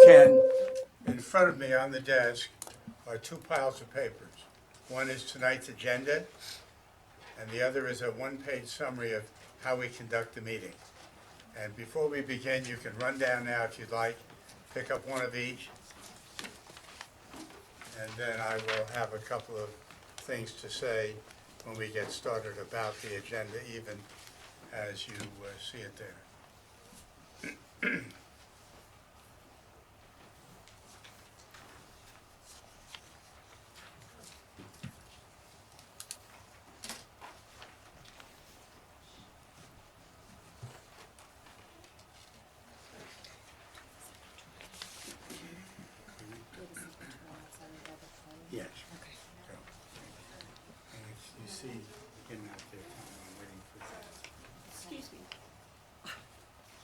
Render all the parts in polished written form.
Ken, in front of me on the desk are two piles of papers. One is tonight's agenda, and the other is a one-page summary of how we conduct the meeting. And before we begin, you can run down now if you'd like, pick up one of each. And then I will have a couple of things to say when we get started about the agenda, even as you see it there. Yes. Okay. So, and you see him out there, Tom, I'm waiting for that. Excuse me.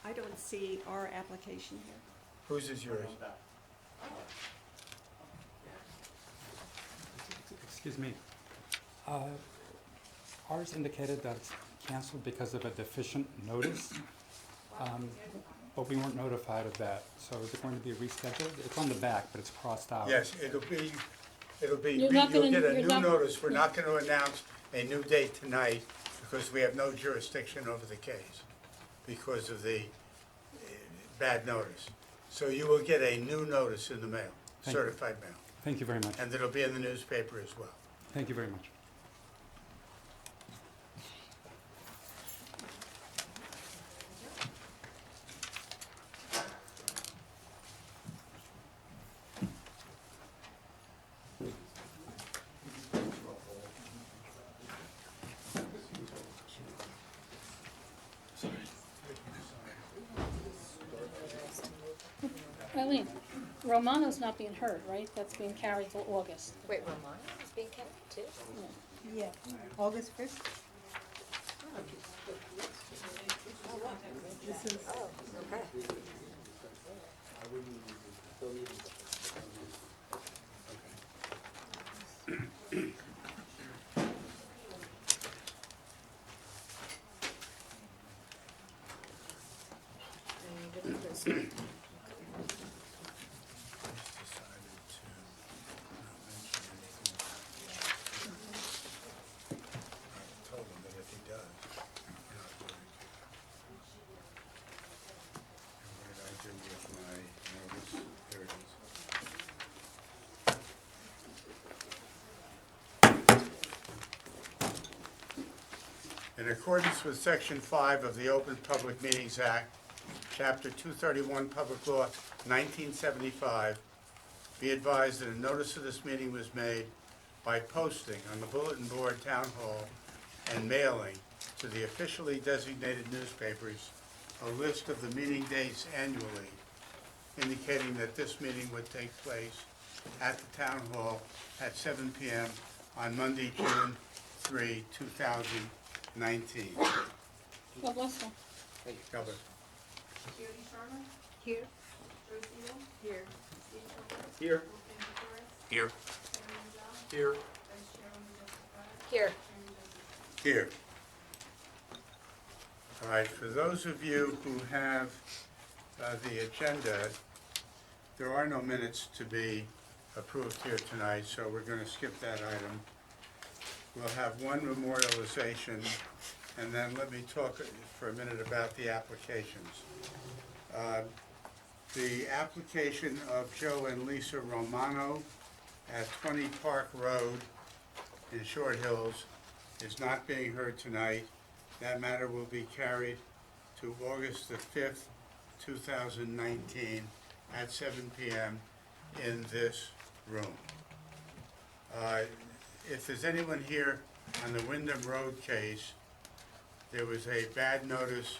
I don't see our application here. Whose is yours? Excuse me. Ours indicated that it's canceled because of a deficient notice, but we weren't notified of that. So is it going to be rescheduled? It's on the back, but it's crossed out. Yes, it'll be, You're not you'll gonna- get a you're new not- notice. We're not gonna announce a new date tonight because we have no jurisdiction over the case because of the bad notice. So you will get a new notice in the mail, Thank you. certified mail, Thank you very much. and it'll be in the newspaper as well. Thank you very much. Eileen, Romano's not being heard, right? That's being carried till August. Wait, Romano is being carried too? Yeah, August 5th. This is, Oh, okay. Decided to not mention anything. I told him that if he does, we're not going to. And what did I do with my notice? There it is. In accordance with Section 5 of the Open Public Meetings Act, Chapter 231, Public Law 1975, be advised that a notice of this meeting was made by posting on the bulletin board, town hall, and mailing to the officially designated newspapers a list of the meeting dates annually, indicating that this meeting would take place at the town hall at 7 p.m. on Monday, June 3, 2019. God bless them. God bless. Jody Sharma? here, Joe Steele? Here. Steve Childress? Here. Wolfgang Torres? Here. Chairman Mazza? Here. Vice Chairman Joseph Here. Chairman Joseph. Here. All right, for those of you who have the agenda, there are no minutes to be approved here tonight, so we're going to skip that item. We'll have one memorialization, and then let me talk for a minute about the applications. The application of Joe and Lisa Romano at 20 Park Road in Short Hills is not being heard tonight. That matter will be carried to August the 5th, 2019, at 7 p.m. in this room. If there's anyone here on the Wyndham Road case, there was a bad notice,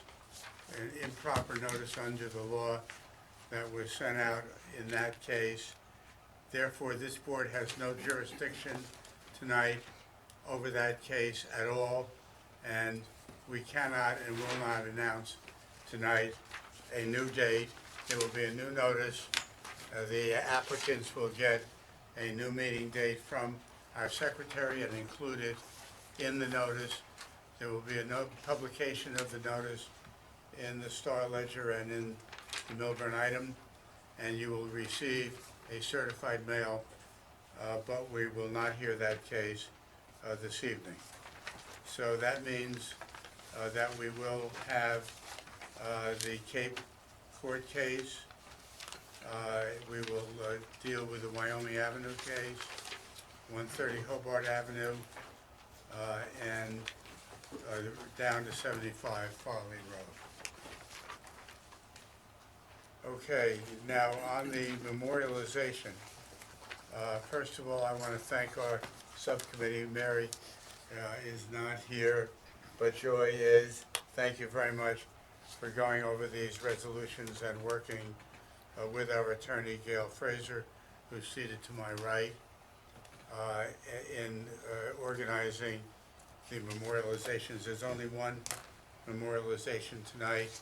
an improper notice under the law that was sent out in that case. Therefore, this board has no jurisdiction tonight over that case at all, and we cannot and will not announce tonight a new date. There will be a new notice. The applicants will get a new meeting date from our secretary and included in the notice. There will be a publication of the notice in the Star Ledger and in the Millburn Item. and you will receive a certified mail, but we will not hear that case this evening. So that means that we will have the Cape Court case. We will deal with the Wyoming Avenue case, 130 Hobart Avenue, and down to 75 Farley Road. Okay, now on the memorialization, first of all, I want to thank our subcommittee. Mary is not here, but Joy is. Thank you very much for going over these resolutions and working with our attorney, Gail Fraser, who's seated to my right, in organizing the memorializations. There's only one memorialization tonight.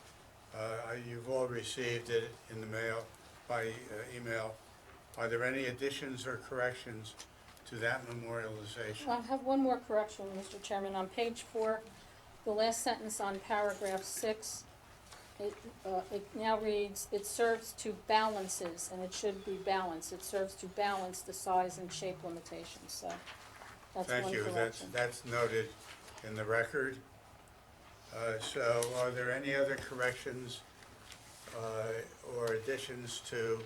You've all received it in the mail, by email. Are there any additions or corrections to that memorialization? I have one more correction, Mr. Chairman. On page 4, the last sentence on paragraph 6, it now reads, "It serves to balances," and it should be balance. It serves to balance the size and shape limitations, so that's Thank one you. correction. That's noted in the record. So are there any other corrections or additions to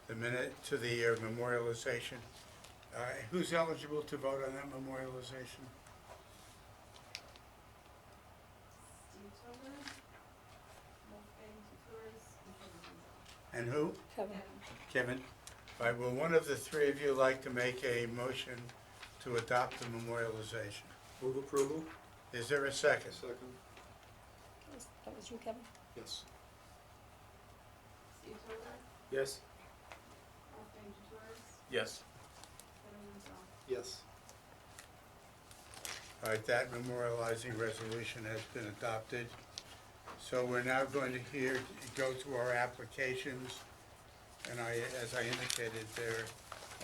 the memorialization? Who's eligible to vote on that memorialization? Steve Tomer, Wolfgang Torres, and Kevin Gonzalez. And who? Kevin, Kevin? All right, will one of the three of you like to make a motion to adopt the memorialization? Move approval? Is there a second? Second. that was you, Kevin? Yes. Steve Tomer, Yes. Wolfgang Torres, Yes. Kevin Gonzalez. Yes. All right, that memorializing resolution has been adopted. So we're now going to go to our applications. And as I indicated, there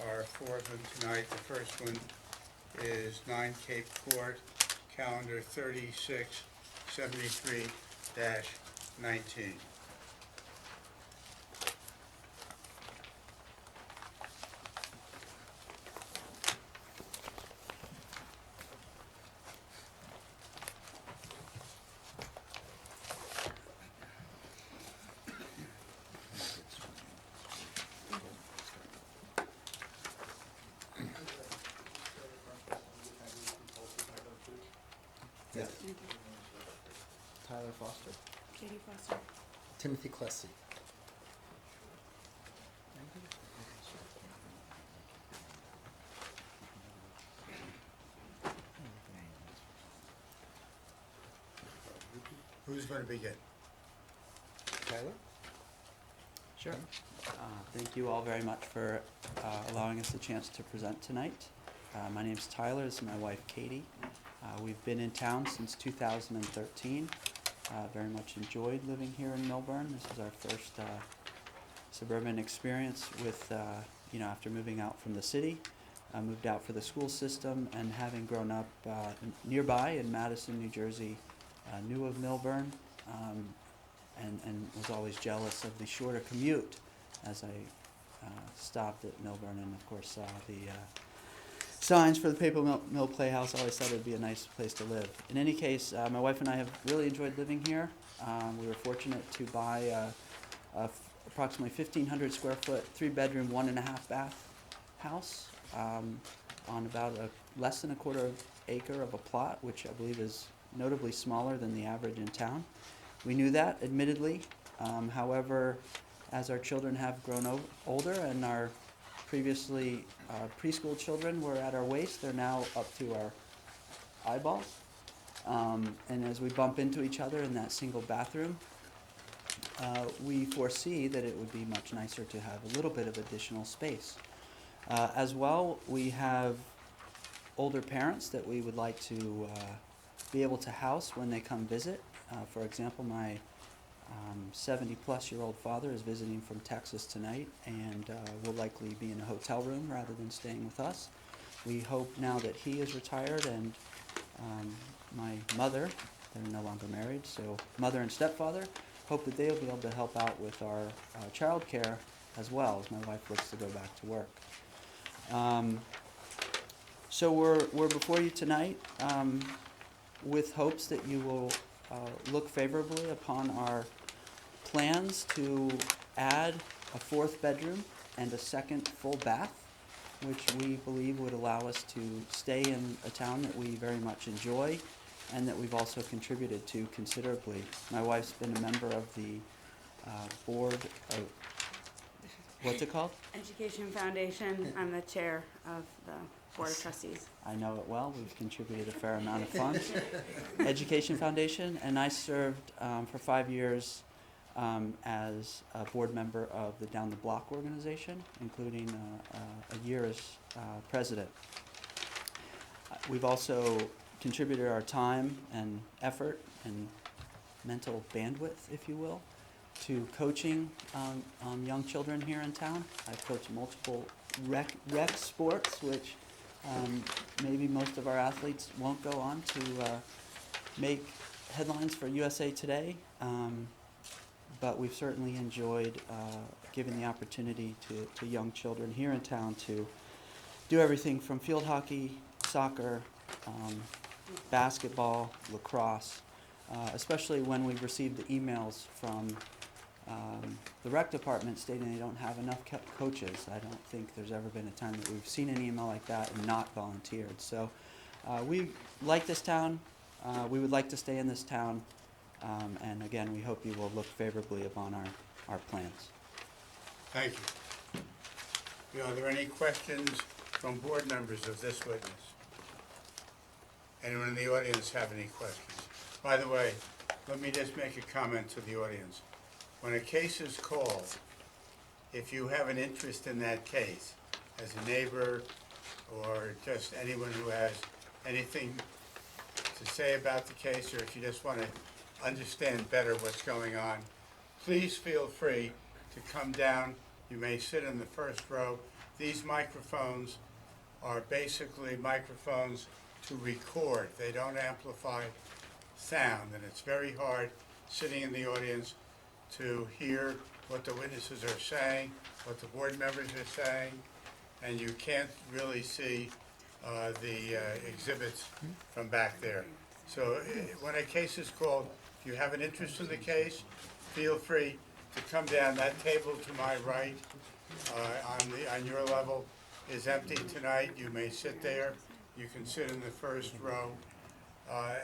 are 4 of them tonight. The first one is 9 Cape Court, calendar 3673-19. Yes. Tyler Foster. Katie Foster. Timothy Klesse. Who's going to begin? Tyler? Sure. Thank you all very much for allowing us the chance to present tonight. My name's Tyler, this is my wife Katie. We've been in town since 2013. Very much enjoyed living here in Millburn. This is our first suburban experience with, after moving out from the city. I moved out for the school system, and having grown up nearby in Madison, New Jersey, knew of Millburn, and was always jealous of the shorter commute as I stopped at Millburn and, of course, saw the signs for the Paper Mill Playhouse. I always thought it would be a nice place to live. In any case, my wife and I have really enjoyed living here. We were fortunate to buy approximately 1,500 square foot, 3-bedroom, 1.5 bath house on about less than a quarter acre of a plot, which I believe is notably smaller than the average in town. We knew that, admittedly. However, as our children have grown older and our previously preschool children were at our waist, they're now up to our eyeballs. And as we bump into each other in that single bathroom, we foresee that it would be much nicer to have a little bit of additional space. As well, we have older parents that we would like to be able to house when they come visit. For example, my 70-plus-year-old father is visiting from Texas tonight and will likely be in a hotel room rather than staying with us. We hope now that he is retired and my mother, they're no longer married, so mother and stepfather, hope that they'll be able to help out with our child care as well, as my wife looks to go back to work. So we're before you tonight with hopes that you will look favorably upon our plans to add a 4th bedroom and a 2nd full bath, which we believe would allow us to stay in a town that we very much enjoy and that we've also contributed to considerably. My wife's been a member of the board of, what's it called? Education Foundation. I'm the chair of the Board of Trustees. I know it well. We've contributed a fair amount of funds. Education Foundation, and I served for 5 years as a board member of the Down the Block organization, including a year as president. We've also contributed our time and effort and mental bandwidth, if you will, to coaching young children here in town. I've coached multiple rec sports, which maybe most of our athletes won't go on to make headlines for USA Today, but we've certainly enjoyed giving the opportunity to young children here in town to do everything from field hockey, soccer, basketball, lacrosse, especially when we've received the emails from the rec department stating they don't have enough coaches. I don't think there's ever been a time that we've seen an email like that and not volunteered. So we like this town. We would like to stay in this town. And again, we hope you will look favorably upon our plans. Thank you. Are there any questions from board members of this witness? Anyone in the audience have any questions? By the way, let me just make a comment to the audience. When a case is called, if you have an interest in that case, as a neighbor or just anyone who has anything to say about the case, or if you just want to understand better what's going on, please feel free to come down. You may sit in the first row. These microphones are basically microphones to record. They don't amplify sound, and it's very hard sitting in the audience to hear what the witnesses are saying, what the board members are saying, and you can't really see the exhibits from back there. So when a case is called, if you have an interest in the case, feel free to come down. That table to my right on your level is empty tonight. You may sit there. You can sit in the first row,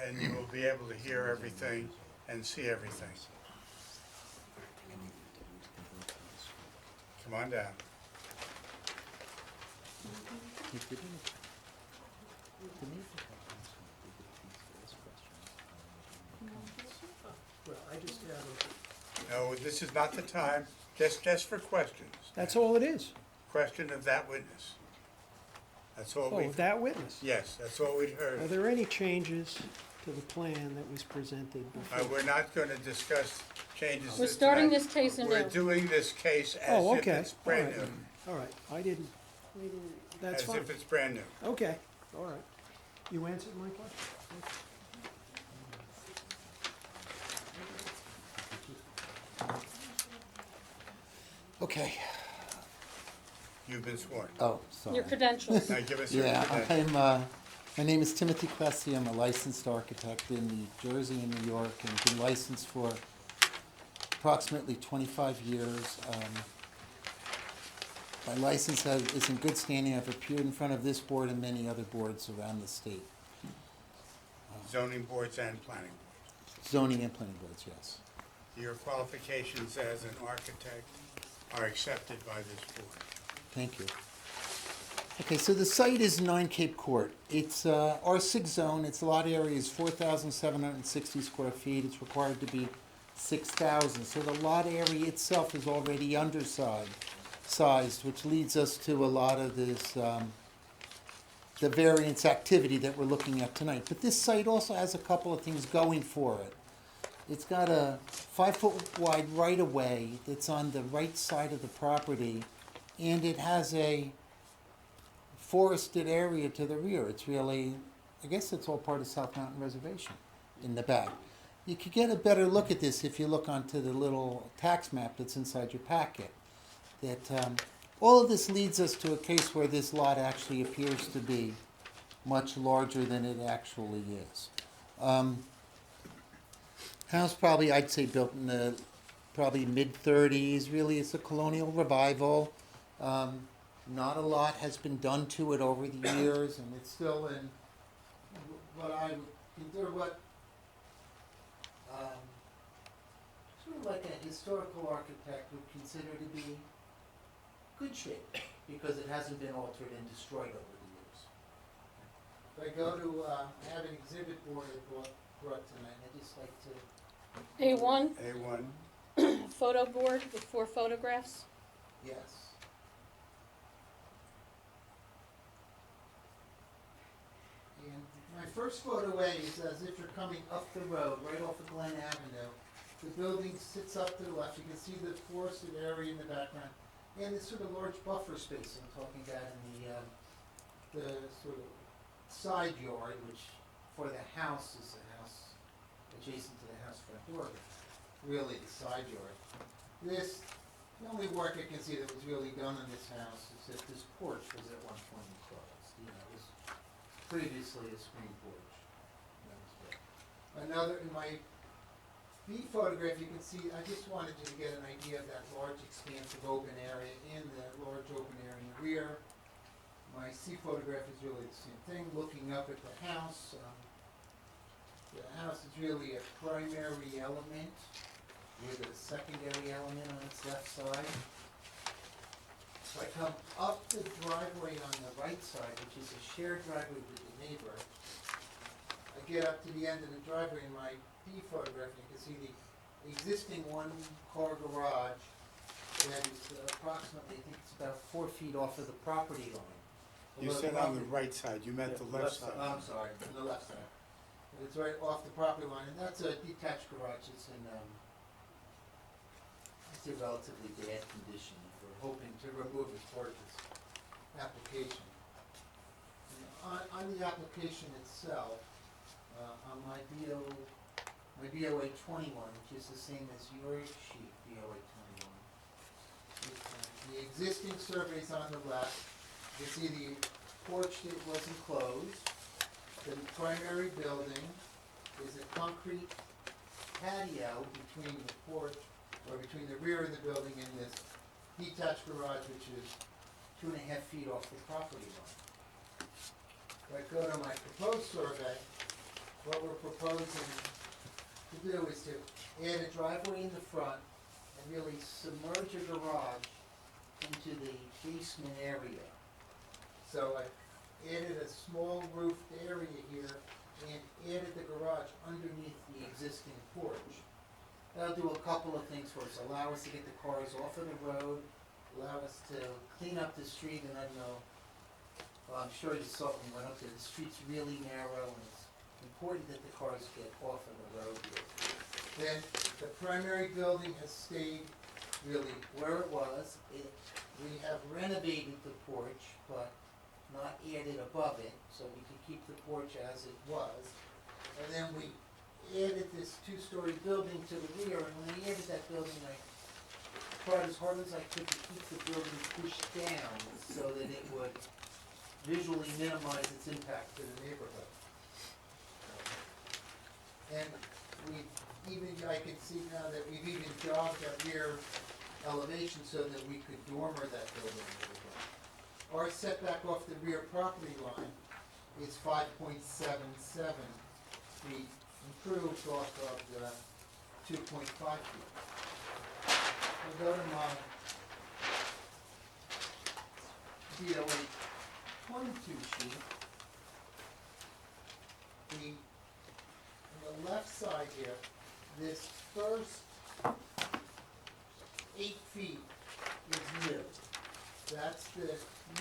and you will be able to hear everything and see everything. Come on down. Well, I just have No, this is not the time, just for questions. that's all it is. Question of that witness. That's all Oh, we've, that witness. yes, that's all we'd Are heard. there any changes to the plan that was presented before? We're not going to discuss changes. We're starting tonight. this case anew. We're doing this case as Oh, if okay. it's brand All right. new. All right, I didn't, that's As fine. if it's brand new. Okay, all right. You answered my question? Okay. You've been sworn. Oh, sorry. Your credentials. Now give us your Yeah, credentials. my name is Timothy Klesse. I'm a licensed architect in New Jersey and New York, and been licensed for approximately 25 years. My license is in good standing. I've appeared in front of this board and many other boards around the state. Zoning boards and planning boards. Zoning and planning boards, yes. Your qualifications as an architect are accepted by this board. Thank you. Okay, so the site is 9 Cape Court. It's R6 zone. Its lot area is 4,760 square feet. It's required to be 6,000. So the lot area itself is already undersized, which leads us to a lot of this, the variance activity that we're looking at tonight. But this site also has a couple of things going for it. It's got a 5-foot wide right-of-way that's on the right side of the property, and it has a forested area to the rear. It's really, I guess it's all part of South Mountain Reservation in the back. You could get a better look at this if you look onto the little tax map that's inside your packet. that all of this leads us to a case where this lot actually appears to be much larger than it actually is. House probably, I'd say, built in the probably mid-30s. Really, it's a colonial revival. Not a lot has been done to it over the years, and it's still in what I would consider sort of like a historical architect would consider to be good shape, because it hasn't been altered and destroyed over the years. If I go to, I have an exhibit board I brought tonight, I'd just like to. A1, A1. photo board with 4 photographs. Yes. And my first photo A is as if you're coming up the road, right off of Glen Avenue. The building sits up to the left. You can see the forested area in the background, and this sort of large buffer space I'm talking about in the sort of side yard, which for the house is the house adjacent to the house front door, really the side yard. The only work I can see that was really done on this house is that this porch was at one point enclosed. You know, it was previously a screen porch. Another, in my B photograph, you can see, I just wanted you to get an idea of that large expanse of open area in the large open area in the rear. My C photograph is really the same thing, looking up at the house. The house is really a primary element with a secondary element on its left side. So I come up the driveway on the right side, which is a shared driveway with the neighbor. I get up to the end of the driveway in my D photograph, and you can see the existing one-car garage that is approximately, I think it's about 4 feet off of the property line. You said on the right side, you meant the left side. I'm sorry, on the left side. And it's right off the property line, and that's a detached garage. It's in, it's a relatively bad condition. We're hoping to remove as part of this application. And on the application itself, on my BOA 21, which is the same as your sheet, BOA 21. The existing survey is on the left. You see the porch that was enclosed. The primary building is a concrete patio between the porch, or between the rear of the building and this detached garage, which is 2.5 feet off the property line. If I go to my proposed survey, what we're proposing to do is to add a driveway in the front and really submerge a garage into the basement area. So I added a small roofed area here and added the garage underneath the existing porch. That'll do a couple of things for us. Allow us to get the cars off of the road, allow us to clean up the street, and I don't know, well, I'm sure you saw when we went up there, the street's really narrow, and it's important that the cars get off of the road here. Then the primary building has stayed really where it was. We have renovated the porch, but not added above it, so we could keep the porch as it was. And then we added this 2-story building to the rear, and when I added that building, I tried as hard as I could to keep the building pushed down so that it would visually minimize its impact to the neighborhood. And I can see now that we've even jogged that rear elevation so that we could dormer that building a little bit. Our setback off the rear property line is 5.77 feet, improved off of the 2.5 feet. I'll go to my BOA 22 sheet. On the left side here, this first 8 feet is new. That's the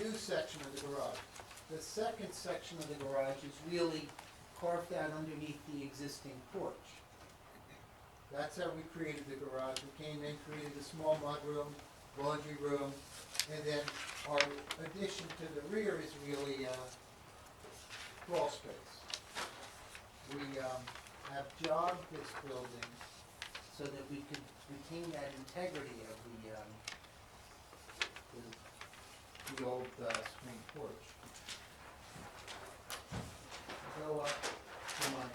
new section of the garage. The second section of the garage is really carved out underneath the existing porch. That's how we created the garage. We came in, created a small mudroom, laundry room, and then our addition to the rear is really crawl space. We have jogged this building so that we could retain that integrity of is the old screen porch. Go up to my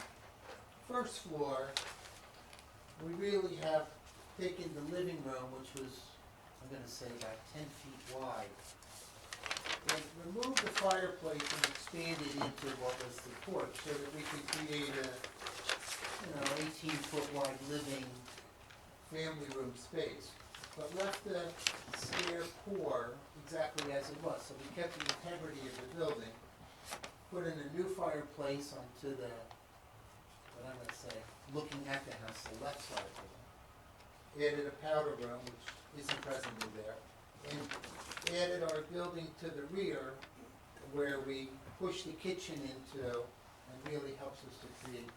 first floor, we really have taken the living room, which was, I'm gonna say, about 10 feet wide, and removed the fireplace and expanded into what was the porch, so that we could create a, 18-foot wide living family room space, but left the stair core exactly as it was. So we kept the integrity of the building, put in a new fireplace onto the, what I'm gonna say, looking at the house, the left side of it. Added a powder room, which isn't presently there, and added our building to the rear, where we push the kitchen into, and really helps us to create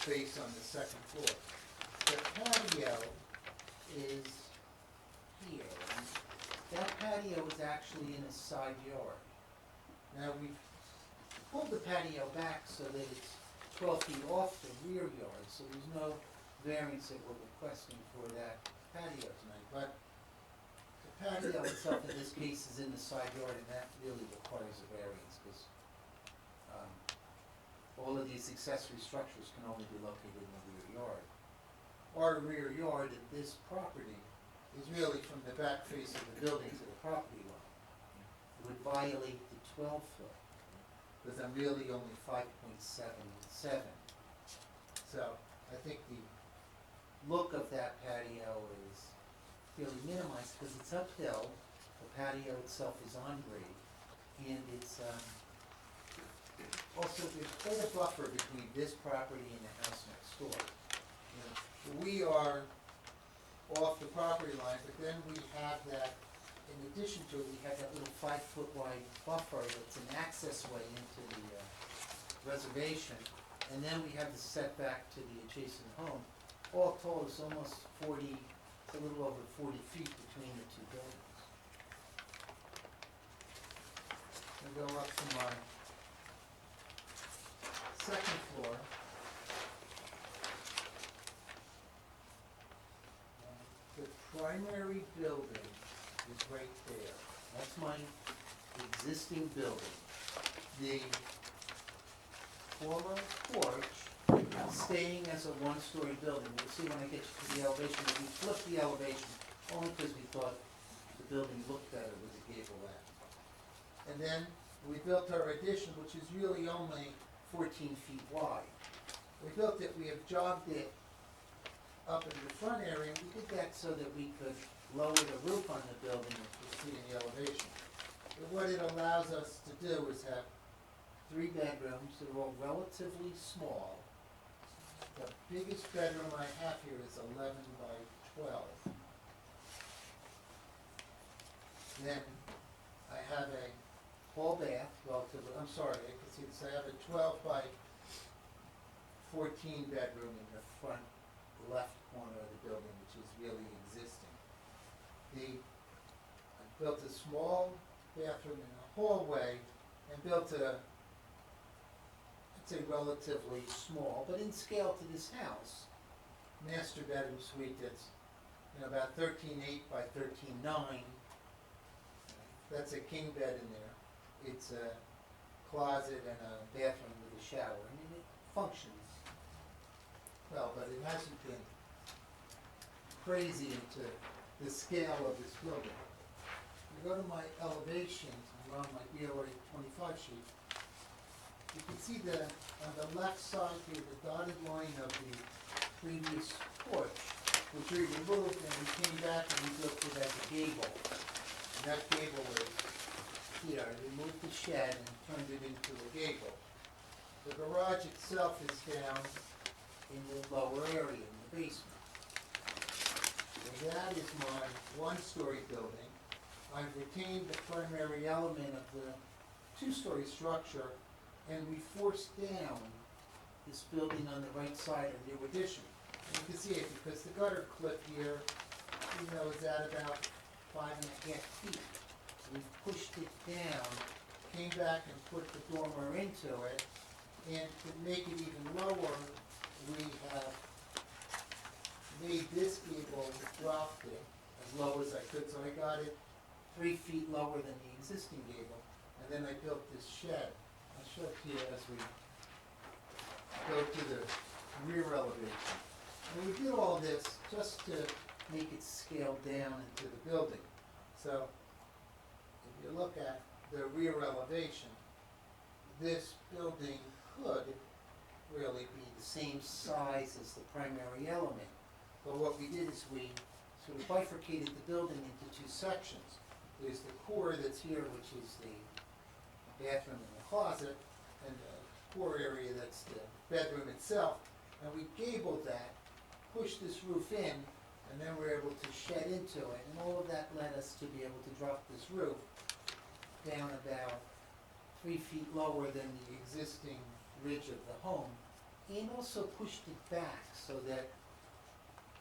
space on the second floor. The patio is here. And that patio is actually in a side yard. Now we've pulled the patio back so that it's 12 feet off the rear yard, so there's no variance that we're requesting for that patio tonight. But the patio itself in this case is in the side yard, and that really requires a variance, because all of these accessory structures can only be located in the rear yard. Our rear yard in this property is really from the back face of the building to the property line. It would violate the 12-foot, because I'm really only 5.77. So I think the look of that patio is really minimized, because it's uphill. The patio itself is on grade, and it's also, there's quite a buffer between this property and the house next door. We are off the property line, but then we have that, in addition to it, we have that little 5-foot wide buffer that's an access way into the reservation. And then we have the setback to the adjacent home. All told, it's almost 40, it's a little over 40 feet between the two buildings. I go up to my second floor. The primary building is right there. That's my existing building. The former porch is staying as a one-story building. We'll see when I get to the elevation. We flipped the elevation only because we thought the building looked better with the gable end. And then we built our addition, which is really only 14 feet wide. We built it, we have jogged it up in the front area, and we did that so that we could lower the roof on the building, which you'll see in the elevation. But what it allows us to do is have 3 bedrooms that are all relatively small. The biggest bedroom I have here is 11 by 12. Then I have a hall bath, relatively, I'm sorry, I can see this, I have a 12 by 14 bedroom in the front left corner of the building, which is really existing. I built a small bathroom in the hallway and built a, I'd say relatively small, but in scale to this house, master bedroom suite that's about 13.8 by 13.9. That's a king bed in there. It's a closet and a bathroom with a shower. I mean, it functions well, but it hasn't been crazy into the scale of this building. You go to my elevations, I'm on my BOA 25 sheet. You can see that on the left side here, the dotted line of the previous porch, which we removed, and we came back and we built it as a gable. And that gable is here. I removed the shed and turned it into a gable. The garage itself is down in the lower area, in the basement. And that is my one-story building. I've retained the primary element of the two-story structure, and we forced down this building on the right side of new addition. And you can see it because the gutter clip here, is at about 5.5 feet. We pushed it down, came back and put the dormer into it, and to make it even lower, we have made this gable, dropped it, as low as I could, so I got it 3 feet lower than the existing gable, and then I built this shed. I'll show it to you as we go to the rear elevation. And we did all this just to make it scale down into the building. So, if you look at the rear elevation, this building could really be the same size as the primary element. But what we did is we sort of bifurcated the building into 2 sections. There's the core that's here, which is the bathroom and the closet, and the core area that's the bedroom itself. And we gabled that, pushed this roof in, and then we're able to shed into it. And all of that led us to be able to drop this roof down about 3 feet lower than the existing ridge of the home, and also pushed it back so that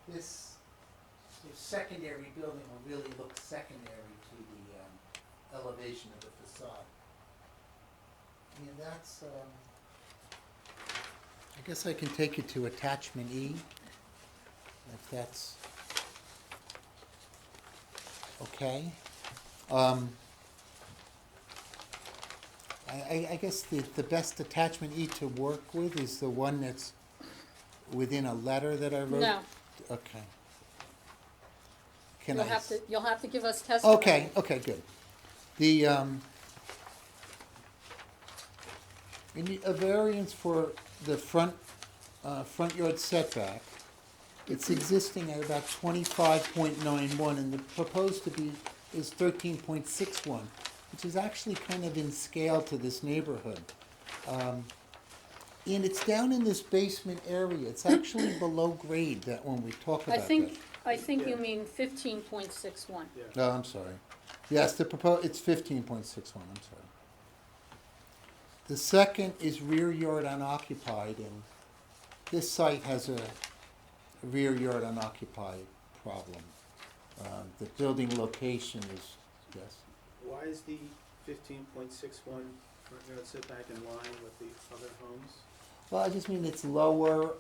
this sort of secondary building will really look secondary to the elevation of the facade. And that's, I guess I can take you to attachment E, if that's okay. I guess the best attachment E to work with is the one that's within a letter that I wrote? No, Okay. Can you'll I? have to give us testimony. Okay, okay, good. The, a variance for the front yard setback, it's existing at about 25.91, and the proposed to be is 13.61, which is actually kind of in scale to this neighborhood. And it's down in this basement area. It's actually below grade that when we talk about that. I think you mean 15.61. Oh, I'm sorry. Yes, it's 15.61, I'm sorry. The second is rear yard unoccupied, and this site has a rear yard unoccupied problem. The building location is, yes. Why is the 15.61 front yard setback in line with the other homes? Well, I just mean it's lower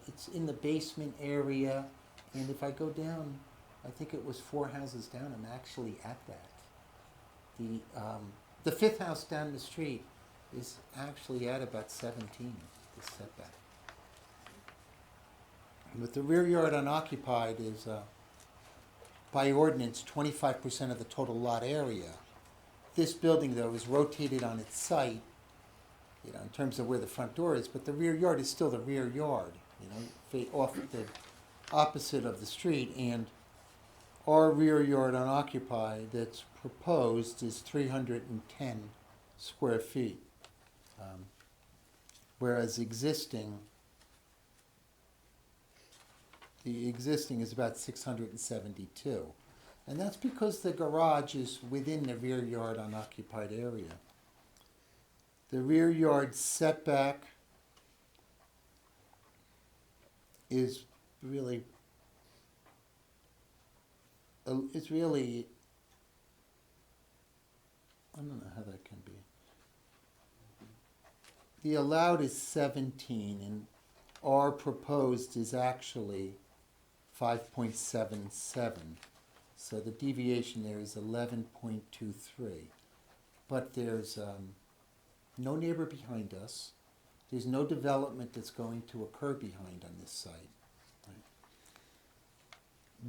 it's in the basement area, and if I go down, I think it was 4 houses down, I'm actually at that. The 5th house down the street is actually at about 17, the setback. But the rear yard unoccupied is, by ordinance, 25% of the total lot area. This building, though, is rotated on its site, you know, in terms of where the front door is, but the rear yard is still the rear yard, you know, off the opposite of the street, and our rear yard unoccupied that's proposed is 310 square feet, whereas the existing is about 672. And that's because the garage is within the rear yard unoccupied area. The rear yard setback is really, I don't know how that can be. The allowed is 17, and our proposed is actually 5.77. So the deviation there is 11.23. But there's no neighbor behind us. There's no development that's going to occur behind on this site. Right?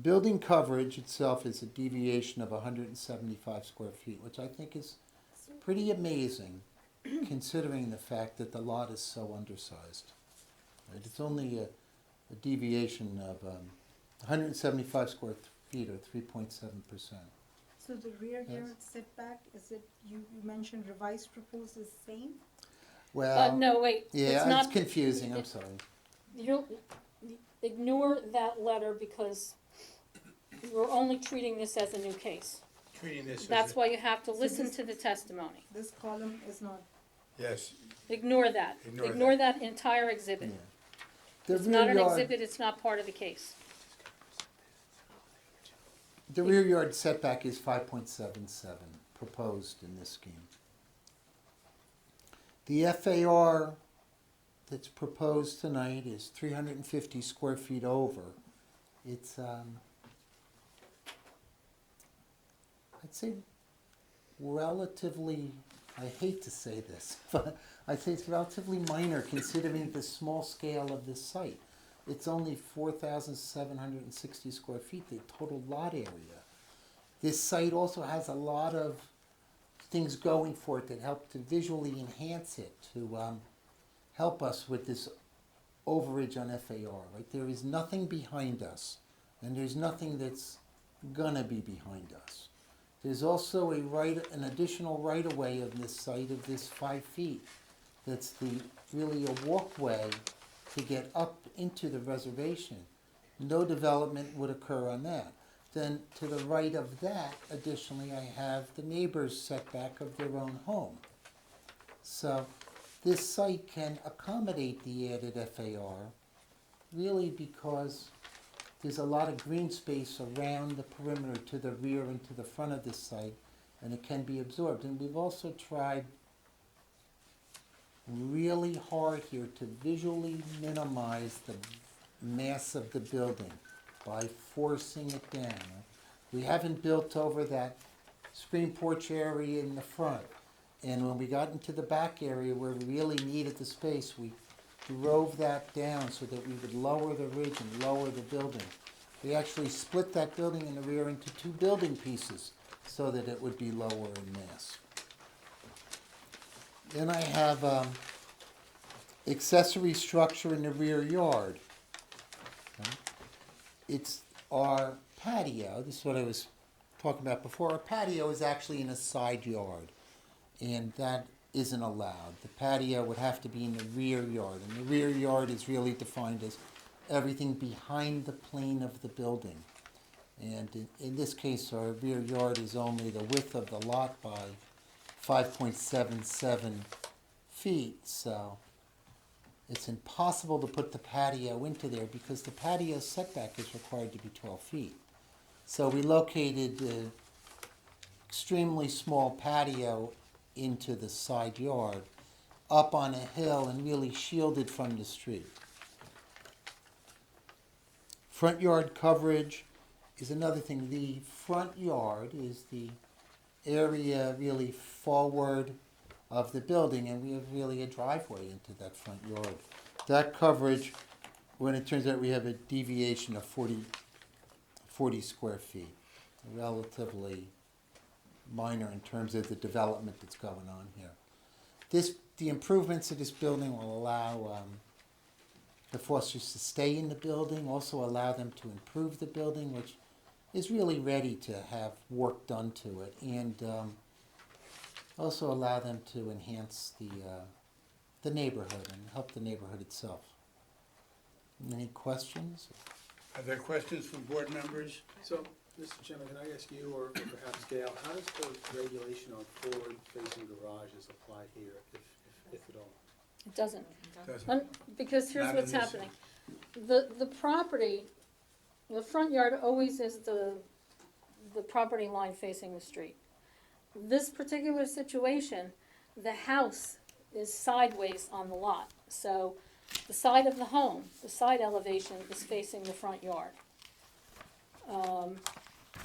Building coverage itself is a deviation of 175 square feet, which I think is pretty amazing considering the fact that the lot is so undersized. Right? It's only a deviation of 175 square feet or 3.7%. So the rear yard setback, is it, you mentioned revised proposed is same? Well, No, wait. yeah, it's confusing, I'm sorry. You ignore that letter because we're only treating this as a new case. Treating this as That's a- why you have to listen to the testimony. This column is not, Yes, Ignore that. Ignore that entire exhibit. Yeah. The It's not rear an yard- exhibit, it's not part of the case. The rear yard setback is 5.77 proposed in this scheme. The FAR that's proposed tonight is 350 square feet over. It's I'd say relatively, I hate to say this, but I'd say it's relatively minor considering the small scale of this site. It's only 4,760 square feet, the total lot area. This site also has a lot of things going for it that help to visually enhance it, to help us with this overage on FAR, right? There is nothing behind us, and there's nothing that's gonna be behind us. There's also an additional right-of-way of this site of this 5 feet. That's really a walkway to get up into the reservation. No development would occur on that. Then to the right of that, additionally, I have the neighbor's setback of their own home. So this site can accommodate the added FAR really because there's a lot of green space around the perimeter to the rear and to the front of this site, and it can be absorbed. And we've also tried really hard here to visually minimize the mass of the building by forcing it down. We haven't built over that screen porch area in the front. And when we got into the back area where we really needed the space, we drove that down so that we would lower the ridge and lower the building. We actually split that building in the rear into 2 building pieces so that it would be lower in mass. Then I have accessory structure in the rear yard. Okay. It's our patio. This is what I was talking about before. Our patio is actually in a side yard, and that isn't allowed. The patio would have to be in the rear yard, and the rear yard is really defined as everything behind the plane of the building. And in this case, our rear yard is only the width of the lot by 5.77 feet, so it's impossible to put the patio into there because the patio setback is required to be 12 feet. So we located the extremely small patio into the side yard, up on a hill and really shielded from the street. Front yard coverage is another thing. The front yard is the area really forward of the building, and we have really a driveway into that front yard. That coverage, when it turns out we have a deviation of 40 square feet, relatively minor in terms of the development that's going on here. The improvements to this building will allow the Fosters to stay in the building, also allow them to improve the building, which is really ready to have work done to it, and also allow them to enhance the neighborhood and help the neighborhood itself. Any questions? Are there questions from board members? So, Mr. Chairman, can I ask you, or perhaps Gail, how does the regulation on forward-facing garages apply here, if at all? It doesn't. Doesn't. Because here's Not what's in this happening. The property, the front yard always is the property line facing the street. This particular situation, the house is sideways on the lot. So the side of the home, the side elevation is facing the front yard.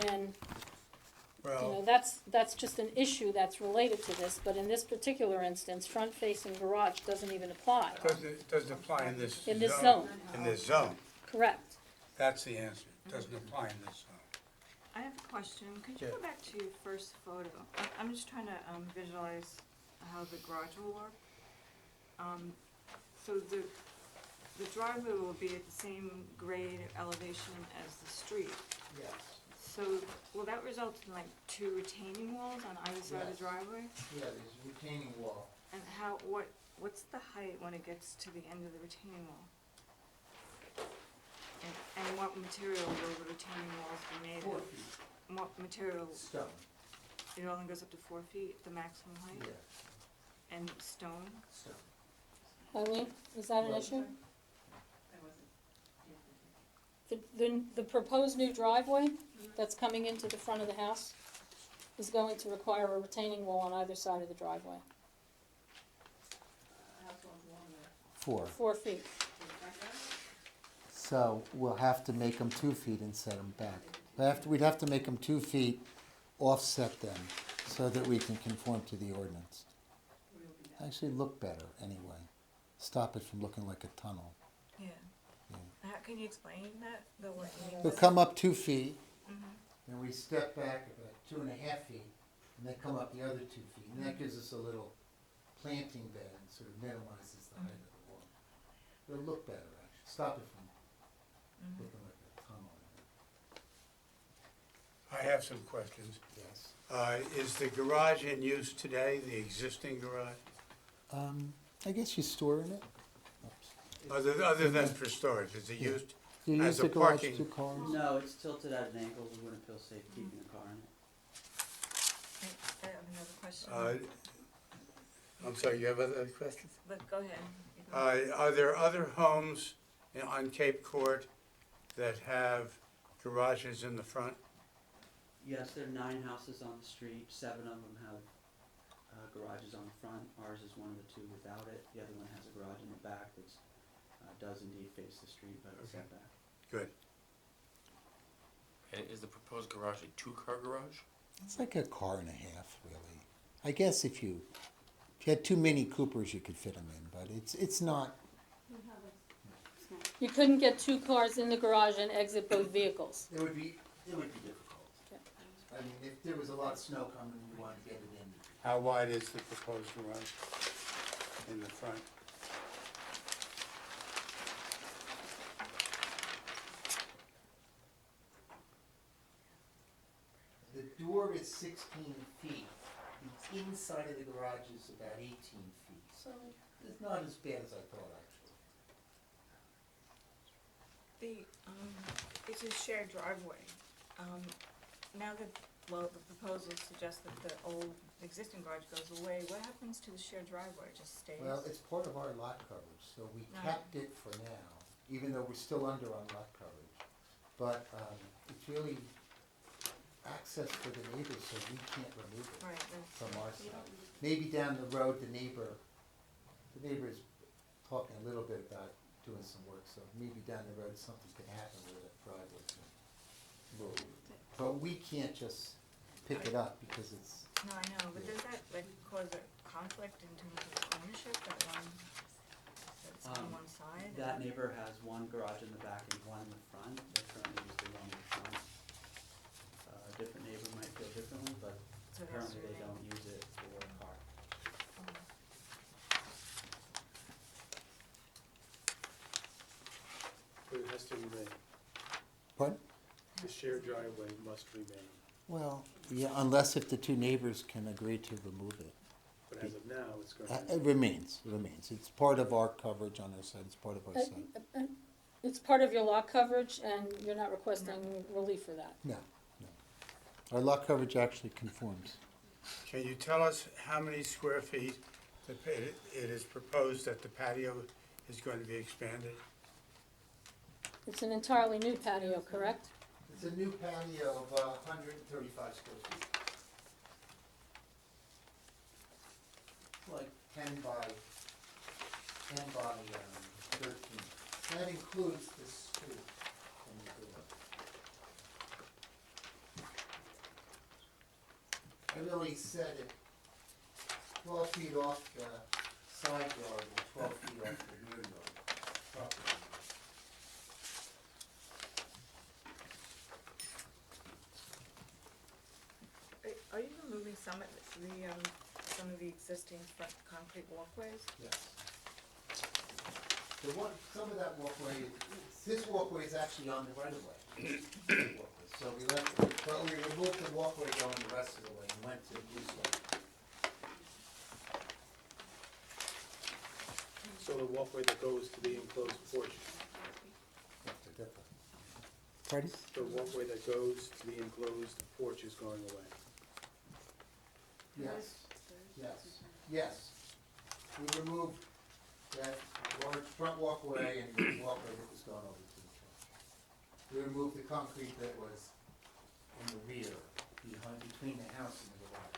And you know, Well, that's just an issue that's related to this, but in this particular instance, front-facing garage doesn't even apply. doesn't apply in this zone. In this zone. In this zone. Correct. That's the answer. It doesn't apply in this zone. I have a question. Could you Yeah. go back to your first photo? I'm just trying to visualize how the garage will look. So the driveway will be at the same grade elevation as the street. Yes. So will that result in like 2 retaining walls on either side of Yes. the driveway? Yeah, there's a retaining wall. And what's the height when it gets to the end of the retaining wall? And what material will the retaining walls be made 4 of? feet. And what material, Stone. it only goes up to 4 feet, the maximum height? Yeah, And stone? stone. Eileen, is that an Well, issue? The proposed new driveway that's coming into the front of the house is going to require a retaining wall on either side of the driveway, 4. 4 feet. So we'll have to make them 2 feet and set them back. We'd have to make them 2 feet offset them so that we can conform to the ordinance. Actually look better anyway. Stop it from looking like a tunnel. Yeah. Yeah. How, can you explain that, the what you mean? We'll come up 2 feet, Mhm. and we step back about 2.5 feet, and then come up the other 2 feet. And that gives us a little planting bed and sort of minimizes the height of the wall. It'll look better, actually. Stop it from looking like a tunnel. I have some questions. Yes. Is the garage in use today, the existing garage? I guess you store in it. Other than for storage, is it used You use as a the garage parking? 2 cars? No, it's tilted at an angle, we wouldn't feel safe keeping a car in it. I have another question, I'm sorry, you have other questions? but go ahead. You can- Are there other homes on Cape Court that have garages in the front? Yes, there are 9 houses on the street, 7 of them have garages on the front. Ours is one of the 2 without it. The other one has a garage in the back that does indeed face the street, but it's Okay. set back. Good. And is the proposed garage a 2-car garage? It's like a car and a half, really. I guess if you had too many Coopers, you could fit them in, but it's not. You couldn't get 2 cars in the garage and exit both vehicles. It would be difficult. Okay. I mean, if there was a lot of snow coming, you wanted to get it in. How wide is the proposed garage in the front? The door is 16 feet. The inside of the garage is about 18 feet. So it's not as bad as I thought, actually. It's a shared driveway. Now that, well, the proposal suggests that the old existing garage goes away, what happens to the shared driveway? It just stays? Well, it's part of our lot coverage, so we No. kept it for now, even though we're still under on lot coverage. But it's really access for the neighbors, so we can't remove it Right, that's- from our side. Maybe down the road, the neighbor is talking a little bit about doing some work, so maybe down the road, something could happen where the driveway can move. But we can't just pick it up because it's, No, I know, but does that like cause a conflict in terms of ownership, that that's on one side? That neighbor has 1 garage in the back and 1 in the front. They currently use the one in the front. A different neighbor might feel differently, but So it has to currently they remain. don't use it for a car. But it has to remain. pardon? The shared driveway must remain. Well, yeah, unless if the 2 neighbors can agree to remove it. But as of now, it's going It to remains. It's part of our coverage on our side, it's part of our site. It's part of your lot coverage, and you're not requesting relief for that. No. Our lot coverage actually conforms. Can you tell us how many square feet it is proposed that the patio is going to be expanded? It's an entirely new patio, correct? It's a new patio of 135 square feet. Like 10 by 13. That includes the stoop and the door. I really set it 12 feet off the side yard and 12 feet off the rear yard property. Are you removing some of the existing front concrete walkways? Yes. Some of that walkway, this walkway is actually on the right of way. So we removed the walkway going the rest of the way and went to Blue Side. So the walkway that goes to the enclosed porch, Pardon? the walkway that goes to the enclosed porch is going away. Yes. We removed that large front walkway and the walkway that was going over to the church. We removed the concrete that was in the rear, between the house and the garage.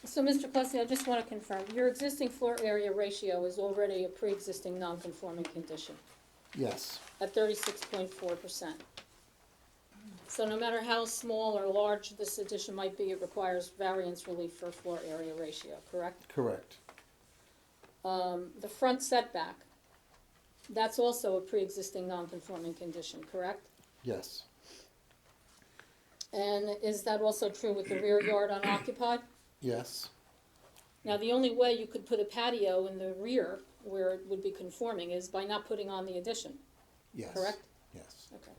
So So, Mr. Plessy, I just want to confirm, your existing floor area ratio is already a pre-existing non-conforming condition Yes, at 36.4%. So no matter how small or large this addition might be, it requires variance relief for floor area ratio, correct? correct. The front setback, that's also a pre-existing non-conforming condition, correct? Yes, And is that also true with the rear yard unoccupied? yes, Now, the only way you could put a patio in the rear where it would be conforming is by not putting on the addition, yes. correct? Yes. Okay.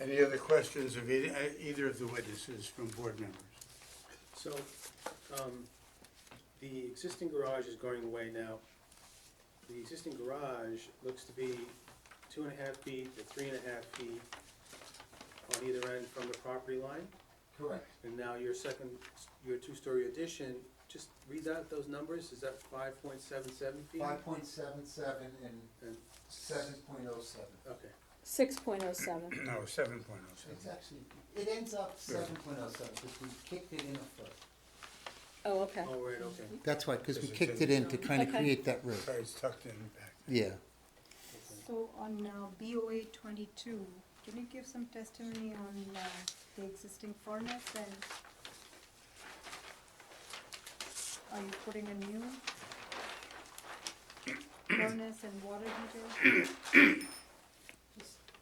Any other questions of either of the witnesses from board members? So, the existing garage is going away now. The existing garage looks to be 2.5 feet to 3.5 feet on either end from the property line. Correct. And now your two-story addition, just read out those numbers, is that 5.77 feet? 5.77 and 7.07. Okay. 6.07. No, 7.07. It's actually, it ends up 7.07 because we kicked it in a foot. Oh, okay. Oh, right, okay. That's why, because we Because it's kicked in- it in to kind of Okay. create that roof. Sorry, it's tucked in back. Yeah. So on BOA 22, can you give some testimony on the existing furnace, and are you putting a new furnace and water heater?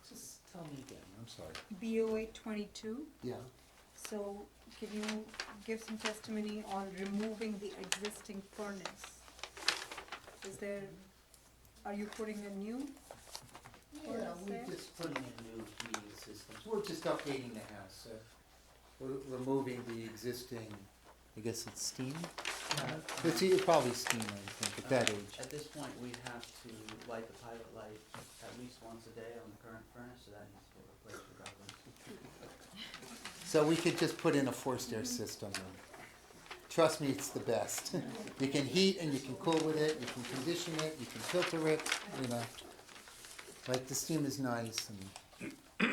Just tell me again, I'm sorry. BOA 22, Yeah. so can you give some testimony on removing the existing furnace? Are you putting a new? Yeah, furnace there? we're just putting in new heating systems. We're just updating the house. We're removing the existing, I guess it's steam? It's probably steam, I think, at that age. At this point, we have to light the pilot light at least once a day on the current furnace, so that needs to get replaced regardless. So we could just put in a forced air system. And trust me, it's the best. You can heat and you can cool with it, you can condition it, you can filter it, you know. Like, the steam is nice and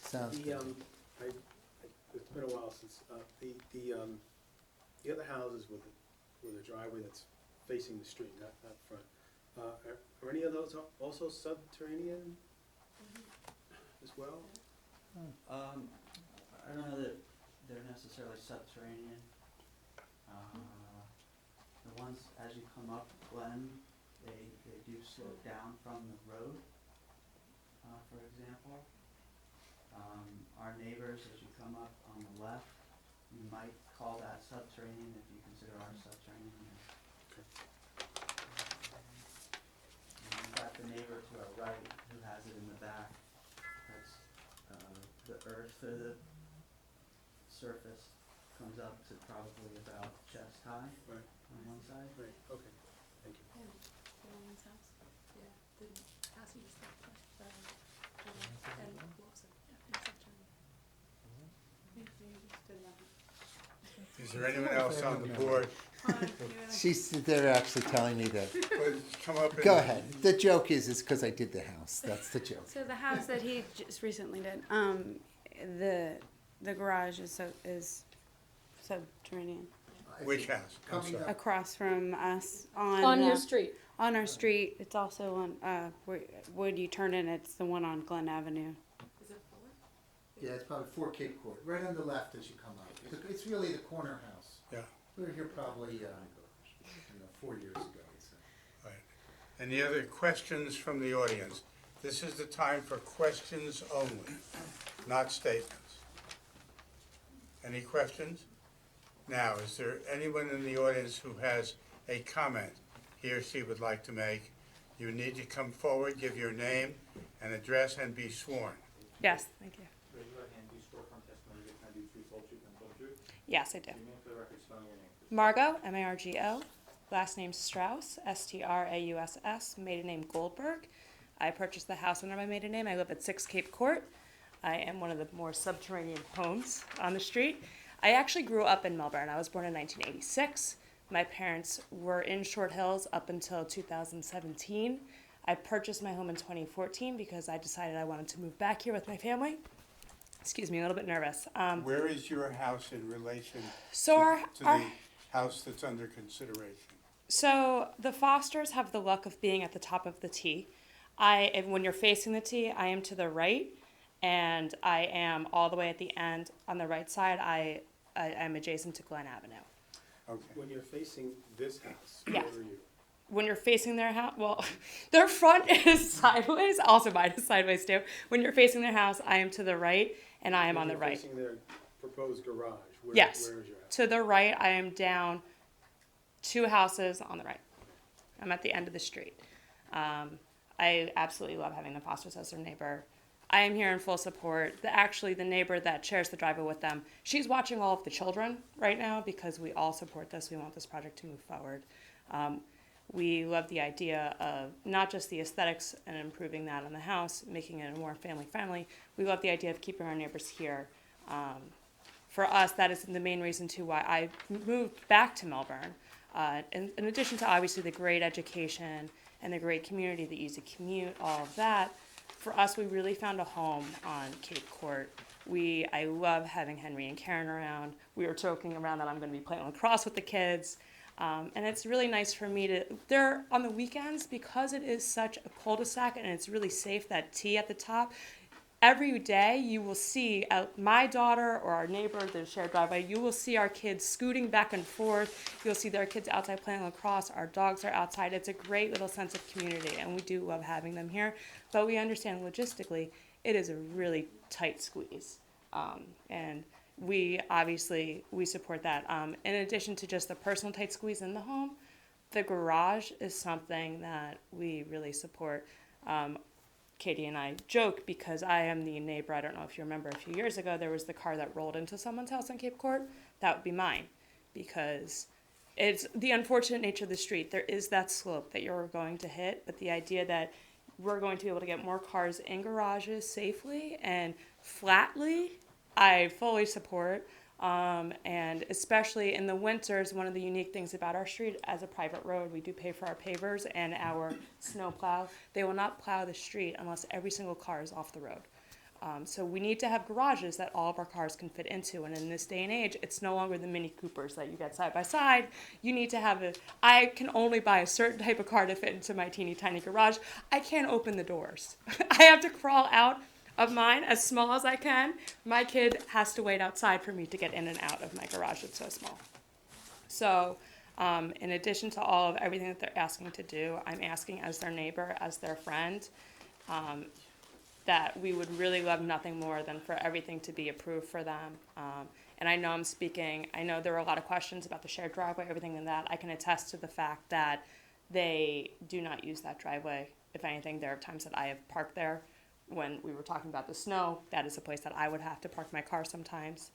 sounds The, good. it's been a while since, the other houses with a driveway that's facing the street, not front, are any of those also subterranean as well? I don't know that they're necessarily subterranean. The ones, as you come up Glen, they do slope down from the road, for example. Our neighbors, as you come up on the left, you might call that subterranean if you consider ours subterranean. Okay. And you've got the neighbor to our right who has it in the back. That's the earth, the surface comes up to probably about chest high Right, on one side. right, okay, thank you. Is there anyone else on the board? They're actually telling me that. Would come up and- Go ahead. The joke is because I did the house. That's the joke. So the house that he just recently did, the garage is subterranean. Which house? I'm Coming sorry. up. Across from us on. On your street. On our street. It's also on, where you turn in, it's the one on Glen Avenue. Yeah, it's probably 4 Cape Court, right on the left as you come up. It's really the corner house. Yeah, We were here probably, 4 years ago, I'd say. right. Any other questions from the audience? This is the time for questions only, not statements. Any questions? Now, is there anyone in the audience who has a comment he or she would like to make? You need to come forward, give your name and address, and be sworn. Yes, thank you. Raise your right hand, do you swear firm testimony you can do truth, whole truth, and full truth? Yes, I do. Your name for the record, spelling your name. Margot, Margo, last name Strauss, Strauss, maiden name Goldberg. I purchased the house under my maiden name. I live at 6 Cape Court. I am one of the more subterranean homes on the street. I actually grew up in Millburn. I was born in 1986. My parents were in Short Hills up until 2017. I purchased my home in 2014 because I decided I wanted to move back here with my family. excuse me, a little bit nervous. Where is your house in relation So to the house that's under consideration? So the Fosters have the luck of being at the top of the T. When you're facing the T, I am to the right, and I am all the way at the end on the right side. I am adjacent to Glen Avenue. Okay. When you're facing this house, Yes. where are you? When you're facing their house, well, their front is sideways. Also, mine is sideways too. When you're facing their house, I am to the right, and I am on the When right. you're facing their proposed garage, where Yes. where is your house? To the right, I am down 2 houses on the right. I'm at the end of the street. I absolutely love having the Fosters as their neighbor. I am here in full support. Actually, the neighbor that shares the driveway with them, she's watching all of the children right now because we all support this. We want this project to move forward. We love the idea of not just the aesthetics and improving that on the house, making it more family friendly. We love the idea of keeping our neighbors here. For us, that is the main reason too why I moved back to Millburn. In addition to obviously the great education and the great community, the easy commute, all of that, for us, we really found a home on Cape Court. I love having Henry and Karen around. We were joking around that I'm going to be playing lacrosse with the kids. And it's really nice for me they're on the weekends, because it is such a cul-de-sac and it's really safe, that T at the top. Every day you will see my daughter or our neighbor, the shared driveway, you will see our kids scooting back and forth. You'll see their kids outside playing lacrosse. Our dogs are outside. It's a great little sense of community, and we do love having them here. But we understand logistically, it is a really tight squeeze. And we support that. In addition to just the personal tight squeeze in the home, the garage is something that we really support. Katie and I joke because I am the neighbor. I don't know if you remember a few years ago, there was the car that rolled into someone's house on Cape Court. That would be mine, because it's the unfortunate nature of the street. There is that slope that you're going to hit, but the idea that we're going to be able to get more cars in garages safely and flatly, I fully support. And especially in the winters, one of the unique things about our street, as a private road, we do pay for our pavers and our snow plow. They will not plow the street unless every single car is off the road. So we need to have garages that all of our cars can fit into. And in this day and age, it's no longer the Mini Coopers that you get side by side. You need to have I can only buy a certain type of car to fit into my teeny tiny garage. I can't open the doors. I have to crawl out of mine as small as I can. My kid has to wait outside for me to get in and out of my garage. It's so small. So in addition to all of everything that they're asking to do, I'm asking as their neighbor, as their friend, that we would really love nothing more than for everything to be approved for them. And I know I know there were a lot of questions about the shared driveway, everything in that. I can attest to the fact that they do not use that driveway. If anything, there are times that I have parked there. When we were talking about the snow, that is a place that I would have to park my car sometimes.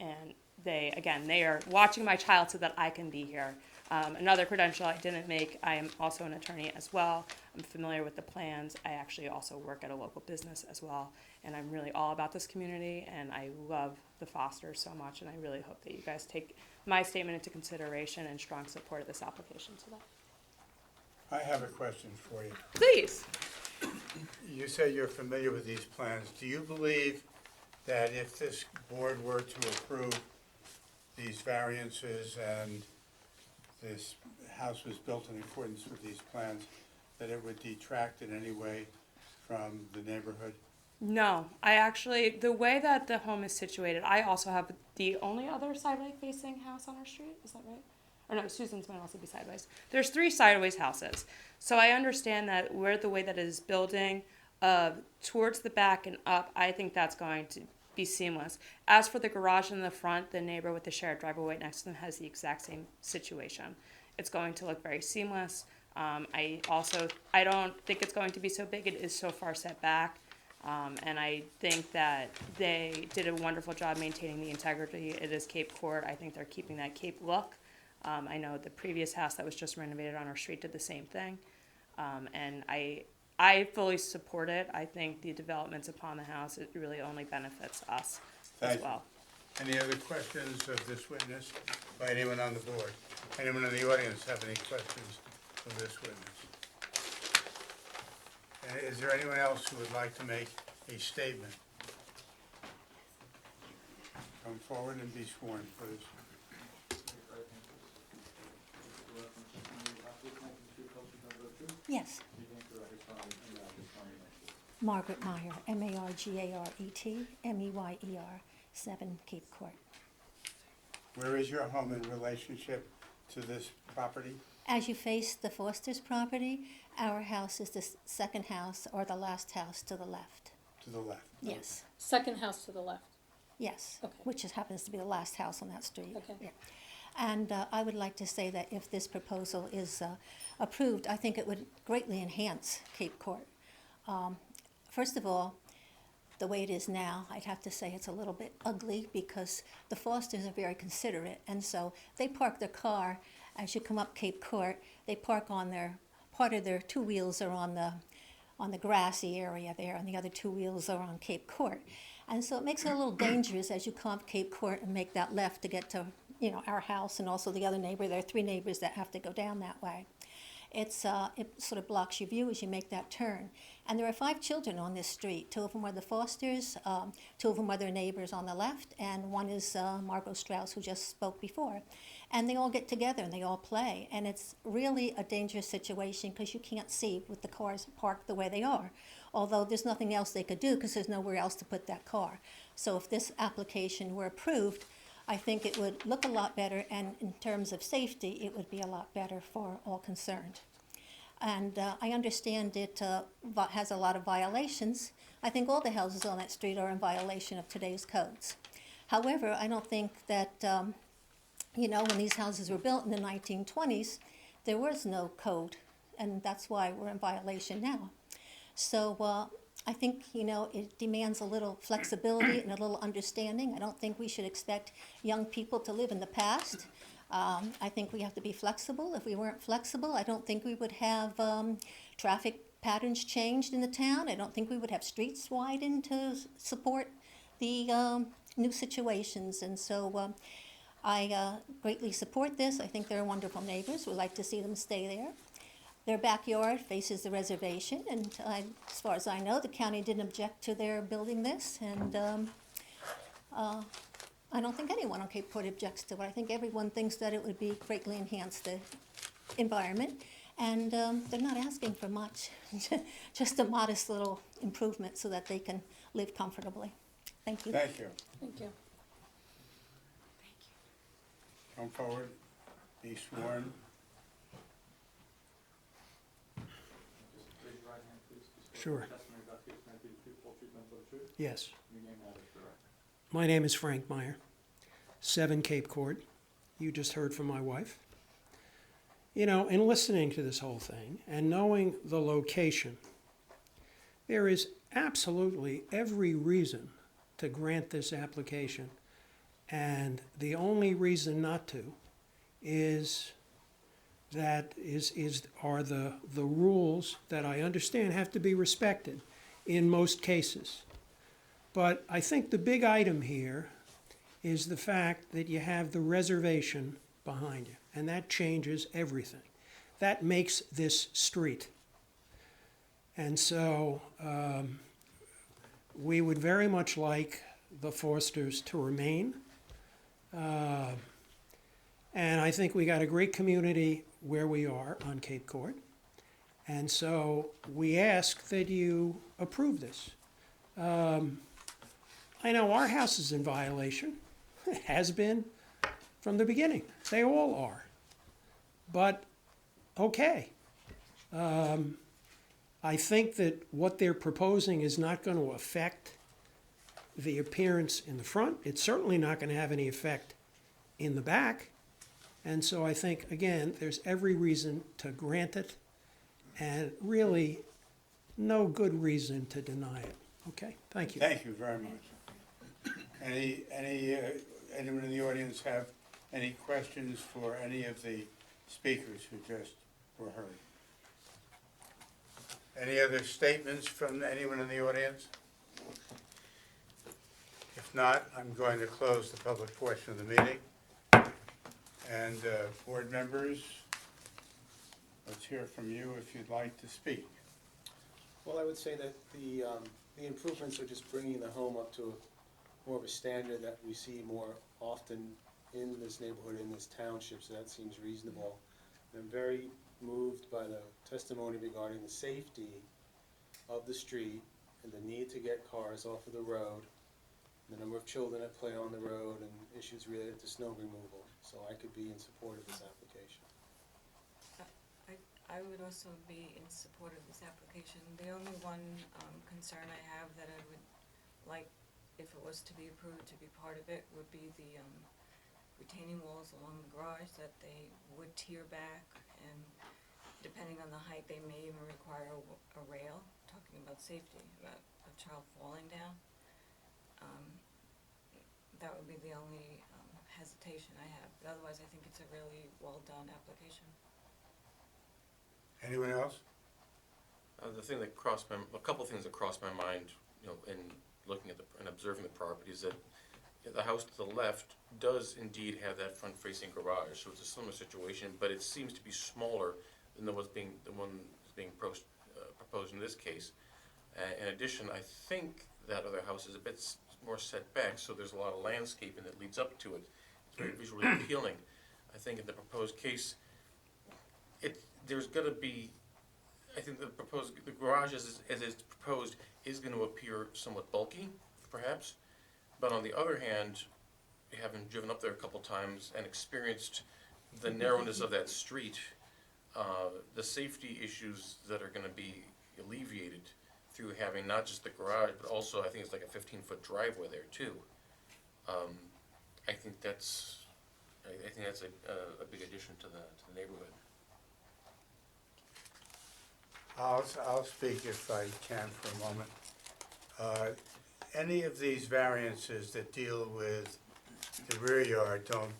And they are watching my child so that I can be here. Another credential I didn't make, I am also an attorney as well. I'm familiar with the plans. I actually also work at a local business as well. And I'm really all about this community, and I love the Fosters so much, and I really hope that you guys take my statement into consideration and strong support of this application today. I have a question for you. Please. You say you're familiar with these plans. Do you believe that if this board were to approve these variances and this house was built in accordance with these plans, that it would detract in any way from the neighborhood? No, the way that the home is situated, I also have the only other sideways facing house on our street. Is that right? Or no, Susan's might also be sideways. There's 3 sideways houses. So I understand that the way that it is building towards the back and up, I think that's going to be seamless. As for the garage in the front, the neighbor with the shared driveway right next to them has the exact same situation. It's going to look very seamless. I don't think it's going to be so big. It is so far set back. And I think that they did a wonderful job maintaining the integrity. It is Cape Court. I think they're keeping that Cape look. I know the previous house that was just renovated on our street did the same thing. And I fully support it. I think the developments upon the house, it really only benefits us as well. Any other questions of this witness by anyone on the board? Anyone in the audience have any questions of this witness? And is there anyone else who would like to make a statement? Come forward and be sworn, please. Yes. Margaret Meyer, M-A-R-G-A-R-E-T, M-E-Y-E-R, 7 Cape Court. Where is your home in relationship to this property? As you face the Foster's property, our house is the second house or the last house to the left. To the left? Yes, Second house to the left. yes, Okay. which happens to be the last house on that street. Okay. Yeah. And I would like to say that if this proposal is approved, I think it would greatly enhance Cape Court. First of all, the way it is now, I'd have to say it's a little bit ugly because the Fosters are very considerate, and so they park their car as you come up Cape Court. They park on part of their two wheels are on the grassy area there, and the other two wheels are on Cape Court. And so it makes it a little dangerous as you come up Cape Court and make that left to get to, our house and also the other neighbor. There are 3 neighbors that have to go down that way. It sort of blocks your view as you make that turn. And there are 5 children on this street. 2 of them are the Fosters, 2 of them are their neighbors on the left, and 1 is Margot Strauss, who just spoke before. And they all get together and they all play. And it's really a dangerous situation because you can't see with the cars parked the way they are. Although there's nothing else they could do because there's nowhere else to put that car. So if this application were approved, I think it would look a lot better, and in terms of safety, it would be a lot better for all concerned. And I understand it has a lot of violations. I think all the houses on that street are in violation of today's codes. However, I don't think that, when these houses were built in the 1920s, there was no code, and that's why we're in violation now. So I think, it demands a little flexibility and a little understanding. I don't think we should expect young people to live in the past. I think we have to be flexible. If we weren't flexible, I don't think we would have traffic patterns changed in the town. I don't think we would have streets widened to support the new situations. And so I greatly support this. I think they're wonderful neighbors. We'd like to see them stay there. Their backyard faces the reservation, and as far as I know, the county didn't object to their building this, and I don't think anyone on Cape Court objects to it. I think everyone thinks that it would be greatly enhance the environment, and they're not asking for much, just a modest little improvement so that they can live comfortably. Thank you. Thank you. Thank you. Come forward, be sworn. Sure. Yes. My name is Frank Meyer, 7 Cape Court. You just heard from my wife. In listening to this whole thing and knowing the location, there is absolutely every reason to grant this application, and the only reason not to are the rules that I understand have to be respected in most cases. But I think the big item here is the fact that you have the reservation behind you, and that changes everything. That makes this street. And so we would very much like the Forsters to remain. And I think we got a great community where we are on Cape Court. And so we ask that you approve this. I know our house is in violation. It has been from the beginning. They all are. But, okay. I think that what they're proposing is not going to affect the appearance in the front. It's certainly not going to have any effect in the back. And so I think, again, there's every reason to grant it, and really no good reason to deny it. Okay, thank you. Thank you very much. Anyone in the audience have any questions for any of the speakers who just were heard? Any other statements from anyone in the audience? If not, I'm going to close the public portion of the meeting. And board members, let's hear from you if you'd like to speak. Well, I would say that the improvements are just bringing the home up to more of a standard that we see more often in this neighborhood, in this township, so that seems reasonable. And I'm very moved by the testimony regarding the safety of the street and the need to get cars off of the road, the number of children that play on the road, and issues related to snow removal. So I could be in support of this application. I would also be in support of this application. The only one concern I have that I would like, if it was to be approved, to be part of it, would be the retaining walls along the garage, that they would tear back, and depending on the height, they may even require a rail, talking about safety, about a child falling down. That would be the only hesitation I have, but otherwise I think it's a really well-done application. Anyone else? The thing that crossed my, a couple of things that crossed my mind, you know, in looking at and observing the property, is that the house to the left does indeed have that front-facing garage, so it's a similar situation, but it seems to be smaller than the one that's being proposed in this case. In addition, I think that other house is a bit more set back, so there's a lot of landscaping that leads up to it. It's very visually appealing. I think in the proposed case, there's going to be, I think the garage as it's proposed is going to appear somewhat bulky, perhaps. But on the other hand, having driven up there a couple times and experienced the narrowness of that street, the safety issues that are going to be alleviated through having not just the garage, but also I think it's like a 15-foot driveway there too. I think that's a big addition to the neighborhood. I'll speak if I can for a moment. Any of these variances that deal with the rear yard don't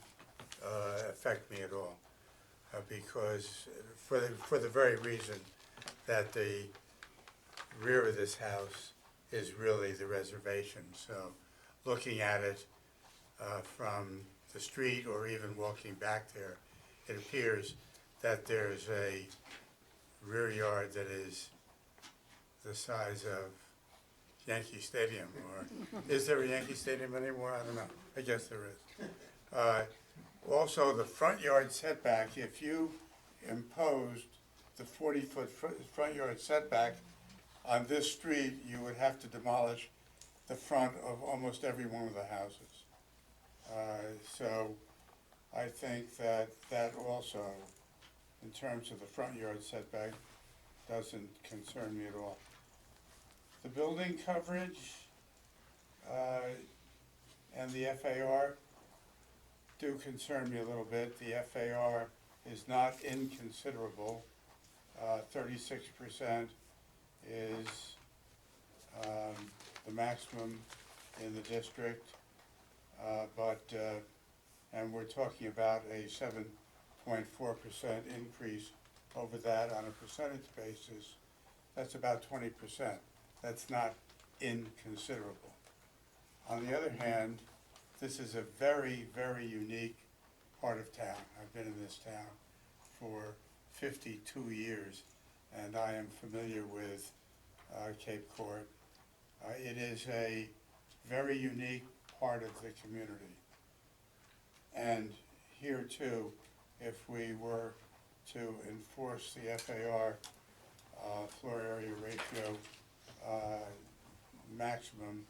affect me at all, because for the very reason that the rear of this house is really the reservation. So looking at it from the street or even walking back there, it appears that there's a rear yard that is the size of Yankee Stadium, or is there a Yankee Stadium anymore? I don't know. I guess there is. Also, the front yard setback, if you imposed the 40-foot front yard setback on this street, you would have to demolish the front of almost every one of the houses. So I think that also, in terms of the front yard setback, doesn't concern me at all. The building coverage and the FAR do concern me a little bit. The FAR is not inconsiderable. 36% is the maximum in the district, and we're talking about a 7.4% increase over that on a percentage basis. That's about 20%. That's not inconsiderable. On the other hand, this is a very, very unique part of town. I've been in this town for 52 years, and I am familiar with Cape Court. It is a very unique part of the community. And here too, if we were to enforce the FAR floor area ratio maximum,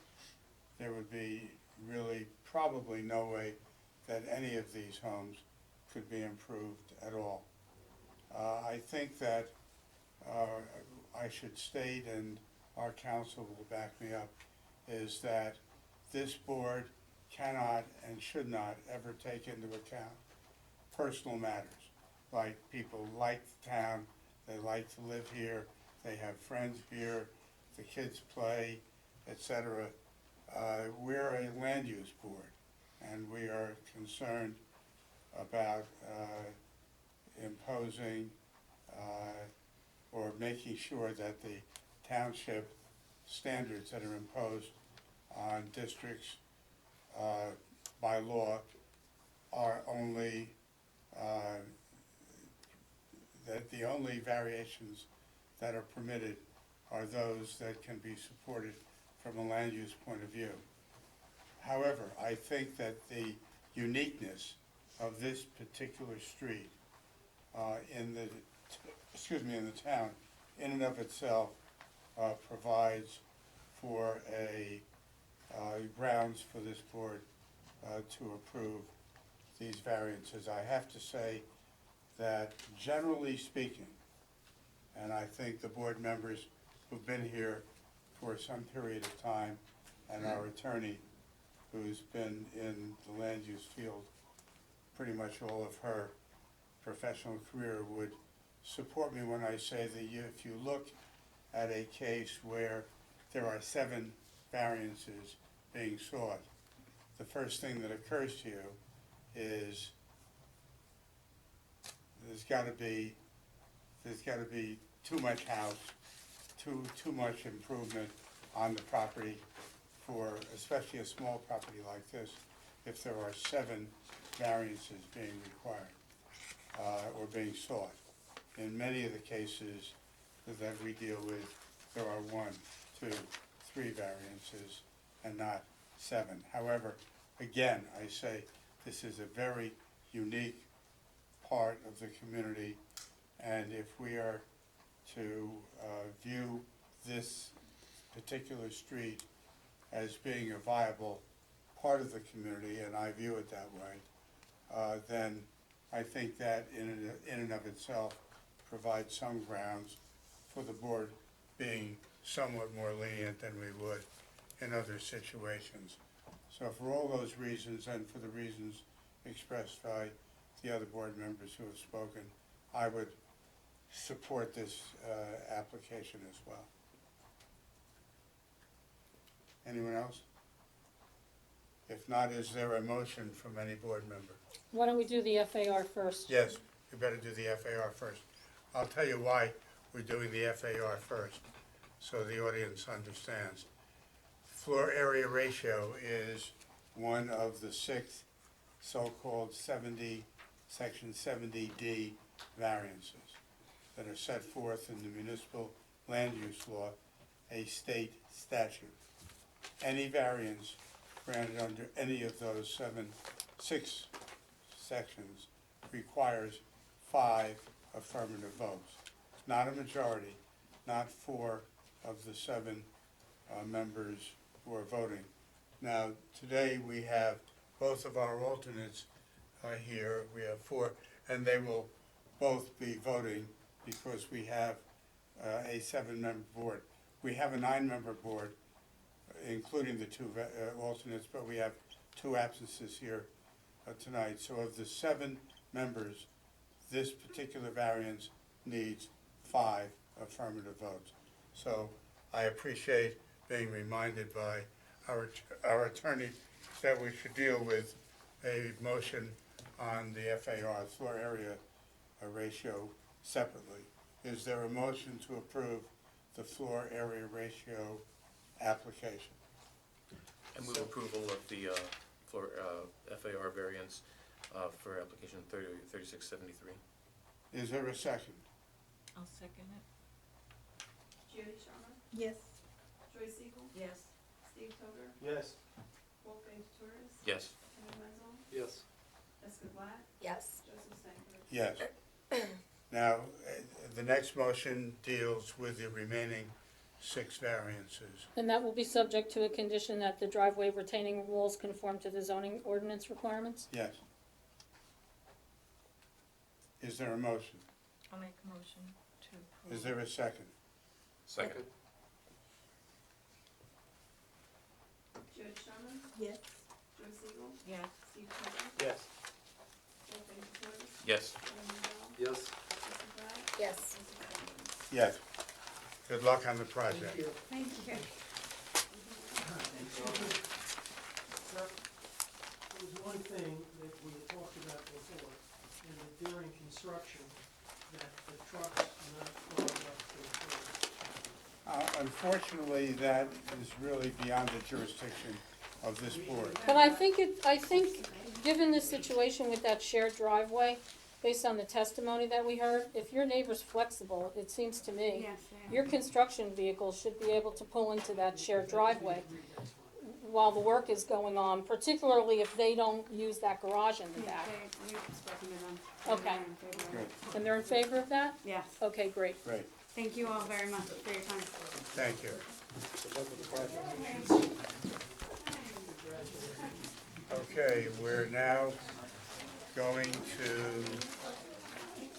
there would be really probably no way that any of these homes could be improved at all. I think that I should state, and our council will back me up, is that this board cannot and should not ever take into account personal matters, like people like the town, they like to live here, they have friends here, the kids play, etc. We're a land use board, and we are concerned about imposing or making sure that the township standards that are imposed on districts by law are only, that the only variations that are permitted are those that can be supported from a land use point of view. However, I think that the uniqueness of this particular street in the, in the town, in and of itself, provides for a grounds for this board to approve these variances. I have to say that generally speaking, and I think the board members who've been here for some period of time, and our attorney, who's been in the land use field pretty much all of her professional career, would support me when I say that if you look at a case where there are 7 variances being sought, the first thing that occurs to you is there's got to be too much house, too much improvement on the property for especially a small property like this, if there are 7 variances being required or being sought. In many of the cases that we deal with, there are 1, 2, 3 variances and not 7. However, again, I say this is a very unique part of the community, and if we are to view this particular street as being a viable part of the community, and I view it that way, then I think that in and of itself provides some grounds for the board being somewhat more lenient than we would in other situations. So for all those reasons and for the reasons expressed by the other board members who have spoken, I would support this application as well. Anyone else? If not, is there a motion from any board member? Why don't we do the FAR first? Yes, you better do the FAR first. I'll tell you why we're doing the FAR first, so the audience understands. Floor area ratio is one of the 6 so-called Section 70D variances that are set forth in the municipal land use law, a state statute. Any variance granted under any of those 6 sections requires 5 affirmative votes, not a majority, not 4 of the 7 members who are voting. Now, today we have both of our alternates here. We have 4, and they will both be voting because we have a 7-member board. We have a 9-member board, including the 2 alternates, but we have 2 absences here tonight. So of the 7 members, this particular variance needs 5 affirmative votes. So I appreciate being reminded by our attorney that we should deal with a motion on the FAR, floor area ratio, separately. Is there a motion to approve the floor area ratio application? I move approval of the floor FAR variance for application 3673. Is there a second? I'll second it. Judy Sharma? Yes. Joyce Siegel, Yes. Steve Toder, Yes. Wolfgang Torres, Yes. Henry Wenzel, Yes. Jessica Black, Yes. Joseph Stanford. Yes. Now, the next motion deals with the remaining 6 variances. And that will be subject to a condition that the driveway retaining walls conform to the zoning ordinance requirements? Yes. Is there a motion? I'll make a motion to approve. Is there a second? Second. Jody Sharma, Yes. Joyce Siegel, Yes. Steve Toder, Yes. Wolfgang Torres, Yes. Henry Wenzel, Yes. Jessica Black, Yes. Joseph Stanford. Yes. Good luck on the project. Thank you. There was one thing that we had talked about before, and that during construction, that the trucks are not far enough to Unfortunately, that is really beyond the jurisdiction of this board. But I think given the situation with that shared driveway, based on the testimony that we heard, if your neighbor's flexible, it seems to me, your construction vehicle should be able to pull into that shared driveway. while the work is going on, particularly if they don't use that garage in the back. We've spoken to them. Okay. Good, And they're in favor of that? Yes. Okay, great. great, Thank you all very much for your time. thank you. Okay, we're now going to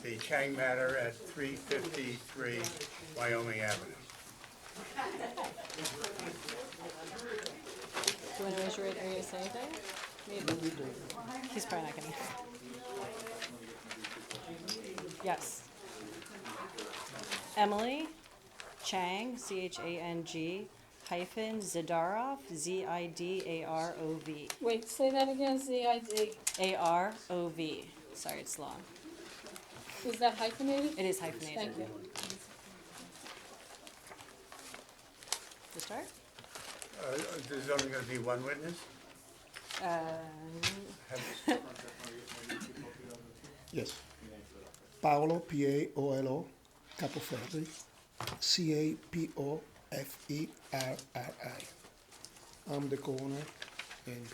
the Chang matter at 353 Wyoming Avenue. Do you want to raise your hand? Are you going to say anything? Maybe. He's probably not going to. Yes. Emily Chang, Chang hyphen Zidarov, Zidarov. Wait, say that again, ZID. AROV. Sorry, it's long. Is that hyphenated? It is hyphenated. Thank you. To start? There's only going to be one witness? Yes. Paolo, Paolo, Capoferri, Capoferri. I'm the co-owner and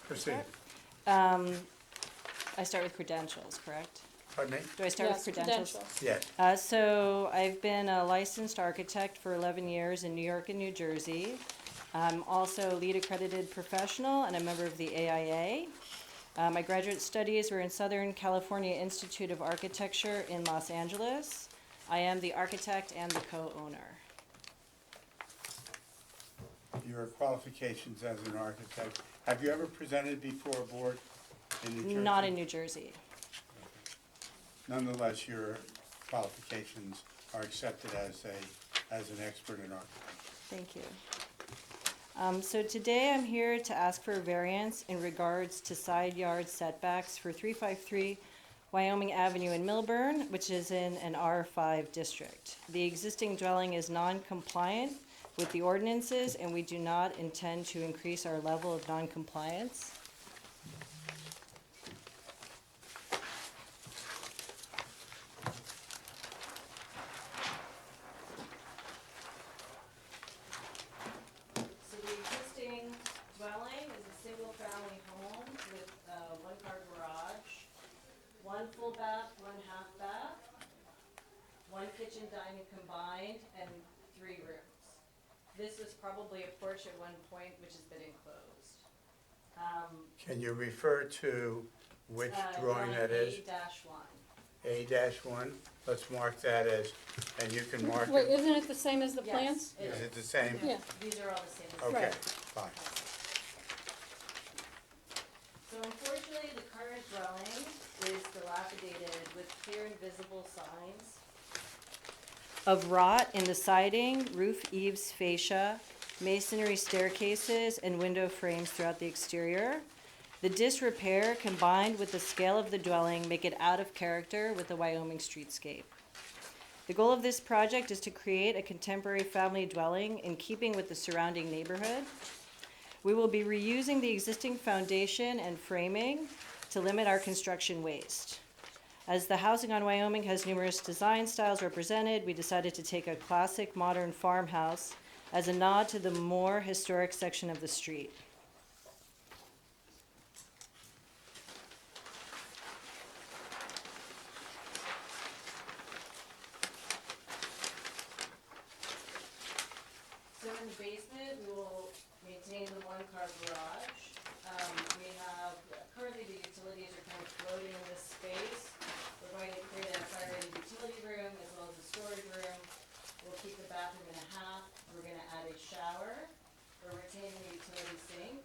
Proceed. I start with credentials, correct? Pardon me? Do I start Yes, with credentials? Yes. So I've been a licensed architect for 11 years in New York and New Jersey. I'm also a LEED accredited professional and a member of the AIA. My graduate studies were in Southern California Institute of Architecture in Los Angeles. I am the architect and the co-owner. Your qualifications as an architect, have you ever presented before a board in New Jersey? Not in New Jersey. Nonetheless, your qualifications are accepted as an expert in architecture. Thank you. So today I'm here to ask for a variance in regards to side yard setbacks for 353 Wyoming Avenue in Millburn, which is in an R5 district. The existing dwelling is non-compliant with the ordinances, and we do not intend to increase our level of non-compliance. So the existing dwelling is a single-family home with a one-car garage, one full bath, one half bath, one kitchen, dining combined, and 3 rooms. This was probably a porch at one point, which has been enclosed. Can you refer to which drawing that is? A-1. A-1? Let's mark that as, and you can mark Wait, it. isn't it the same as the plans? Yes, Is it the same? Yeah. These are all the same. Okay, Right. fine. So unfortunately, the current dwelling is dilapidated with clear and visible signs of rot in the siding, roof eaves fascia, masonry staircases, and window frames throughout the exterior. The disrepair, combined with the scale of the dwelling, make it out of character with the Wyoming streetscape. The goal of this project is to create a contemporary family dwelling in keeping with the surrounding neighborhood. We will be reusing the existing foundation and framing to limit our construction waste. As the housing on Wyoming has numerous design styles represented, we decided to take a classic modern farmhouse as a nod to the more historic section of the street. So in the basement, we will maintain the one-car garage. We have, currently the utilities are kind of floating in this space. We're going to create a fire-rated utility room as well as a storage room. We'll keep the bathroom in a half. We're gonna add a shower. We're retaining the utility sink.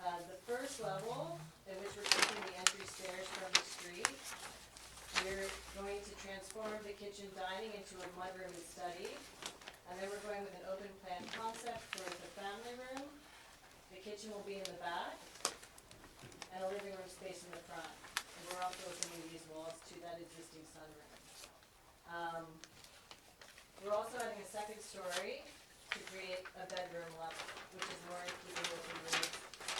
The first level, in which we're taking the entry stairs from the street, we're going to transform the kitchen dining into a mudroom and study. And then we're going with an open plan concept for the family room. The kitchen will be in the back, and a living room space in the front. And we're also opening these walls to that existing sunroom. We're also adding a second story to create a bedroom level, which is more in keeping with the needs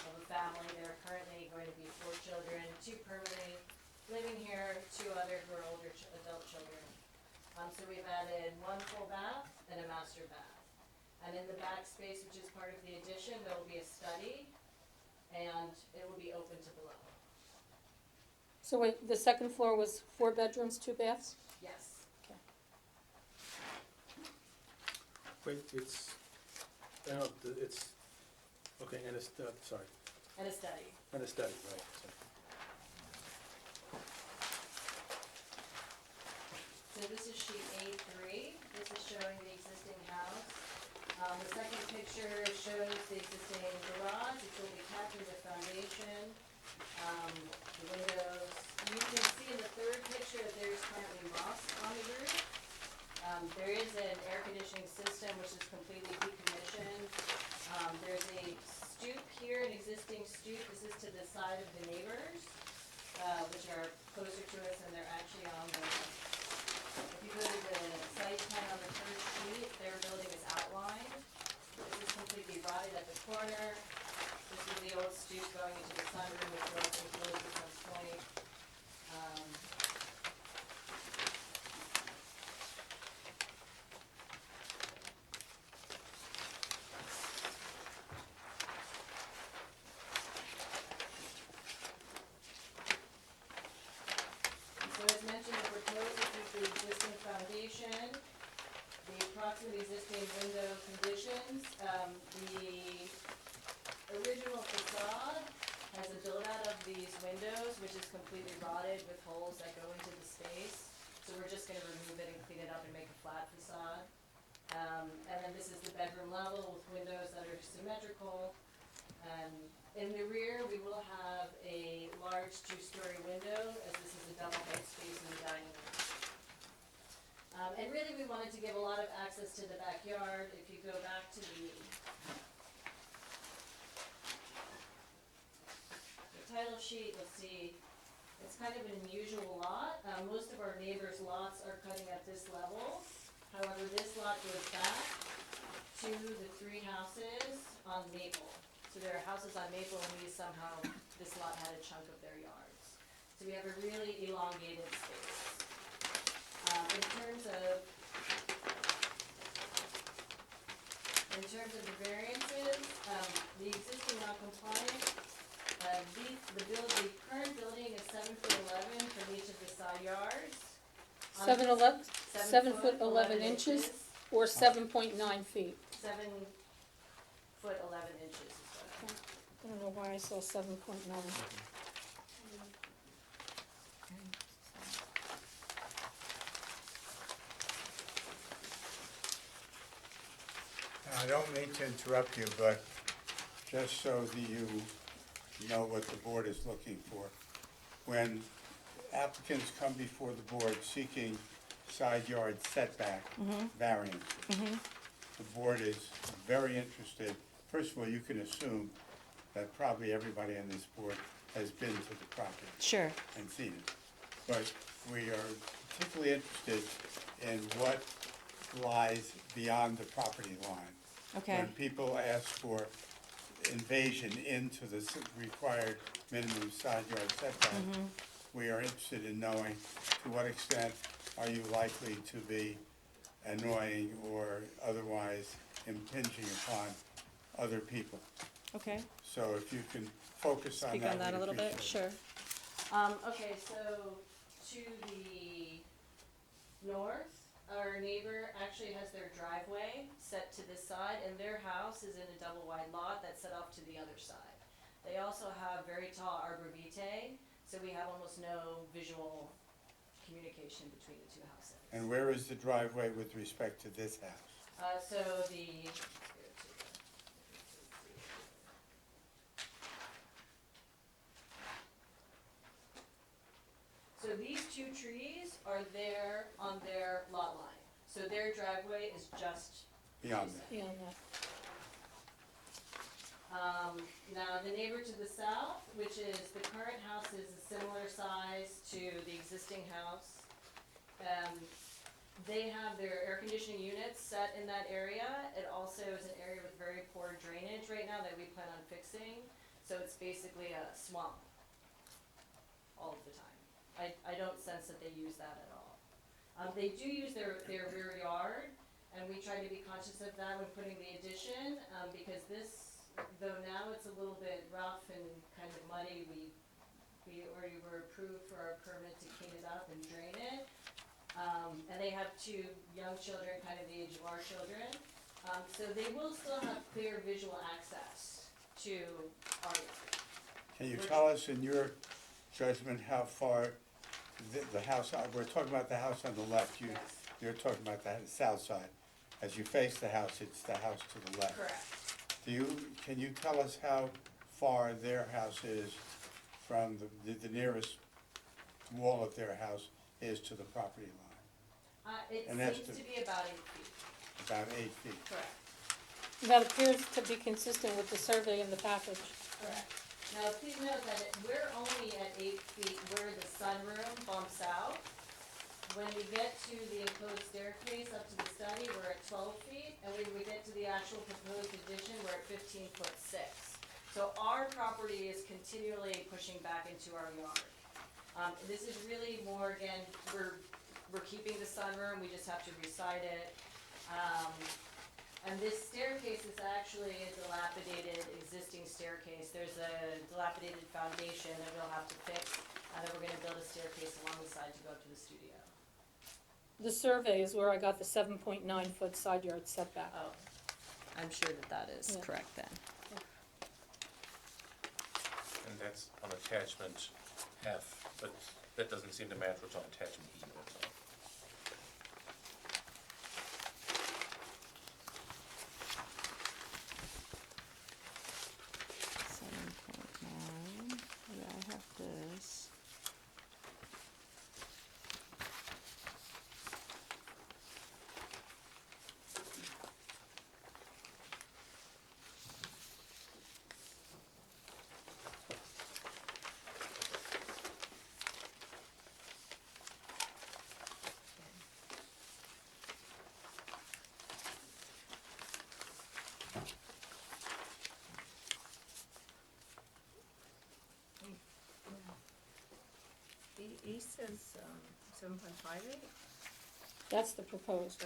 of a family. There are currently going to be 4 children, 2 permanently living here, 2 other who are older adult children. So we've added one full bath and a master bath. And in the back space, which is part of the addition, there will be a study, and it will be open to below. So wait, the second floor was 4 bedrooms, 2 baths? Yes. Okay. Wait, it's, okay, and it's, sorry, And a study. and a study, right, so. So this is sheet A3. This is showing the existing house. The second picture shows the existing garage. It will be capped with a foundation. The windows. You can see in the third picture that there's currently moss on the roof. There is an air conditioning system which is completely decommissioned. There's a stoop here, an existing stoop. This is to the side of the neighbors, which are closer to us, and they're actually on the, if you go to the site plan on the first sheet, their building is outlined. This is completely rotted at the corner. This is the old stoop going into the sunroom, which was enclosed at some point. So as mentioned, the proposed is the existing foundation, the approximate existing window conditions. The original facade has a build-out of these windows, which is completely rotted with holes that go into the space. So we're just gonna remove it and clean it up and make a flat facade. And then this is the bedroom level with windows that are symmetrical. In the rear, we will have a large 2-story window, as this is a double height space in the dining room. And really, we wanted to give a lot of access to the backyard. If you go back to the title sheet, you'll see it's kind of an unusual lot. Most of our neighbors' lots are cutting at this level. However, this lot goes back to the 3 houses on Maple. So there are houses on Maple, and this lot had a chunk of their yards. So we have a really elongated space. In terms of the variances, the existing non-compliant, the current building is 7'11" from each of the side yards. 7 foot 11 inches, or 7.9 feet? 7 foot 11 inches is what I don't know why I saw 7.9. I don't mean to interrupt you, but just so that you know what the board is looking for. When applicants come before the board seeking side yard setback variance, the board is very interested. First of all, you can assume that probably everybody on this board has been to the property. Sure. And seen it. But we are particularly interested in what lies beyond the property line. Okay. When people ask for invasion into the required minimum side yard setback, we are interested in knowing to what extent are you likely to be annoying or otherwise impinging upon other people. Okay. So if you can focus on that, Speak on that we'd a little bit, appreciate it. sure. Okay, so to the north, our neighbor actually has their driveway set to this side, and their house is in a double wide lot that's set off to the other side. They also have very tall arborvitae, so we have almost no visual communication between the 2 houses. And where is the driveway with respect to this house? So these 2 trees are there on their lot line. So their driveway is just Beyond that. Beyond that. Now, the neighbor to the south, which is the current house, is a similar size to the existing house. They have their air conditioning units set in that area. It also is an area with very poor drainage right now that we plan on fixing. So it's basically a swamp all of the time. I don't sense that they use that at all. They do use their rear yard, and we try to be conscious of that when putting the addition, because this, though now it's a little bit rough and kind of muddy, we already were approved for our permit to clean it up and drain it. And they have two young children, kind of the age of our children. So they will still have clear visual access to our yard. Can you tell us, in your judgment, how far the house, we're talking about the house on the left, Yes. you're talking about the south side. As you face the house, it's the house to the left. Correct. Can you tell us how far their house is from the nearest wall of their house is to the property line? It And that's seems the- to be about 8 feet. About 8 feet. Correct. That appears to be consistent with the survey in the package. Correct. Now, please note that we're only at 8 feet where the sunroom bumps out. When we get to the enclosed staircase up to the study, we're at 12 feet, and when we get to the actual proposed addition, we're at 15'6". So our property is continually pushing back into our yard. This is really more, again, we're keeping the sunroom, we just have to reside it. And this staircase is actually a dilapidated existing staircase. There's a dilapidated foundation that we'll have to fix, and then we're gonna build a staircase along the side to go up to the studio. The survey is where I got the 7.9-foot side yard setback. Oh, I'm sure that is Yeah. correct then. And that's on attachment F, but that doesn't seem to match what's on attachment E, that's all. Yeah, I have this. E says 7.58. That's the proposed.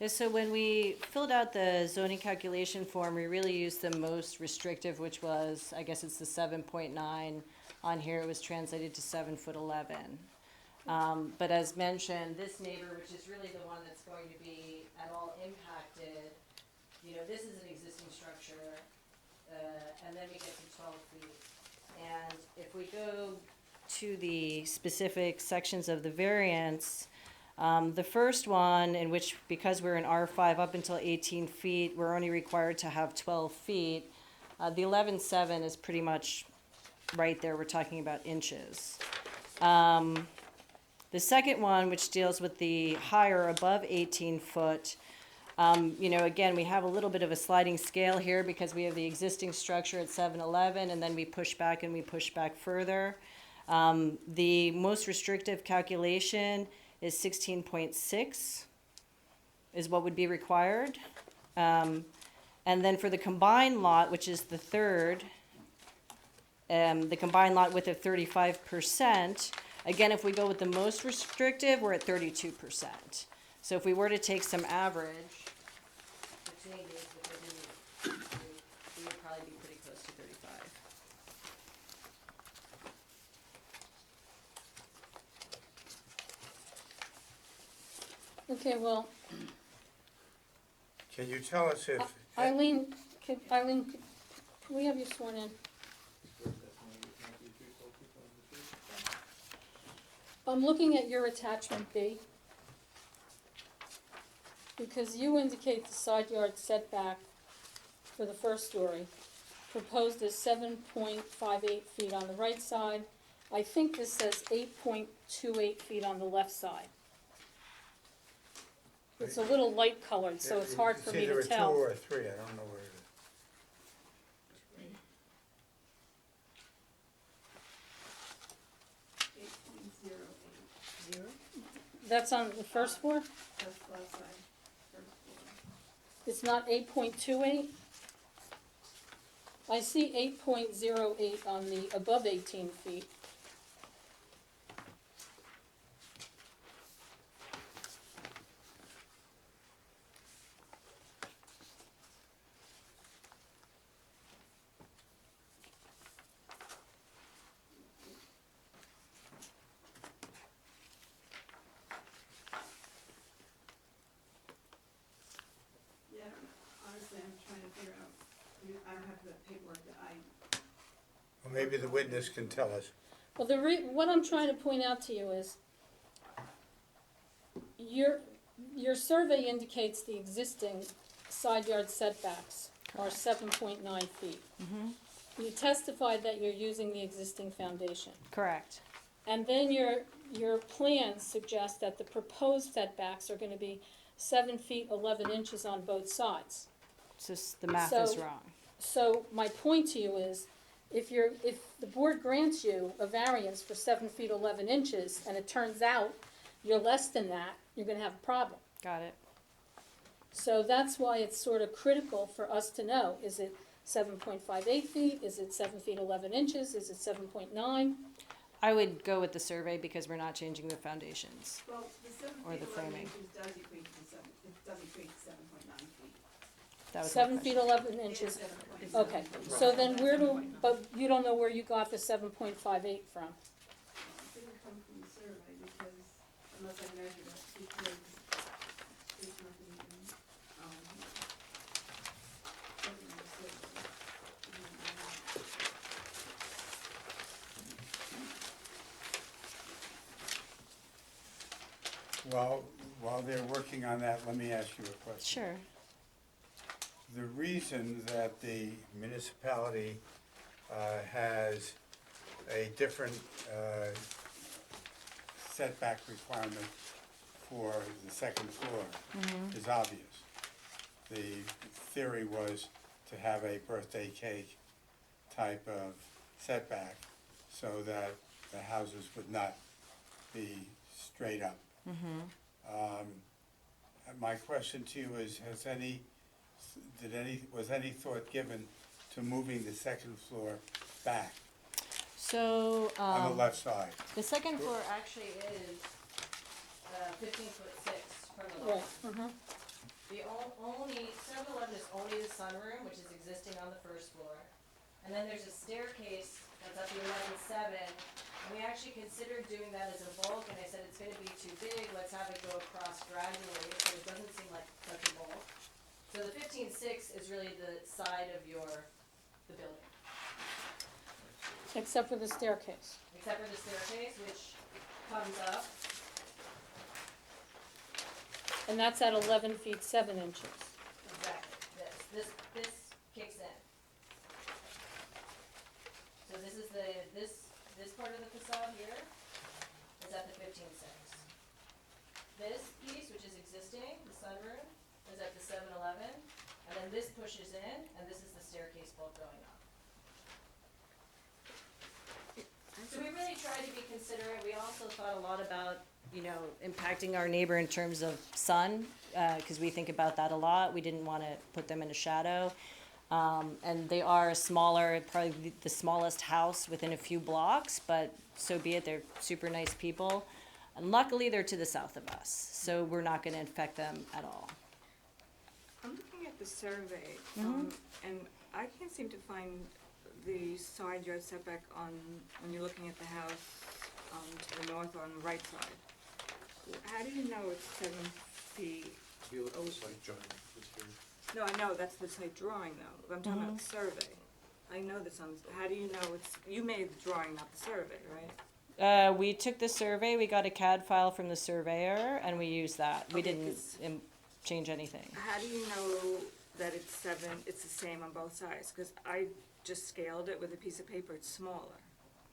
So when we filled out the zoning calculation form, we really used the most restrictive, which was, I guess it's the 7.9. On here, it was translated to 7'11". But as mentioned, this neighbor, which is really the one that's going to be at all impacted, you know, this is an existing structure, and then we get to 12 feet. And if we go to the specific sections of the variance, the first one, in which, because we're in R5 up until 18 feet, we're only required to have 12 feet. The 11.7 is pretty much right there, we're talking about inches. The second one, which deals with the higher above 18 foot, you know, again, we have a little bit of a sliding scale here because we have the existing structure at 7'11", and then we push back and we push back further. The most restrictive calculation is 16.6 is what would be required. And then for the combined lot, which is the third, the combined lot width of 35%, again, if we go with the most restrictive, we're at 32%. So if we were to take some average between these, we would probably be pretty close to 35. Okay, well, Can you tell us if, Eileen, can we have you sworn in? I'm looking at your attachment B, because you indicate the side yard setback for the first story, proposed is 7.58 feet on the right side. I think this says 8.28 feet on the left side. It's a little light colored, so it's hard for me to It's either a tell. 2 or a 3, I don't know where it is. That's on the first floor? It's not 8.28? I see 8.08 on the above 18 feet. I'm trying to figure out, I don't have the paperwork that Well, maybe the witness can tell us. Well, what I'm trying to point out to you is, your survey indicates the existing side yard setbacks are 7.9 feet. You testified that you're using the existing foundation. Correct. And then your plans suggest that the proposed setbacks are gonna be 7 feet 11 inches on both sides. It's just the math is So- wrong. So my point to you is, if the board grants you a variance for 7 feet 11 inches, and it turns out you're less than that, you're gonna have a problem. Got it. So that's why it's sort of critical for us to know, is it 7.58 feet, is it 7 feet 11 inches, is it 7.9? I would go with the survey because we're not changing the foundations. Well, the 7 Or feet the 11 framing. inches does equate to it does equate to 7.9 feet. That was my 7 feet 11 inches, okay, so then but you don't know where you got the 7.58 from? It didn't come from the survey because, unless I measured it, because there's nothing in, doesn't in the survey. Well, while they're working on that, let me ask you a question. Sure. The reason that the municipality has a different setback requirement for the second floor is obvious. The theory was to have a birthday cake type of setback so that the houses would not be straight up. My question to you is, was any thought given to moving the second floor back So, on the left side? the second floor, Actually is 15'6" from the lot. Right, The only, 7-Eleven is only the sunroom, which is existing on the first floor. And then there's a staircase that's up to 11.7, and we actually considered doing that as a bulk, and I said it's gonna be too big, let's have it go across gradually, so it doesn't seem like such a bulk. So the 15.6 is really the side of the building, except for the staircase. except for the staircase, which comes up. And that's at 11 feet 7 inches. Exactly, this kicks in. So this is this part of the facade here is at the 15.6. This piece, which is existing, the sunroom, is at the 7-Eleven, and then this pushes in, and this is the staircase bolt going up. So we really tried to be considerate. We also thought a lot about, impacting our neighbor in terms of sun, because we think about that a lot. We didn't want to put them in a shadow. And they are smaller, probably the smallest house within a few blocks, but so be it. They're super nice people. And luckily, they're to the south of us, so we're not going to infect them at all. I'm looking at the survey, Mhm. and I can't seem to find the side yard setback when you're looking at the house, to the north on the right side. How do you know it's 7 feet? You look at the site, John, it's here. No, I know, that's the site drawing though, I'm talking about the survey. I know this on, how do you know you made the drawing, not the survey, right? We took the survey, we got a CAD file from the surveyor, and we used that. We Okay, didn't 'cause- change anything. How do you know that it's the same on both sides? Because I just scaled it with a piece of paper, it's smaller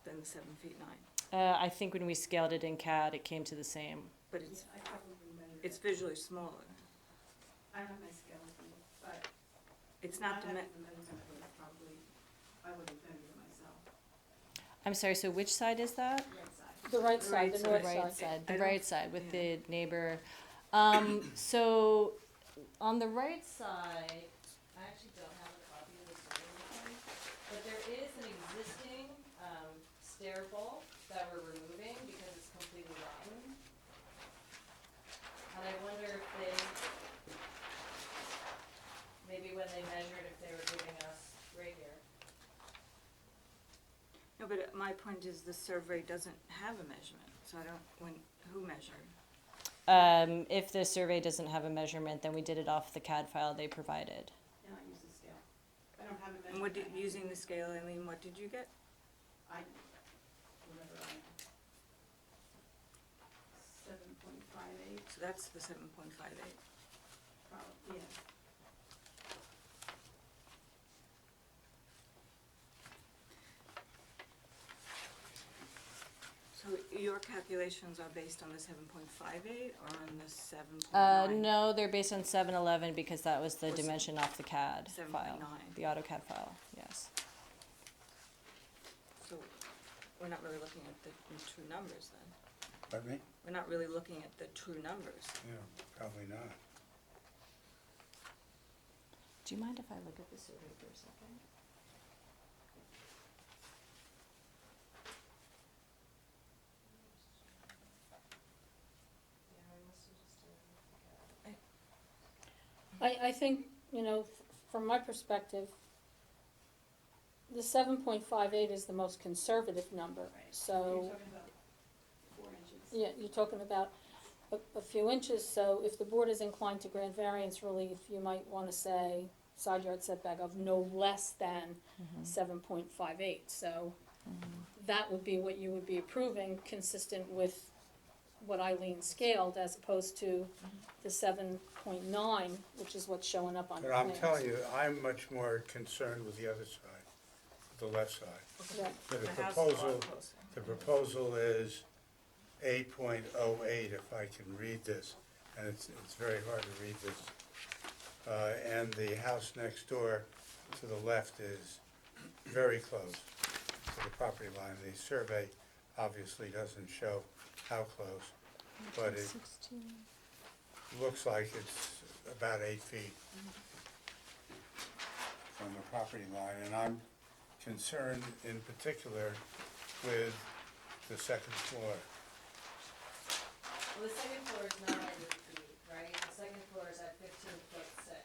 than the 7 feet 9. I think when we scaled it in CAD, it came to the same. But it's visually smaller. I have my scales, but It's not the measurement was probably, I wouldn't measure it myself. I'm sorry, so which side is that? The right side, the north right side. side, the I right don't- side with yeah. the neighbor. So on the right side, I actually don't have a copy of the survey with me, but there is an existing, stair bolt that we're removing because it's completely rotten. And I wonder if maybe when they measured, if they were giving us right here. No, but my point is the survey doesn't have a measurement, so I don't, who measured? if the survey doesn't have a measurement, then we did it off the CAD file they provided. Yeah, you And what did, using the scale, Eileen, what did you get? I, whatever I am. 7.58, So that's the 7.58. probably, yeah. So your calculations are based on the 7.58 or on the 7.9? No, they're based on 711 because that was the Was it dimension off the CAD file, 7.9? the AutoCAD file, yes. So we're not really looking at the true numbers then? Pardon me? We're not really looking at the true numbers. Yeah, probably not. Do you mind if I look at the survey for a second? I think, you know, from my perspective, the 7.58 is the most conservative number, so. You're talking about 4 inches. Yeah, you're talking about a few inches, so if the board is inclined to grant variance relief, you might wanna say side yard setback of no less than 7.58, so that would be what you would be approving, consistent with what Eileen scaled, as opposed to the 7.9, which is what's showing up on the But I'm plans. telling you, I'm much more concerned with the other side, the left side. Yeah. So The house is a lot closer. the proposal is 8.08, if I can read this, and it's very hard to read this. And the house next door to the left is very close to the property line. The survey obviously doesn't show how close, but it looks like it's about 8 feet from the property line. And I'm concerned in particular with the second floor. Well, the second floor is not at 8 feet, right? The second floor is at 15'6".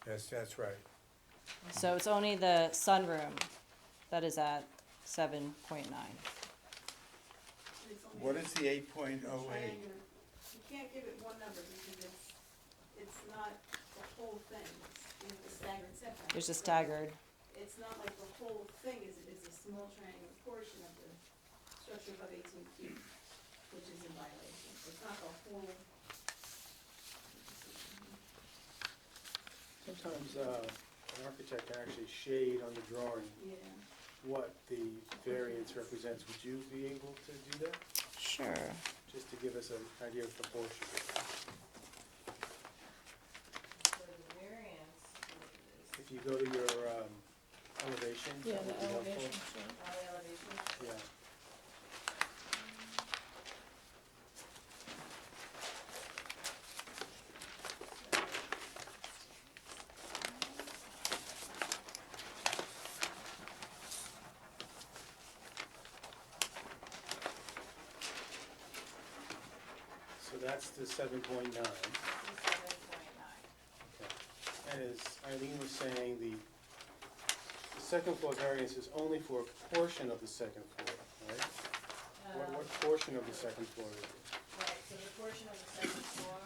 Yes, that's right. So it's only the sunroom that is at 7.9. It's only What is the 8.08? triangular. You can't give it one number because it's not the whole thing, it's the staggered setback. There's a So staggered. It's not like the whole thing is a small triangular portion of the structure above 18 feet, which is in violation. It's not the whole. Sometimes an architect can actually shade on the drawing Yeah. what the variance represents. Would you be able to do that? Sure. Just to give us an idea of proportion. So the variance is, If you go to your elevations, Yeah, that would the be helpful. elevation, sure. all the elevations. Yeah. So that's the 7.9. 7.9. Okay. And as Eileen was saying, the second floor variance is only for a portion of the second floor, right? What portion of the second floor is it? Right, so the portion of the second floor.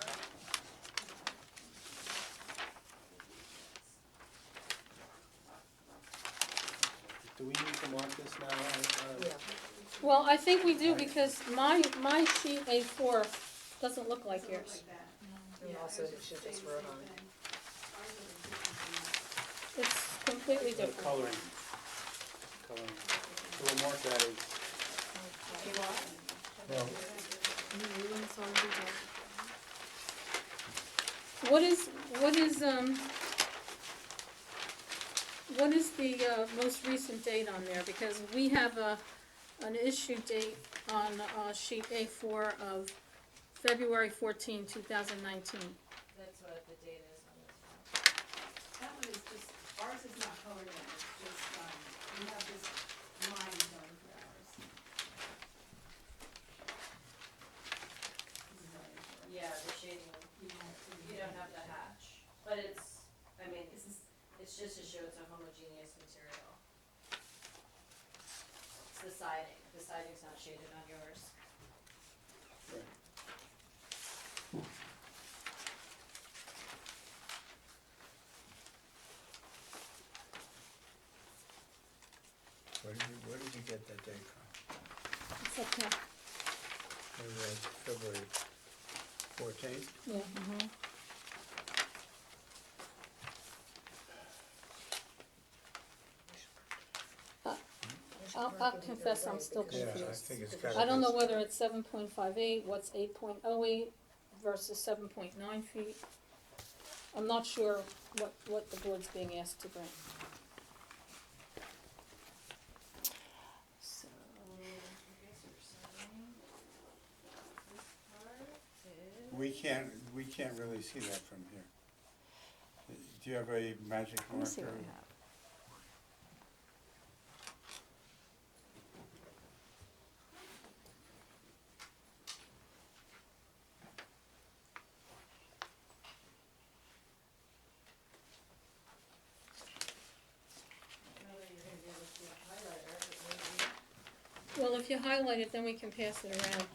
Do we need to mark this now? Well, I think we do, because my sheet A4 doesn't look like Doesn't look yours. like that. And Yeah, I also was it should saying just the wrote same on it. thing. Ours are different than that. It's completely The different. coloring. Coloring. So we'll mark that as, Well, What is the most recent date on there? Because we have an issue date on sheet A4 of February 14, 2019. That's what the date is on this one. That one is just, ours is not colored in, it's just, we have this line going for ours. This is what it is. Yeah, the shading, you don't have the hatch, but it's, I mean, it's just to show it's a homogeneous material. It's the siding's not shaded on yours. get that date from? It's up here. Maybe that's February 14th? Yeah. I'll confess, I'm still Yeah, I confused. think it's gotta I don't be- know whether it's 7.58, what's 8.08 versus 7.9 feet. I'm not sure what the board's being asked to bring. So, I guess you're saying this part is. We can't really see that from here. Do you have a magic Let me see marker? what I have. I don't know that you're gonna be able to see a highlighter, but maybe. Well, if you highlight it, then we can pass it around.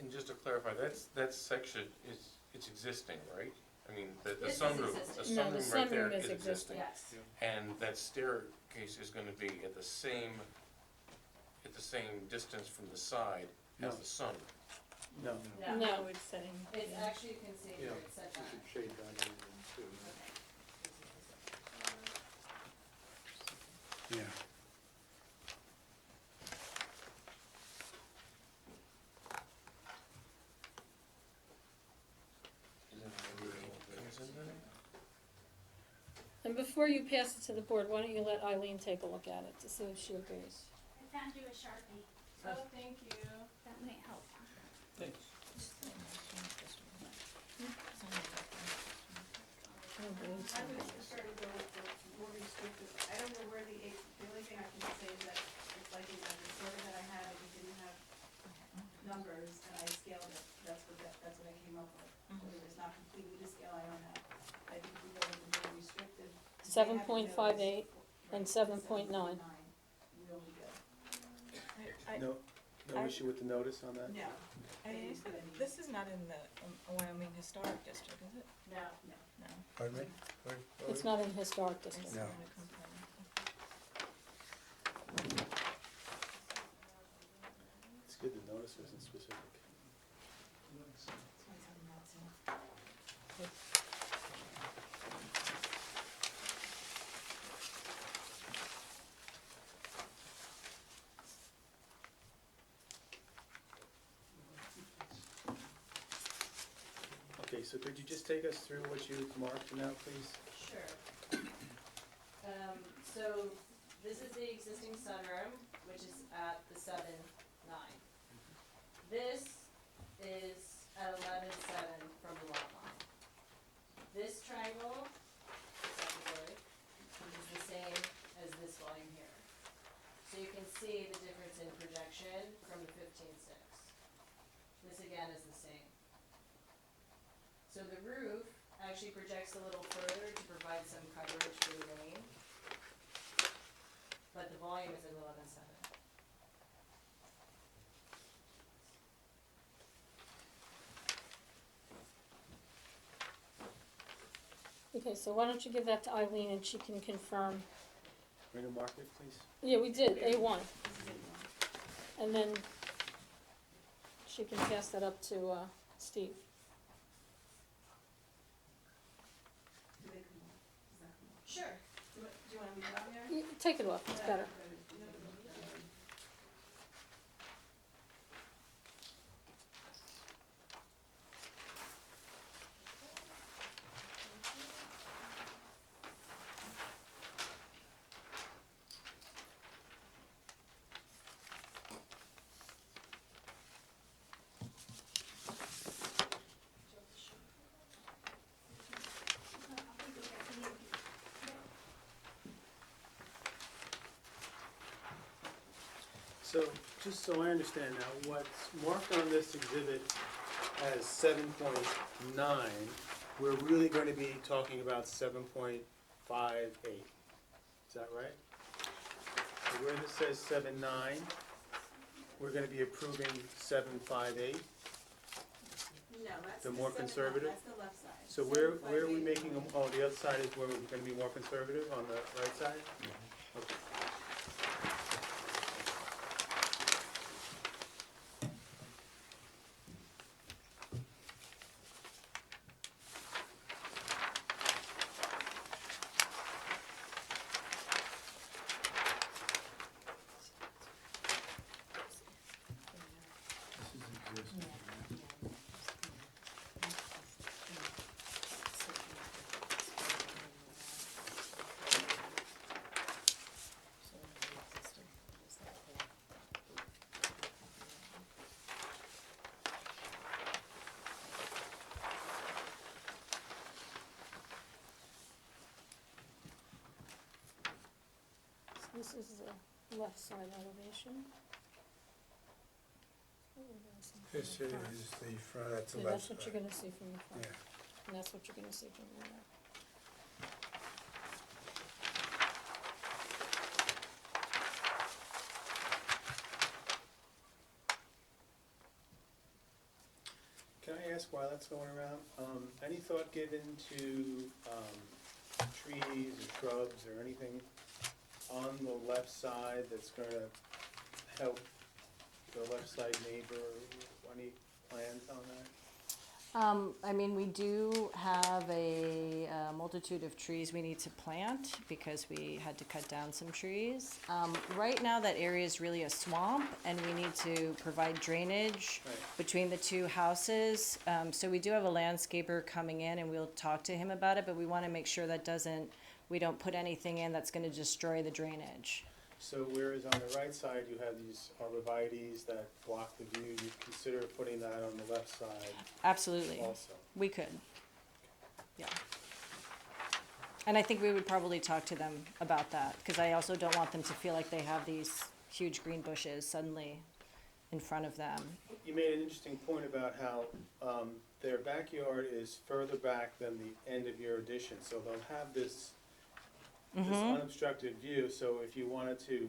And just to clarify, that section it's existing, right? I mean, the This is sunroom, existing. No, the sunroom right there sunroom is is existing. existing. Yes. And that staircase is gonna be at the same distance from the side as No. the sun. No. No, it's setting. It's actually, you can see Yeah, here, it's set you back. should shade that in too. Yeah. And before you pass it to the board, why don't you let Eileen take a look at it to see if she agrees? I found you a Sharpie. Oh, thank you. That might help. I don't believe so. I would prefer to go with the more restrictive, I don't know where the only thing I can say is that it's like in the disorder that I had, if you didn't have numbers and I scaled it, that's what I came up with. Whether it's not completely to scale, I don't know. I think we go with the more restrictive. They have 7.58 and 7.9. Really good. No issue with the notice on that? No. And this is not in the Wyoming Historic District, is it? No. No. Pardon me? It's not in historic district. No. It's good the notice wasn't specific. Okay, so could you just take us through what you've marked now, please? Sure. So this is the existing sunroom, which is at the 7-9. This is at 11-7 from the lot line. This triangle is secondary, which is the same as this volume here. So you can see the difference in projection from the 15-6. This again is the same. So the roof actually projects a little further to provide some coverage for the rain. But the volume is at 11.7. Okay, so why don't you give that to Eileen and she can confirm. We're gonna mark it, please? Yeah, we did, A1. And then she can pass that up to Steve. Sure. Do you want to leave it on there? Take it off, it's better. So, just so I understand now, what's marked on this exhibit as 7.9, we're really going to be talking about 7.58. Is that right? So where this says 7.9, we're going to be approving 7.58? No, that's the more 7 conservative? That's the left side. So where are we making them, oh, the other side is where we're gonna be more conservative, on the right side? Okay. This is the left side elevation. This is the front, that's the Yeah, left that's what side. you're gonna see from the front. Yeah. And that's what you're gonna see from the rear. Can I ask while that's going around, any thought given to, trees or shrubs or anything on the left side that's gonna help the left side neighbor? Any plans on that? I mean, we do have a multitude of trees we need to plant because we had to cut down some trees. Right now, that area is really a swamp, and we need to provide drainage between the two houses. So we do have a landscaper coming in, and we'll talk to him about it, but we want to make sure that we don't put anything in that's going to destroy the drainage. So whereas on the right side, you have these arborvitaes that block the view, you'd consider putting that on the left side Absolutely. also? We could. Yeah. And I think we would probably talk to them about that, because I also don't want them to feel like they have these huge green bushes suddenly in front of them. You made an interesting point about how their backyard is further back than the end of your addition, so they'll have this unobstructed view, so if you wanted to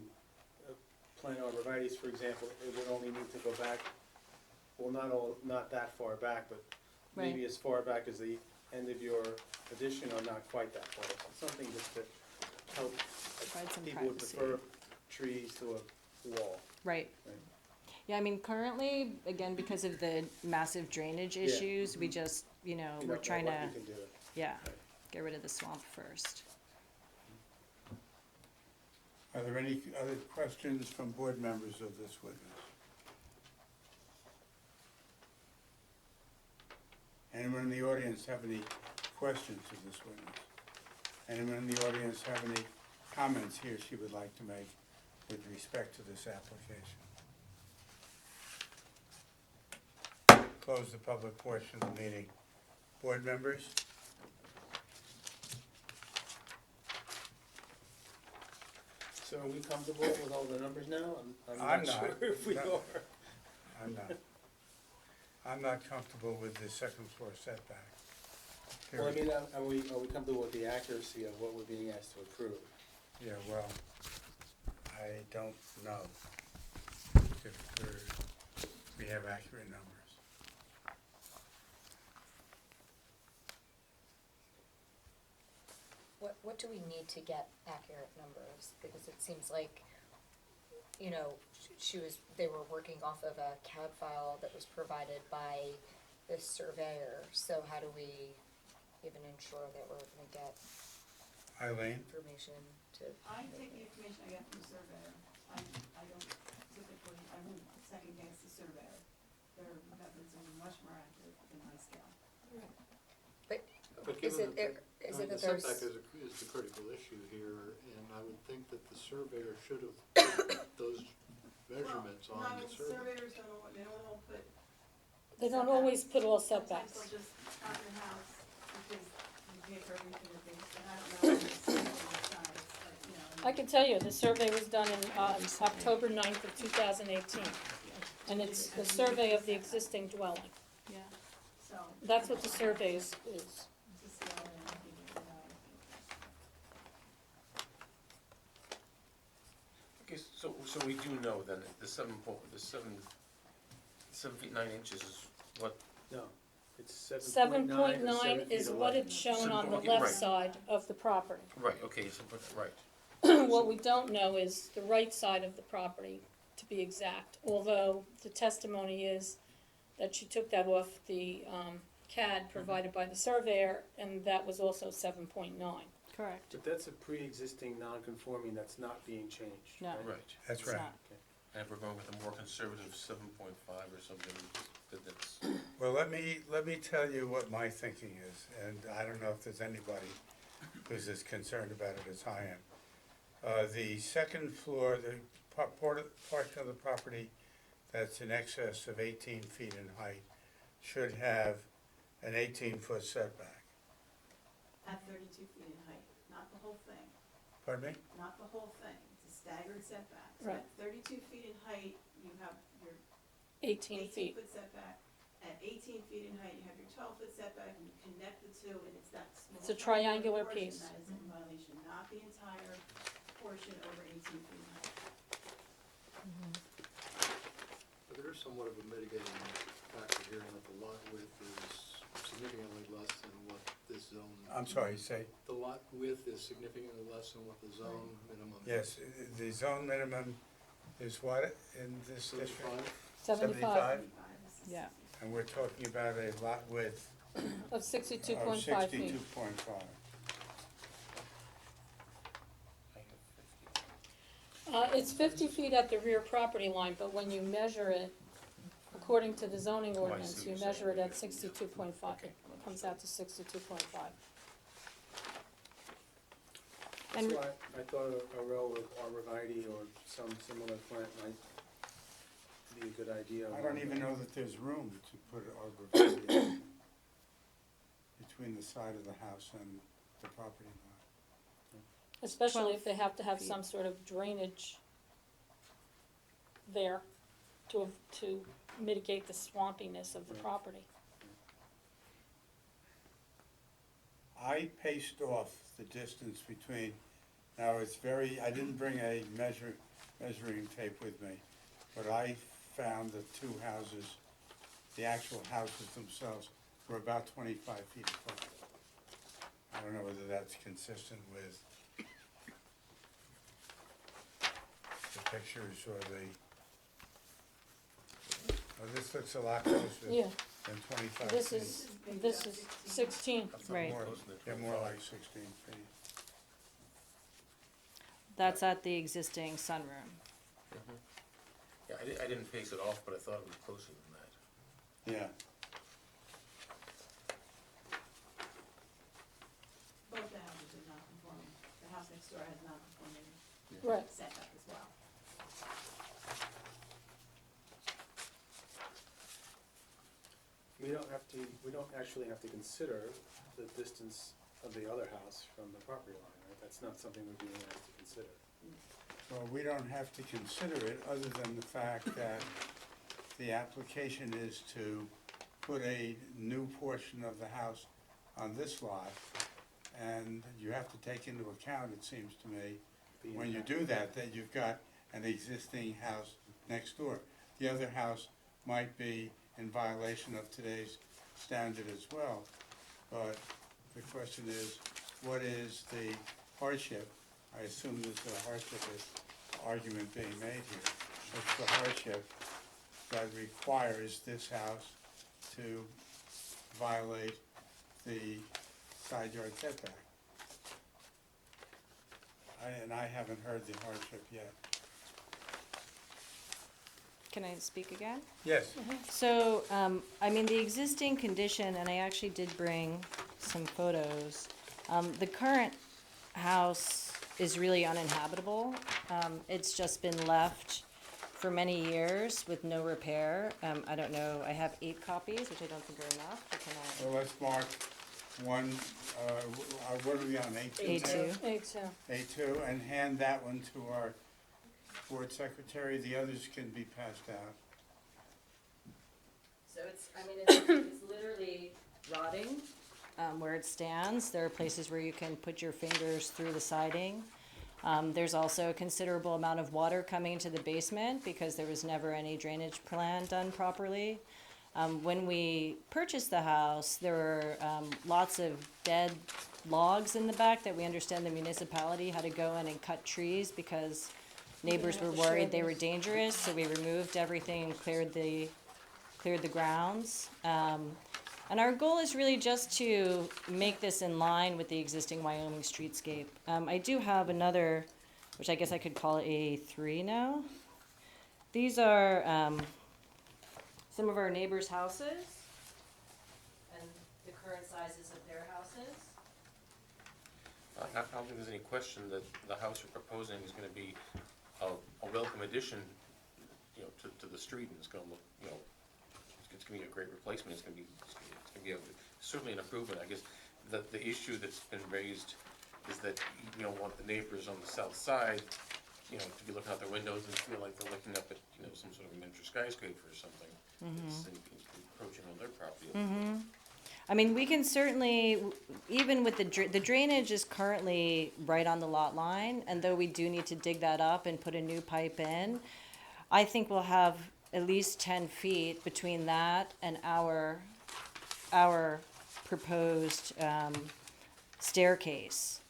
plant arborvitaes, for example, it would only need to go back, well, not that far back, but maybe as far back as the end of your addition, or not quite that far. Something just to help, Provide some people would privacy. prefer trees to a wall. Right. Yeah, I mean, currently, again, because of the massive drainage issues, we just, You we're don't know trying what to, you can do. yeah, get rid of the swamp first. Are there any other questions from board members of this witness? Anyone in the audience have any questions of this witness? Anyone in the audience have any comments he or she would like to make with respect to this application? Close the public portion of the meeting. Board members? So are we comfortable with all the numbers now? I'm I'm not not. sure if we No. are. I'm not. I'm not comfortable with the second floor setback. Well, I Period. mean, are we comfortable with the accuracy of what we're being asked to approve? Yeah, well, I don't know if we have accurate numbers. What do we need to get accurate numbers? Because it seems like, you know, they were working off of a CAD file that was provided by the surveyor. So how do we even ensure that we're gonna get Eileen? information to? I take the information I get from the surveyor. I don't typically, I won't second guess the surveyor. Their methods are much more accurate than my scale. But is given it, is it the that there's? setback is the critical issue here, and I would think that the surveyor should have put those measurements Well, on no, the survey. surveyors they don't all put. They don't always put all Sometimes setbacks. they'll just count your house because you pay for everything that they, and I don't know the size, but, you know. I can tell you, the survey was done in October 9th of 2018, and it's a survey of the existing dwelling. Yeah. So. That's what the survey is. It's a scale and I think it's, Okay, so we do know then that the 7 feet 9 inches is what, No. It's 7.9 is what it's shown on the Okay, left right. side of the property. Right, okay, so, right. What we don't know is the right side of the property, to be exact, although the testimony is that she took that off the CAD provided by the surveyor, and that was also 7.9. Correct. But that's a pre-existing non-conforming that's not being changed. No. Right. That's It's right. not. And if we're going with a more conservative 7.5 or something, that's, Well, let me tell you what my thinking is, and I don't know if there's anybody who's as concerned about it as I am. The second floor, the portion of the property that's in excess of 18 feet in height should have an 18-foot setback. At 32 feet in height, not the whole thing, Pardon me? not the whole thing, it's a staggered setback. So Right. at 32 feet in height, you have your 18 feet. 18-foot setback. At 18 feet in height, you have your 12-foot setback, and you connect the two, and it's that small. It's a triangular portion piece. That is in violation, not the entire portion over 18 feet in height. But there is somewhat of a mitigating factor here in that the lot width is significantly less than what this zone. I'm sorry, say? The lot width is significantly less than what the zone minimum. Yes, the zone minimum is what in this district? 75. Yeah. And we're talking about a lot width Of of 62.5 feet. 62.5. It's 50 feet at the rear property line, but when you measure it, according to the zoning Oh, I ordinance, see you what you're measure it saying. at 62.5. It comes out to 62.5. That's And- why I thought a row of arborvitae or some similar plant might be a good idea. I don't even know that there's room to put an arborvitae between the side of the house and the property line. Especially if they have to have 12 some sort of drainage there to mitigate the swampiness of the property. I paced off the distance between, now it's very, I didn't bring a measuring tape with me, but I found the two houses, the actual houses themselves, were about 25 feet apart. I don't know whether that's consistent with the pictures or this looks a lot closer Yeah, than 25 feet. this is 16. Right. Yeah, more like 16 feet. That's at the existing sunroom. yeah, I didn't pace it off, but I thought it was closer than that. Yeah. Both the houses are not conforming. The house next door has not conforming Right. setback as well. We don't actually have to consider the distance of the other house from the property line, right? That's not something we're being asked to consider. Well, we don't have to consider it, other than the fact that the application is to put a new portion of the house on this lot, and you have to take into account, it seems to me, when you do that you've got an existing house next door. The other house might be in violation of today's standard as well, but the question is, what is the hardship? I assume there's a hardship argument being made here. What's the hardship that requires this house to violate the side yard setback? And I haven't heard the hardship yet. Can I speak again? Yes. So, I mean, the existing condition, and I actually did bring some photos. The current house is really uninhabitable. It's just been left for many years with no repair. I don't know, I have 8 copies, which I don't think are enough, but can I? Well, let's mark one, what are we on, A2? A2. A2. A2, and hand that one to our board secretary. The others can be passed out. So it's literally rotting where it stands. There are places where you can put your fingers through the siding. There's also a considerable amount of water coming into the basement because there was never any drainage plan done properly. When we purchased the house, there were lots of dead logs in the back that we understand the municipality had to go in and cut trees because neighbors were worried they were dangerous, so we removed everything and cleared the grounds. And our goal is really just to make this in line with the existing Wyoming streetscape. I do have another, which I guess I could call it A3 now. These are some of our neighbors' houses and the current sizes of their houses. I don't think there's any question that the house you're proposing is gonna be a welcome addition, you know, to the street, and it's gonna look, you know, it's gonna be a great replacement, it's gonna be certainly an improvement. I guess the issue that's been raised is that you don't want the neighbors on the south side, you know, to be looking out their windows and feel like they're looking up at, you know, some sort of a miniature skyscraper or something. It's encroaching on their property. I mean, we can certainly, even with the drainage is currently right on the lot line, and though we do need to dig that up and put a new pipe in, I think we'll have at least 10 feet between that and our proposed staircase.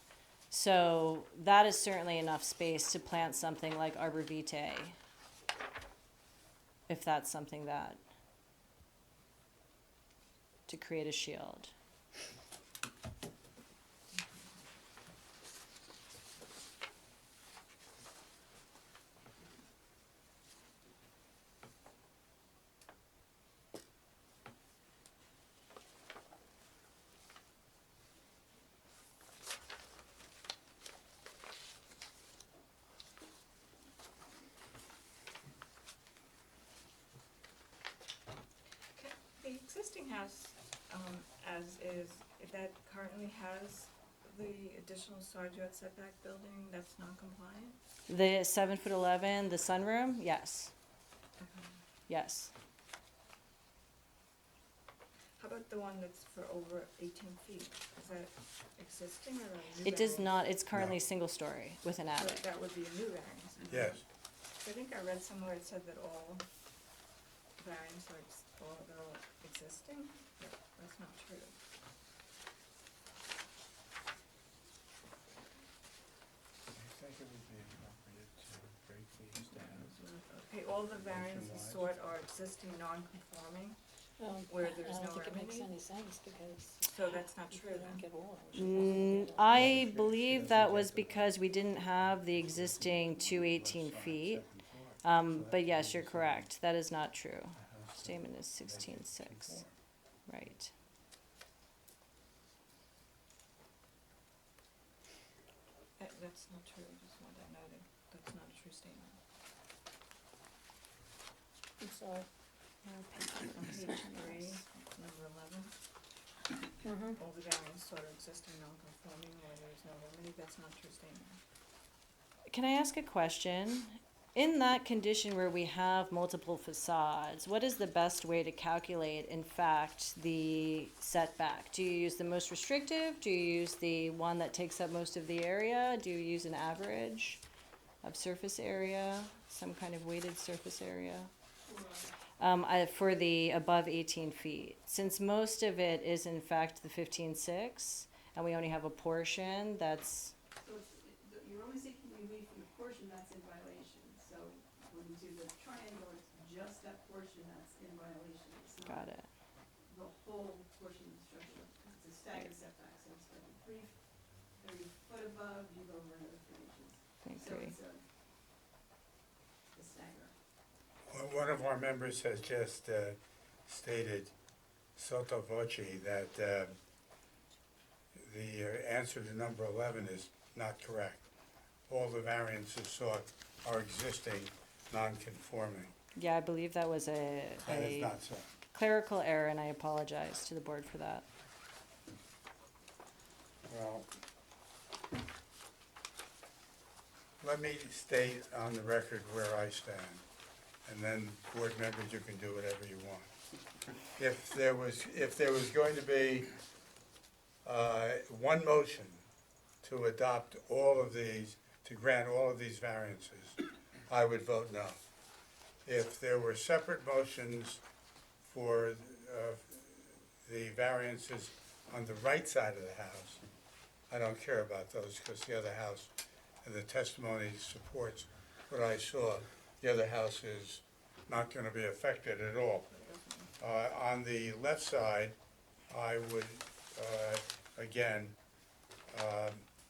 So that is certainly enough space to plant something like arborvitae, if that's something that, to create a shield. The existing house, as is, if that currently has the additional side yard setback building, that's not compliant? The 7'11", the sunroom, yes, yes. How about the one that's for over 18 feet? Is that existing or a new It does variance? not, it's currently single story with an So attic. that would be a new variance? Yes. I think I read somewhere it said that all variants are, they're all existing, but that's not true. I think it would be appropriate to break these down. Okay, all the variances sought are existing non-conforming, where there's I no don't think it makes remedy? any sense because So that's not if true we then? don't get all, we should get all. I believe that was because we didn't have the existing 218 feet. But yes, you're correct, that is not true. Statement is 16.6, right. That's not true, just want that noted, that's not a true statement. I'm sorry. On page 3, number 11. All the variants sort of existing non-conforming where there's no remedy, that's not a true statement. Can I ask a question? In that condition where we have multiple facades, what is the best way to calculate, in fact, the setback? Do you use the most restrictive? Do you use the one that takes up most of the area? Do you use an average of surface area, some kind of weighted surface area? For the above 18 feet. Since most of it is in fact the 15.6, and we only have a portion that's, So you're only seeking relief from the portion that's in violation, so when you do the triangle, it's just that portion that's in violation, it's not got it. the whole portion of the structure, because it's a staggered setback, so it's like 30 foot above, you go over another 3 inches. Thank So you. it's a stagger. Well, one of our members has just stated sotto voce that the answer to number 11 is not correct. All the variances sought are existing, non-conforming. Yeah, I believe that was a That is not so. clerical error, and I apologize to the board for that. Well, let me state on the record where I stand, and then board members, you can do whatever you want. If there was going to be one motion to adopt all of these, to grant all of these variances, I would vote no. If there were separate motions for the variances on the right side of the house. I don't care about those because the other house, and the testimony supports what I saw. The other house is not going to be affected at all. On the left side, I would, again,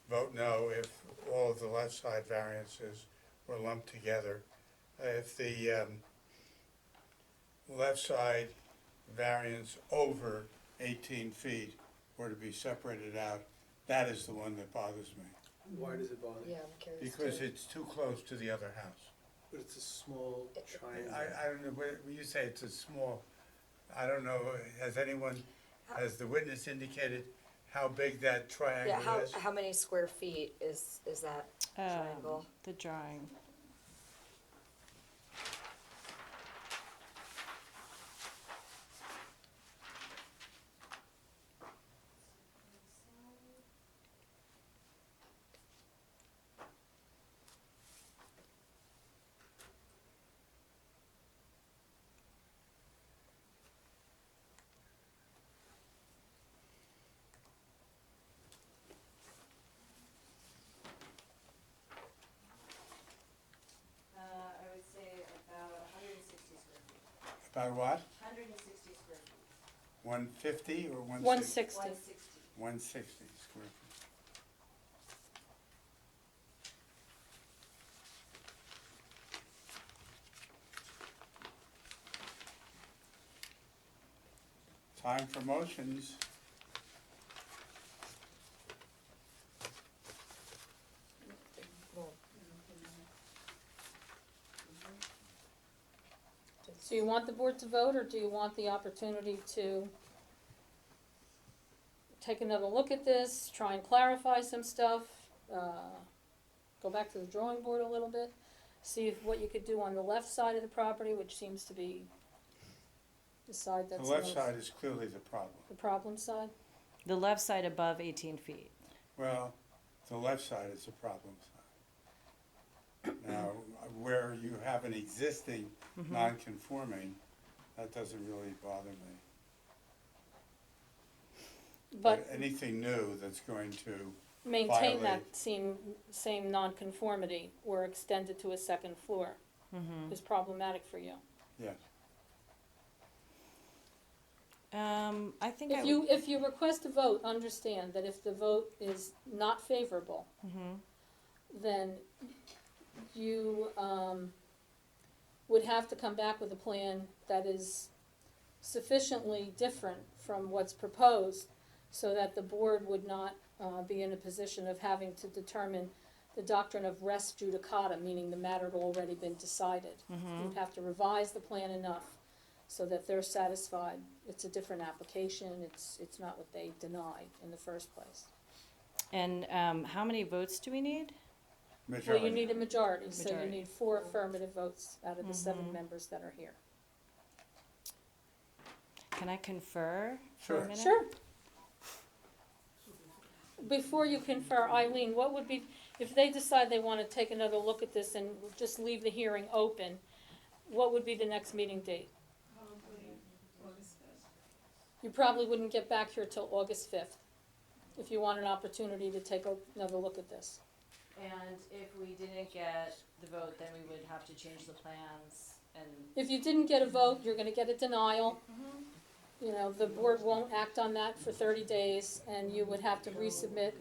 vote no if all of the left side variances were lumped together. If the left side variance over 18 feet were to be separated out, that is the one that bothers me. Why does it bother you? Yeah, I'm curious. Because too. it's too close to the other house. But it's a small triangle. I don't know, when you say it's a small, I don't know, has the witness indicated how big that Yeah, triangle is? how many square feet is that triangle? The drawing. I would say about 160 square feet. About what? 160 square feet. 150 or 160. 160. 160 square feet. Time for motions. So you want the board to vote, or do you want the opportunity to take another look at this, try and clarify some stuff, go back to the drawing board a little bit, see if what you could do on the left side of the property, which seems to be the side The that's left most- side is clearly the problem. the problem side? The left side above 18 feet. Well, the left side is the problem side. Now, where you have an existing non-conforming, that doesn't really bother me. But Anything new that's going to maintain violate- that same nonconformity or extend it to a second floor is problematic for you. Yes. I think If you request a vote, understand that if the vote is not favorable, then you, would have to come back with a plan that is sufficiently different from what's proposed, so that the board would not, be in a position of having to determine the doctrine of res judicata, meaning the matter had already been decided. You'd have to revise the plan enough so that they're satisfied it's a different application, it's not what they denied in the first place. And how many votes do we need? Well, you need a majority, so you Majority. need 4 affirmative votes out of the 7 members that are here. Can I confer for Sure. a minute? Sure. Before you confer, Eileen, what would be, if they decide they wanna take another look at this and just leave the hearing open, what would be the next meeting date? You probably wouldn't get back here till August 5th, if you want an opportunity to take another look at this. And if we didn't get the vote, then we would have to change the plans and. If you didn't get a vote, you're gonna get a denial. You know, the board won't act on that for 30 days, and you would have to resubmit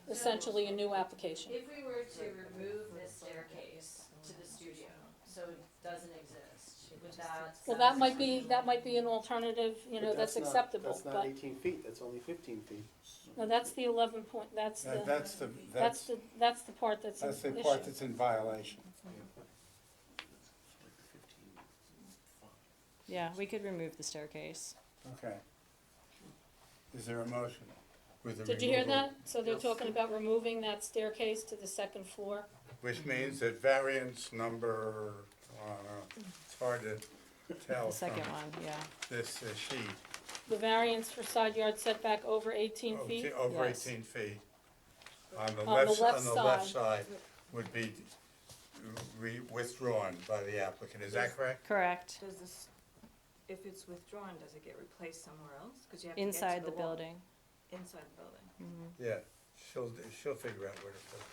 essentially a new application. If we were to remove this staircase to the studio, so it doesn't exist, would that? Well, that might be an alternative, you know, But that's not- acceptable, That's not but, 18 feet, that's only 15 feet. no, that's the 11 point, that's the, That's the that's the part that's an that's issue. the part that's in violation. Yeah, we could remove the staircase. Okay. Is there a motion with the Did you hear removal? that? So they're talking about removing that staircase to the second floor? Which means that variance number, it's hard to tell The second from one, yeah. this sheet. The variance for side yard setback over 18 feet? Over Yes. 18 feet. On the On the left left side. side would be withdrawn by the applicant, is that correct? Correct. Does this, if it's withdrawn, does it get replaced somewhere else? 'Cause you have to get to Inside the wall. building. Inside the building. Yeah, she'll figure out where to put it.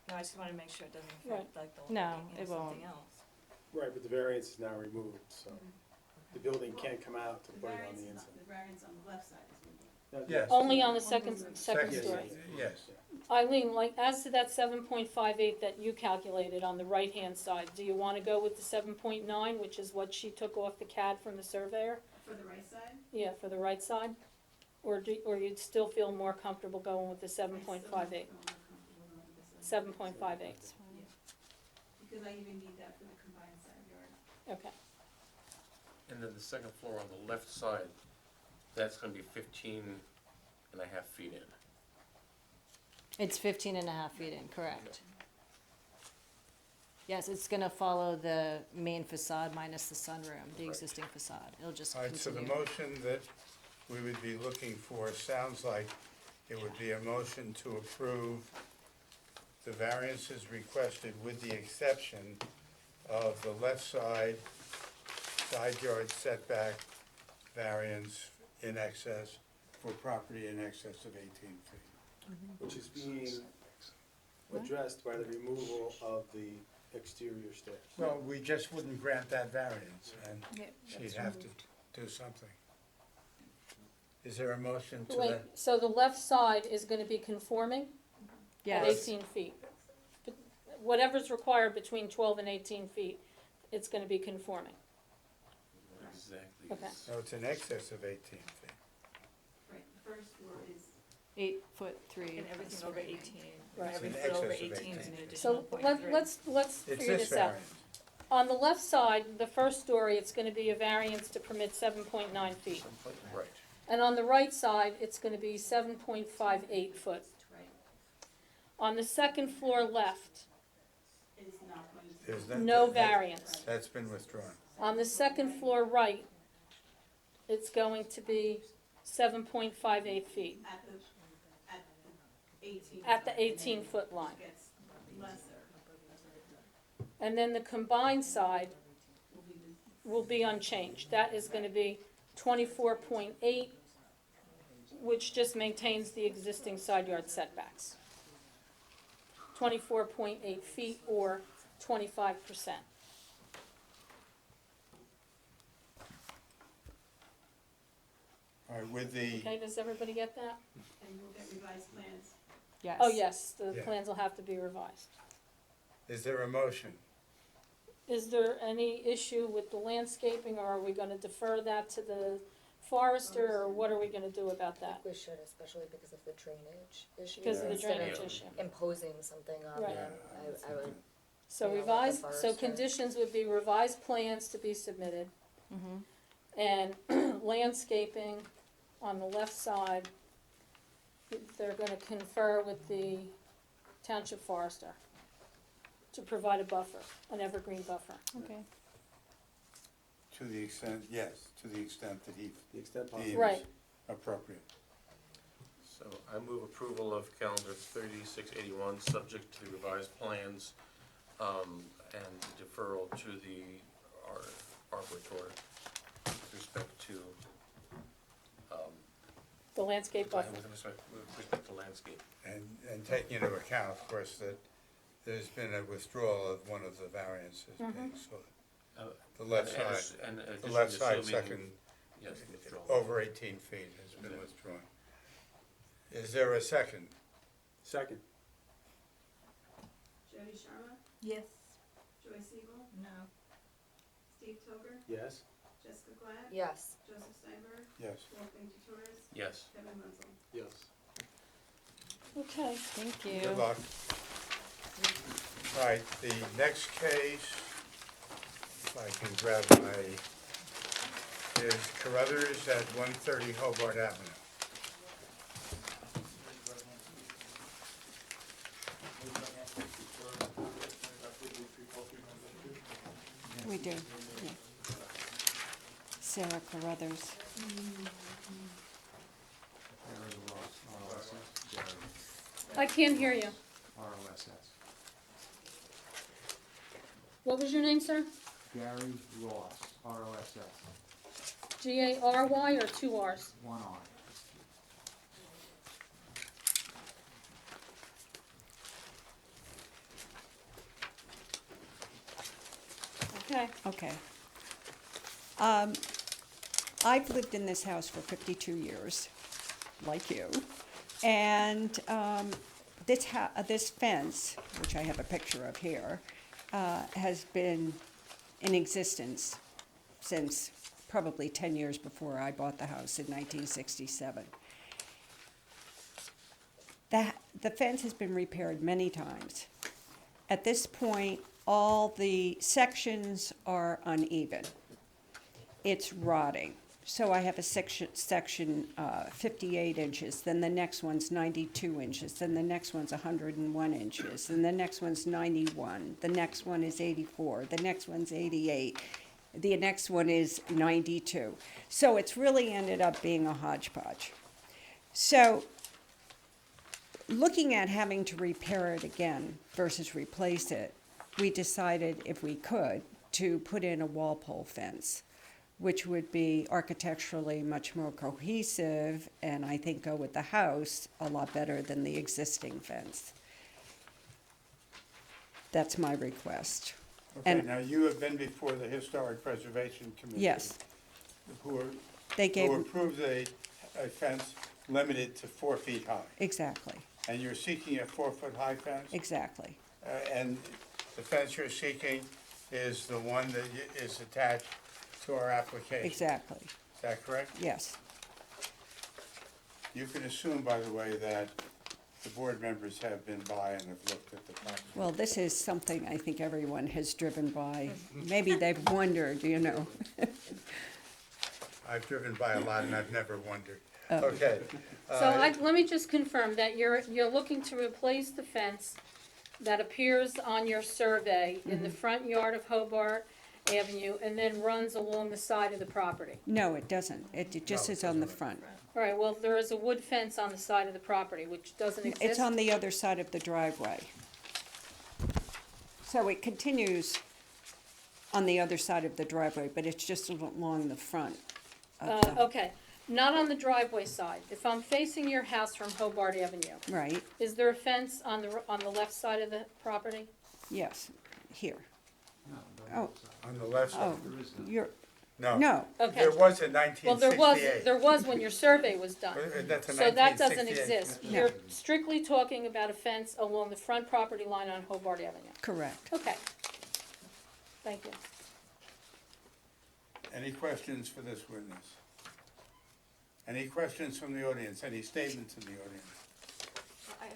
No, I just wanna make sure it doesn't Right. affect like the, No, you know, it won't. something else. Right, but the variance is now removed, so the building can't come out to The put it on variance the is inside. the variance on the left side is removed. Yes. Only on the second Second, story. yes. Eileen, like, as to that 7.58 that you calculated on the right-hand side, do you wanna go with the 7.9, which is what she took off the CAD from the surveyor? For the right side? Yeah, for the right side? Or you'd still feel more comfortable going with the 7.58? 7.58, Because I even need that for the combined side yard. okay. And then the second floor on the left side, that's gonna be 15.5 feet in. It's 15.5 feet in, correct. Yes, it's gonna follow the main facade minus the sunroom, the Right. existing facade. It'll just All right, so the continue. motion that we would be looking for sounds like it would be a motion to approve the variances requested with the exception of the left side yard setback variance in excess, for property in excess of 18 feet. Which is being addressed by the removal of the exterior stairs. Well, we just wouldn't grant that variance, and Yeah, she'd that's have to do something. Is there a motion to Wait, that? so the left side is gonna be conforming at Yes. 18 feet? But whatever's required between 12 and 18 feet, it's gonna be conforming. Exactly. Okay. No, it's in excess of 18 feet. Right, the first floor is 8'3". And everything over 18, Right. every It's in foot over excess of 18 is an 18. additional So 0.3. let's It's figure this this out. variance. On the left side, the first story, it's gonna be a variance to permit 7.9 feet. Right. And on the right side, it's gonna be 7.58 foot. right, On the second floor left, is not going to. There's no variance. That's been withdrawn. On the second floor right, it's going to be 7.58 feet At the 18. at the 18-foot line. Gets lesser, And then the combined side will be the will be unchanged. That is gonna be 24.8, which just maintains the existing side yard setbacks. 24.8 feet or 25%. All right, with the, Okay, does everybody get that? and we'll get revised plans. Yes. Oh, yes, the Yeah. plans will have to be revised. is there a motion? Is there any issue with the landscaping, or are we gonna defer that to the forester, or what are we gonna do about I that? think we should, especially because of the drainage issue. Because of the Instead drainage issue. imposing something on Right. them, I would, So Yeah, let the revised, so forester- conditions would be revised plans to be submitted, Mm-hmm. and landscaping on the left side, they're gonna confer with the township forester to provide a buffer, an evergreen buffer. Okay. To the extent, yes, to the extent that he The extent possible. deems Right. appropriate. So I move approval of calendar 3681, subject to revised plans, and deferral to the arboritor with respect to, The landscape buffer. with respect to landscape. And taking into account, of course, that there's been a withdrawal of one of the variances being sought. The left side, And the additionally left side assuming- second, Yes, withdrawal. over 18 feet has been withdrawn. Is there a second? Second. Jody Sharma, Yes. Joy Siegel, No. Steve Toger, Yes. Jessica Glad. yes. Joseph Steinberg, Yes. Wolfgang Tutores, Yes. Kevin Wenzel. Yes. Okay. Thank you. Good luck. All right, the next case, if I can grab is Carruthers at 130 Hobart Avenue. We do, yeah. Sarah Carruthers. I can't hear you. ROSS. What was your name, sir? Gary Ross, ROSS. G-A-R-Y or two R's? One R. Okay. Okay. I've lived in this house for 52 years, like you, and this fence, which I have a picture of here, has been in existence since probably 10 years before I bought the house in 1967. The fence has been repaired many times. At this point, all the sections are uneven. It's rotting. So I have a section 58 inches, then the next one's 92 inches, then the next one's 101 inches, and the next one's 91, the next one is 84, the next one's 88, the next one is 92. So it's really ended up being a hodgepodge. So looking at having to repair it again versus replace it, we decided, if we could, to put in a wall pole fence, which would be architecturally much more cohesive and I think go with the house a lot better than the existing fence. That's my request. Okay, And- now you have been before the Historic Preservation Committee. Yes. Who They gave, approved a fence limited to 4 feet high. exactly, And you're seeking a 4-foot-high fence? exactly. And the fence you're seeking is the one that is attached to our application? Exactly, Is that correct? yes. You can assume, by the way, that the board members have been by and have looked at the property. Well, this is something I think everyone has driven by. Maybe they've wondered, you know. I've driven by a lot and I've never wondered. Oh. Okay. So let me just confirm that you're looking to replace the fence that appears on your survey in the front yard of Hobart Avenue and then runs along the side of the property. No, it doesn't. It just is on the front. All right, well, there is a wood fence on the side of the property, which doesn't exist. It's on the other side of the driveway. So it continues on the other side of the driveway, but it's just along the front. of the- Okay, not on the driveway side. If I'm facing your house from Hobart Avenue, Right, is there a fence on the left side of the property? yes, here. Oh, On the left side? oh, you're, No. no, Okay. There was in Well, 1968. there was when your survey was done. That's a So that doesn't 1968. exist. No. You're strictly talking about a fence along the front property line on Hobart Avenue. correct. Okay. Thank you. Any questions for this witness? Any questions from the audience? Any statements in the audience? I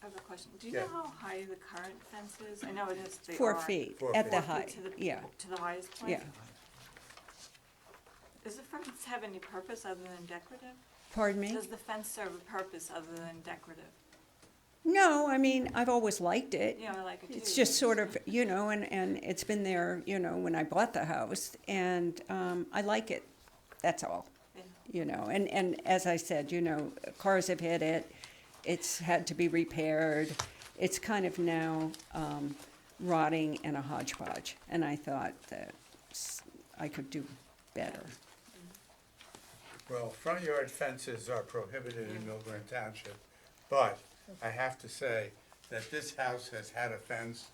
have a question. Do you Yeah. know how high the current fence is? I know it is, they 4 are feet 4 at feet. the 4 height, feet to the, yeah, to the highest point? yeah. Does the fence have any purpose other than decorative? Pardon me? Does the fence serve a purpose other than decorative? No, I mean, I've always liked it. Yeah, I like it too. It's just sort of, you know, and it's been there, you know, when I bought the house, and I like it, that's all. Yeah. You know, and as I said, you know, cars have hit it, it's had to be repaired, it's kind of now rotting and a hodgepodge, and I thought that I could do better. Well, front yard fences are prohibited in Millburn Township, but I have to say that this house has had a fence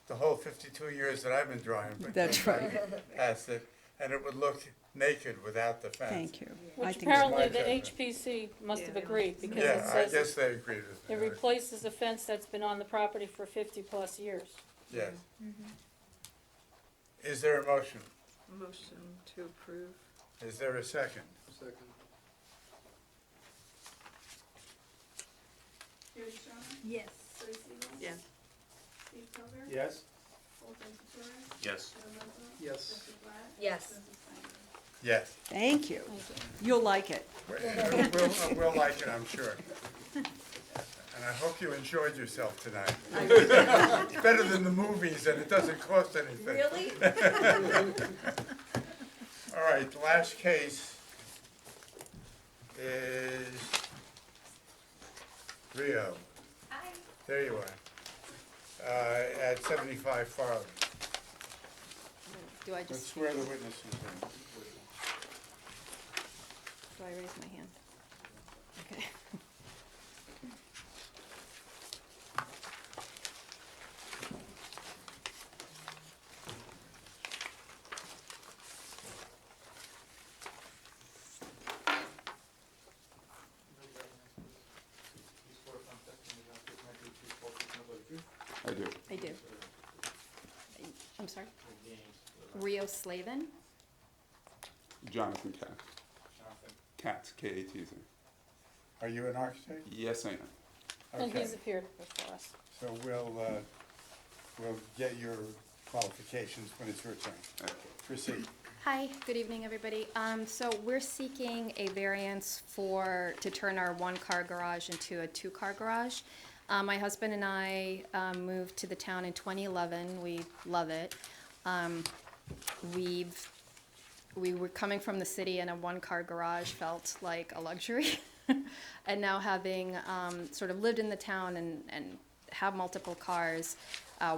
the whole 52 years that I've been driving. That's right. Past it, and it would look naked without the fence. Thank you. I Which think apparently my the judgment. HPC must have agreed, because it Yeah, I says guess they agreed with it me. replaces a fence that's been on the property for 50-plus years. Yes. Is there a motion? Motion to approve. Is there a second? Second. Judy Sherman? Yes. Joyce Hill? Yes. Steve Cover? Yes? Walter Fischer? Yes. Joe Mazza? Yes. Jessica Black? Yes. Joseph Steiner? Yes. Thank you. You'll like it. We'll like it, I'm sure. And I hope you enjoyed yourself tonight. It's better than the movies and it doesn't cost anything. Really? All right, the last case is Rio. Hi. There you are. At 75 Farley. Do I Let's just? swear the witnesses in. so I raised my hand. Okay. I do. I do. I'm sorry? Rio Slavin? Jonathan Katz. Katz, K-A-T-Z. Are you an architect? Yes, I am. And Okay. he's appeared before us. So we'll get your qualifications when it's your turn. Okay. Proceed. Hi, good evening, everybody. So we're seeking a variance to turn our one-car garage into a two-car garage. My husband and I moved to the town in 2011. We love it. We were coming from the city, and a one-car garage felt like a luxury. And now having sort of lived in the town and have multiple cars,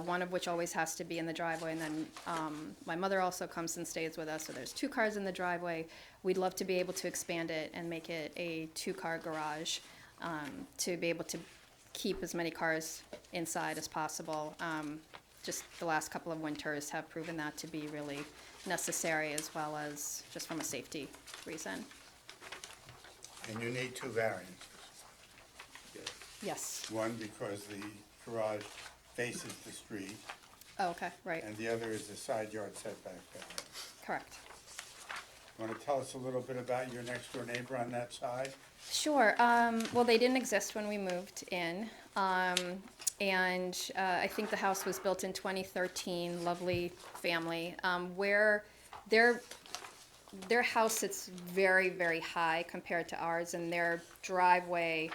one of which always has to be in the driveway, and then my mother also comes and stays with us, so there's 2 cars in the driveway. We'd love to be able to expand it and make it a 2-car garage, to be able to keep as many cars inside as possible. Just the last couple of winters have proven that to be really necessary, as well as just from a safety reason. And you need 2 variances. Yes. One, because the garage faces the street, Oh, okay, right, and the other is the side yard setback variance. correct. Want to tell us a little bit about your next-door neighbor on that side? Sure. Well, they didn't exist when we moved in. And I think the house was built in 2013, lovely family. Where their house sits very, very high compared to ours, and their driveway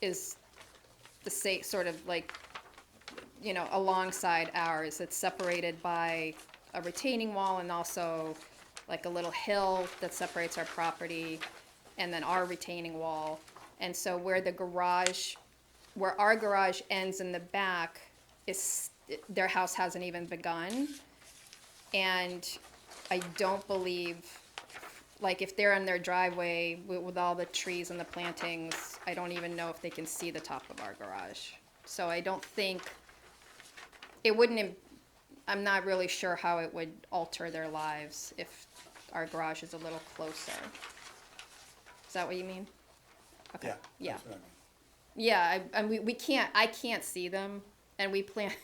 is the same, sort of like, you know, alongside ours. It's separated by a retaining wall and also like a little hill that separates our property, and then our retaining wall. And so where our garage ends in the back, their house hasn't even begun. And I don't believe, like, if they're in their driveway with all the trees and the plantings, I don't even know if they can see the top of our garage. So I don't think, I'm not really sure how it would alter their lives if our garage is a little closer. Is that what you mean? Okay. Yeah. Yeah. That's what I mean. Yeah, I can't see them, and we plant,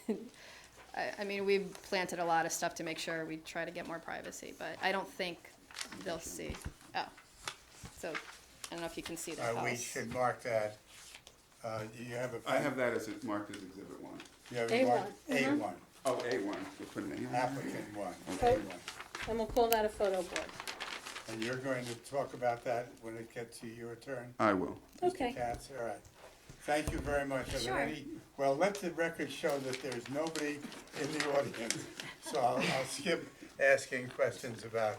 I mean, we've planted a lot of stuff to make sure we try to get more privacy, but I don't think they'll see. Oh, so, I don't know if you can see the house. We should mark that. You have a. I have that as marked as Exhibit 1. You have A1. marked A1. Oh, A1. We'll put an A on it. Applicant 1, Okay. A1. And we'll call that a photo board. And you're going to talk about that when it gets to your turn? I will. Okay. Mr. Katz, all right. Thank you very much. Are there Sure. well, let the record show that there's nobody in the audience. So I'll skip asking questions about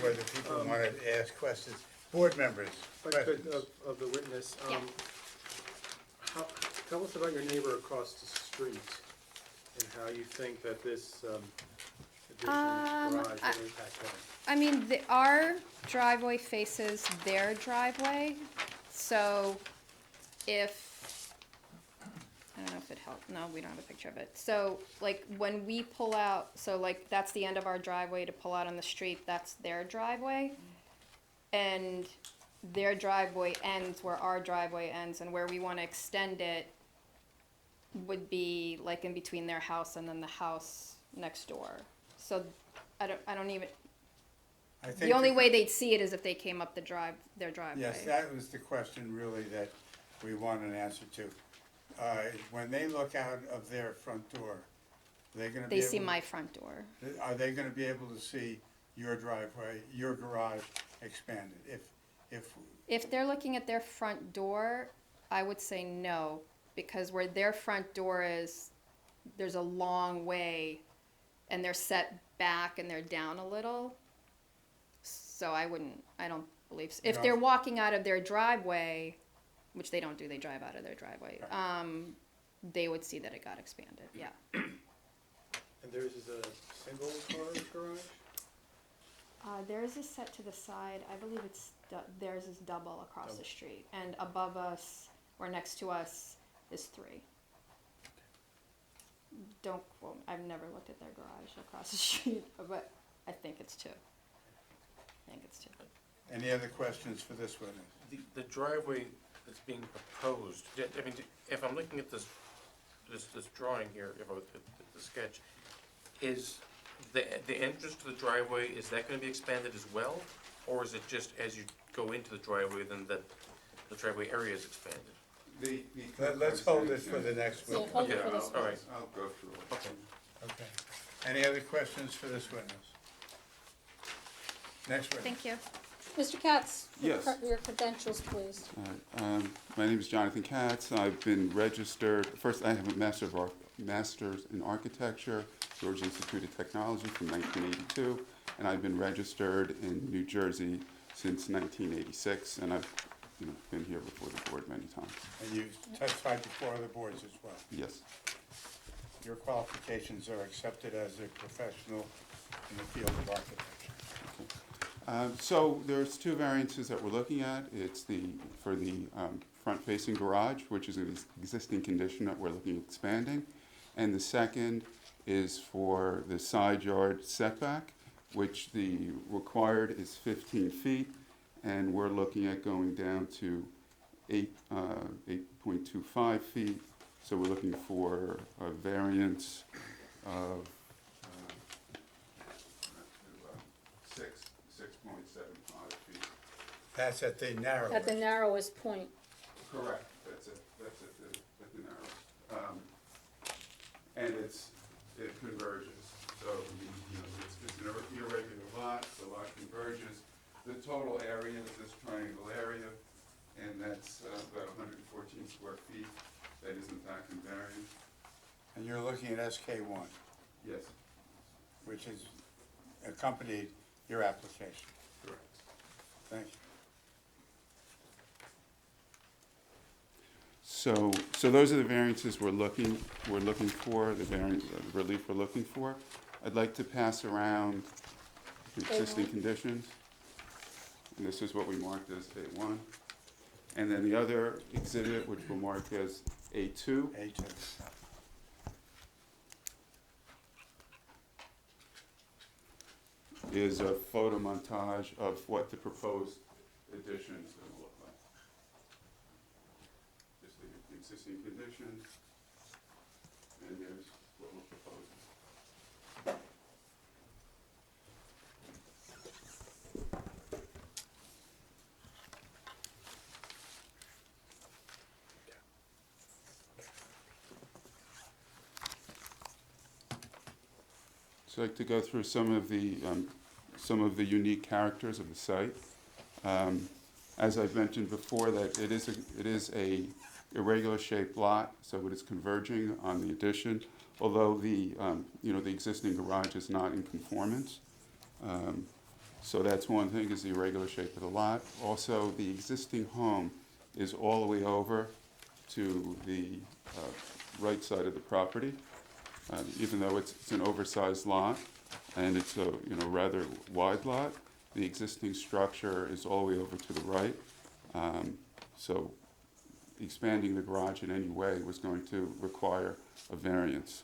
whether people want to ask questions. Board members, If I could, questions? of the witness, Yeah. tell us about your neighbor across the street and how you think that this addition garage will impact them. I mean, our driveway faces their driveway, so if, I don't know if it helped, no, we don't have a picture of it. So, like, when we pull out, so like, that's the end of our driveway to pull out on the street, that's their driveway. And their driveway ends where our driveway ends, and where we wanna extend it would be like in between their house and then the house next door. So, I don't even, I think the only way they'd see it is if they came up their driveway. Yes, that was the question really that we want an answer to. When they look out of their front door, they're gonna be They see able- my front door. Are they gonna be able to see your driveway, your garage expanded? If they're looking at their front door, I would say no, because where their front door is, there's a long way, and they're set back and they're down a little. So I don't believe, if they're walking out of their driveway, which they don't do, they drive out of their driveway, they would see that it got expanded, yeah. And theirs is a single car garage? Theirs is set to the side. I believe theirs is double across the street, and above us or next to us is 3. Don't quote. I've never looked at their garage across the street, but I think it's 2. Any other questions for this witness? The driveway that's being proposed, I mean, if I'm looking at this drawing here, if I look at the sketch, is the entrance to the driveway, is that gonna be expanded as well? Or is it just as you go into the driveway, then the driveway area is expanded? Let's hold it for the next witness. hold it for this all right. I'll go through it. Okay. Okay. Any other questions for this witness? Next witness. Thank you. Mr. Katz, Yes. your credentials, please. My name is Jonathan Katz. I've been registered, first I have a Master's in Architecture, Georgia Institute of Technology from 1982, and I've been registered in New Jersey since 1986, and I've been here before the board many times. And you've testified before other boards as well. Yes. Your qualifications are accepted as a professional in the field of architecture. So there's 2 variances that we're looking at. It's for the front-facing garage, which is an existing condition that we're looking at expanding. And the second is for the side yard setback, which the required is 15 feet, and we're looking at going down to 8.25 feet. So we're looking for a variance of 6.75 feet. That's at the narrow. At the narrowest point. Correct, that's it, that's at the narrows. And it converges, so, it's an irregular lot, the lot converges. The total area is this triangle area, and that's about 114 square feet. That is in fact invariant. And you're looking at SK1, Yes, which has accompanied your application. correct. Thank you. So those are the variances we're looking for, the relief we're looking for. I'd like to pass around the existing conditions. And this is what we marked as A1. And then the other exhibit, which we'll mark as A2. A2. Is a photo montage of what the proposed addition is going to look like. Just the existing conditions, and here's what we're proposing. So I'd like to go through some of the unique characters of the site. As I've mentioned before, that it is a irregular shaped lot, so it is converging on the addition. Although the existing garage is not in conformance, so that's one thing, is the irregular shape of the lot. Also, the existing home is all the way over to the right side of the property. Even though it's an oversized lot and it's a rather wide lot, the existing structure is all the way over to the right. So expanding the garage in any way was going to require a variance.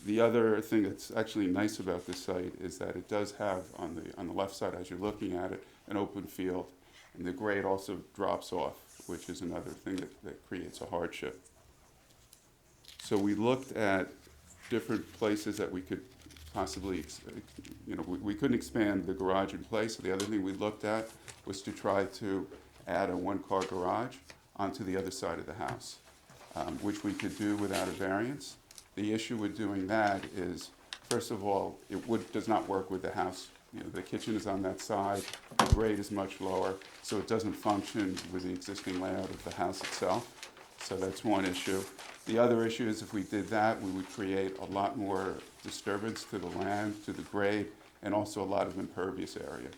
The other thing that's actually nice about this site is that it does have on the left side, as you're looking at it, an open field, and the grade also drops off, which is another thing that creates a hardship. So we looked at different places that we could possibly, we couldn't expand the garage in place. So the other thing we looked at was to try to add a one-car garage onto the other side of the house, which we could do without a variance. The issue with doing that is, first of all, does not work with the house. The kitchen is on that side, the grade is much lower, so it doesn't function with the existing layout of the house itself. So that's one issue. The other issue is if we did that, we would create a lot more disturbance to the land, to the grade, and also a lot of impervious area.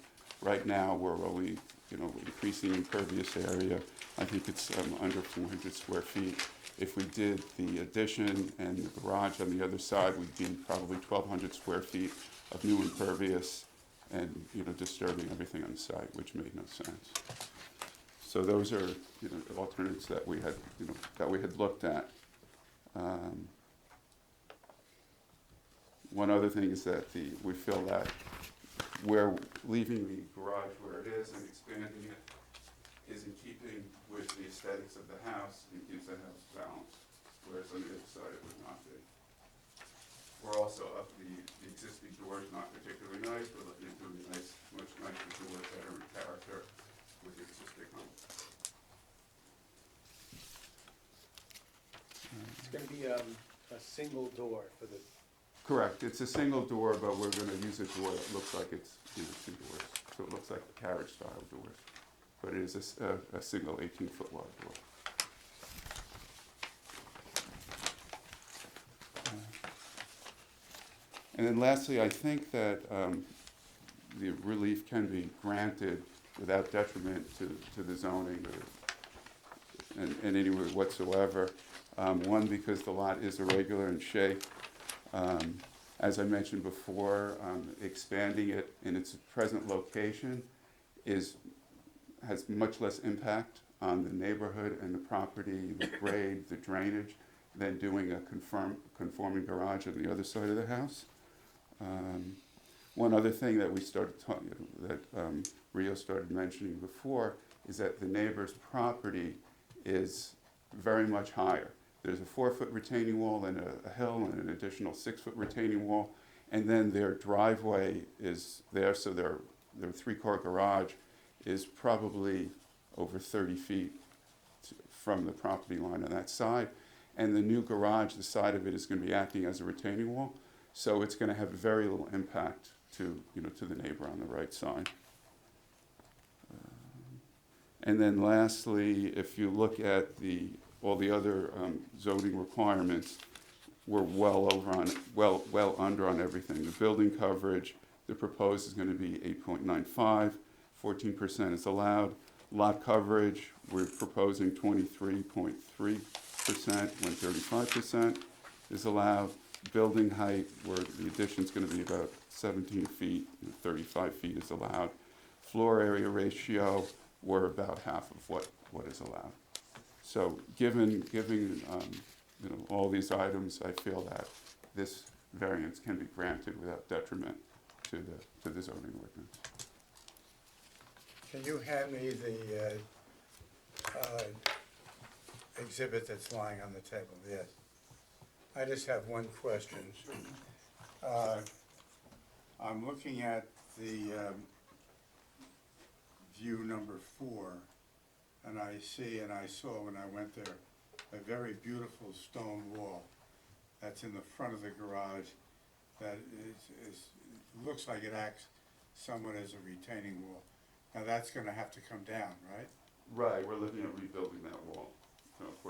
Right now, we're only, increasing impervious area. I think it's under 400 square feet. If we did the addition and the garage on the other side, we'd be probably 1,200 square feet of new impervious and, disturbing everything on the site, which made no sense. So those are, alternates that we had looked at. One other thing is that we feel that we're leaving the garage where it is and expanding it is in keeping with the aesthetics of the house and keeps the house balanced, whereas on the other side it would not be. We're also up, the existing door is not particularly nice. We're looking at doing a much nicer door, better in character with the existing home. It's gonna be a single door for the, Correct. It's a single door, but we're going to use a door that looks like it's two doors. So it looks like carriage-style doors. But it is a single 18-foot wide door. And then lastly, I think that the relief can be granted without detriment to the zoning or in any way whatsoever. One, because the lot is irregular in shape. As I mentioned before, expanding it in its present location has much less impact on the neighborhood and the property, the grade, the drainage, than doing a conforming garage on the other side of the house. One other thing that we started that Rio started mentioning before is that the neighbor's property is very much higher. There's a 4-foot retaining wall and a hill and an additional 6-foot retaining wall, and then their driveway is there, so their 3-car garage is probably over 30 feet from the property line on that side. And the new garage, the side of it is going to be acting as a retaining wall, so it's going to have very little impact to the neighbor on the right side. And then lastly, if you look at all the other zoning requirements, we're well under on everything. The building coverage, the proposed is going to be 8.95, 14% is allowed. Lot coverage, we're proposing 23.3% when 35% is allowed. Building height, where the addition is going to be about 17 feet, 35 feet is allowed. Floor area ratio, we're about half of what is allowed. So given all these items, I feel that this variance can be granted without detriment to the zoning ordinance. Can you hand me the exhibit that's lying on the table? Yes. I just have one question. I'm looking at the view number 4, and I saw when I went there a very beautiful stone wall that's in the front of the garage that looks like it acts somewhat as a retaining wall. Now that's going to have to come down, right? Right, we're looking at rebuilding that wall.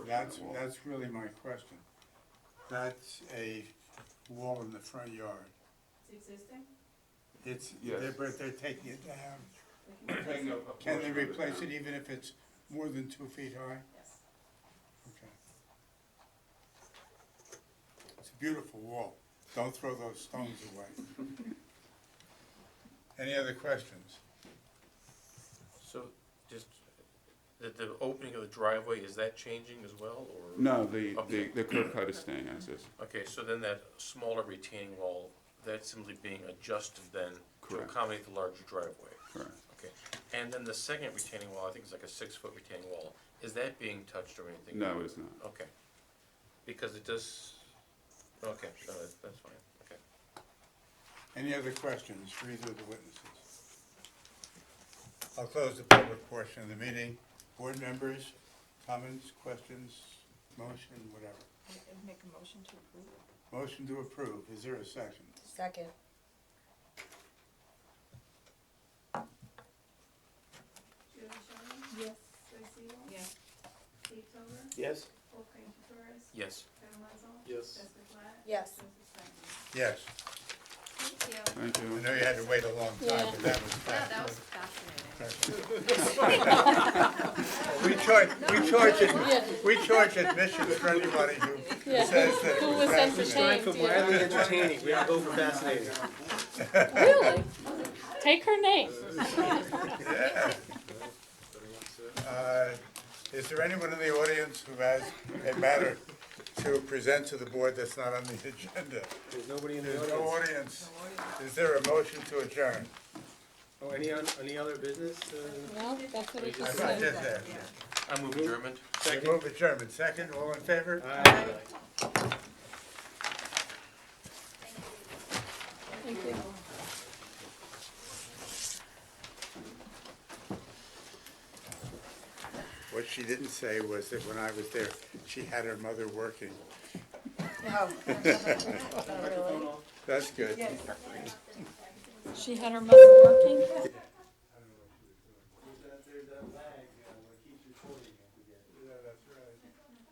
That's really my question. That's a wall in the front yard. It's existing? Yes. They're taking it down. Taking a Can they portion of it replace down. it even if it's more than 2 feet high? Yes. Okay. It's a beautiful wall. Don't throw those stones away. Any other questions? So, just, the opening of the driveway, is that changing as well, or? No, the curb cut is staying as is. Okay, so then that smaller retaining wall, that's simply being adjusted then to Correct. accommodate the larger driveway? Correct. Okay, and then the second retaining wall, I think it's like a 6-foot retaining wall, is that being touched or anything? No, it's not. Okay, because it does, okay, no, that's fine, okay. Any other questions for either of the witnesses? I'll close the public portion of the meeting. Board members, comments, questions, motion, whatever. Make a motion to approve. Motion to approve. Is there a second? Second. Julie Sherman? Yes. Joyce Hill? Yes. Steve Tober? yes? Wolfgang Torres? Yes. Kevin Wenzel? Yes. Jessica Flatt? Yes. Joseph Steinman? Yes. Thank you. Thank you. I know you had to wait a long time, but that was Yeah, fast. that was fascinating. We charge admission for anybody who Yeah. says that it Who was was fascinating. entertained. From mildly entertaining, we don't go for fascinating. Really? Take her name. Yeah. Is there anyone in the audience who has a matter to present to the board that's not on the agenda? There's nobody in the There's no audience. audience. Is there a motion to adjourn? Oh, any other business? No, that's what he I just thought said. just that. I move adjournment. We move adjournment. Second, all in favor? Aye. Thank you. What she didn't say was that when I was there, she had her mother working. No. That's good. She had her mother working?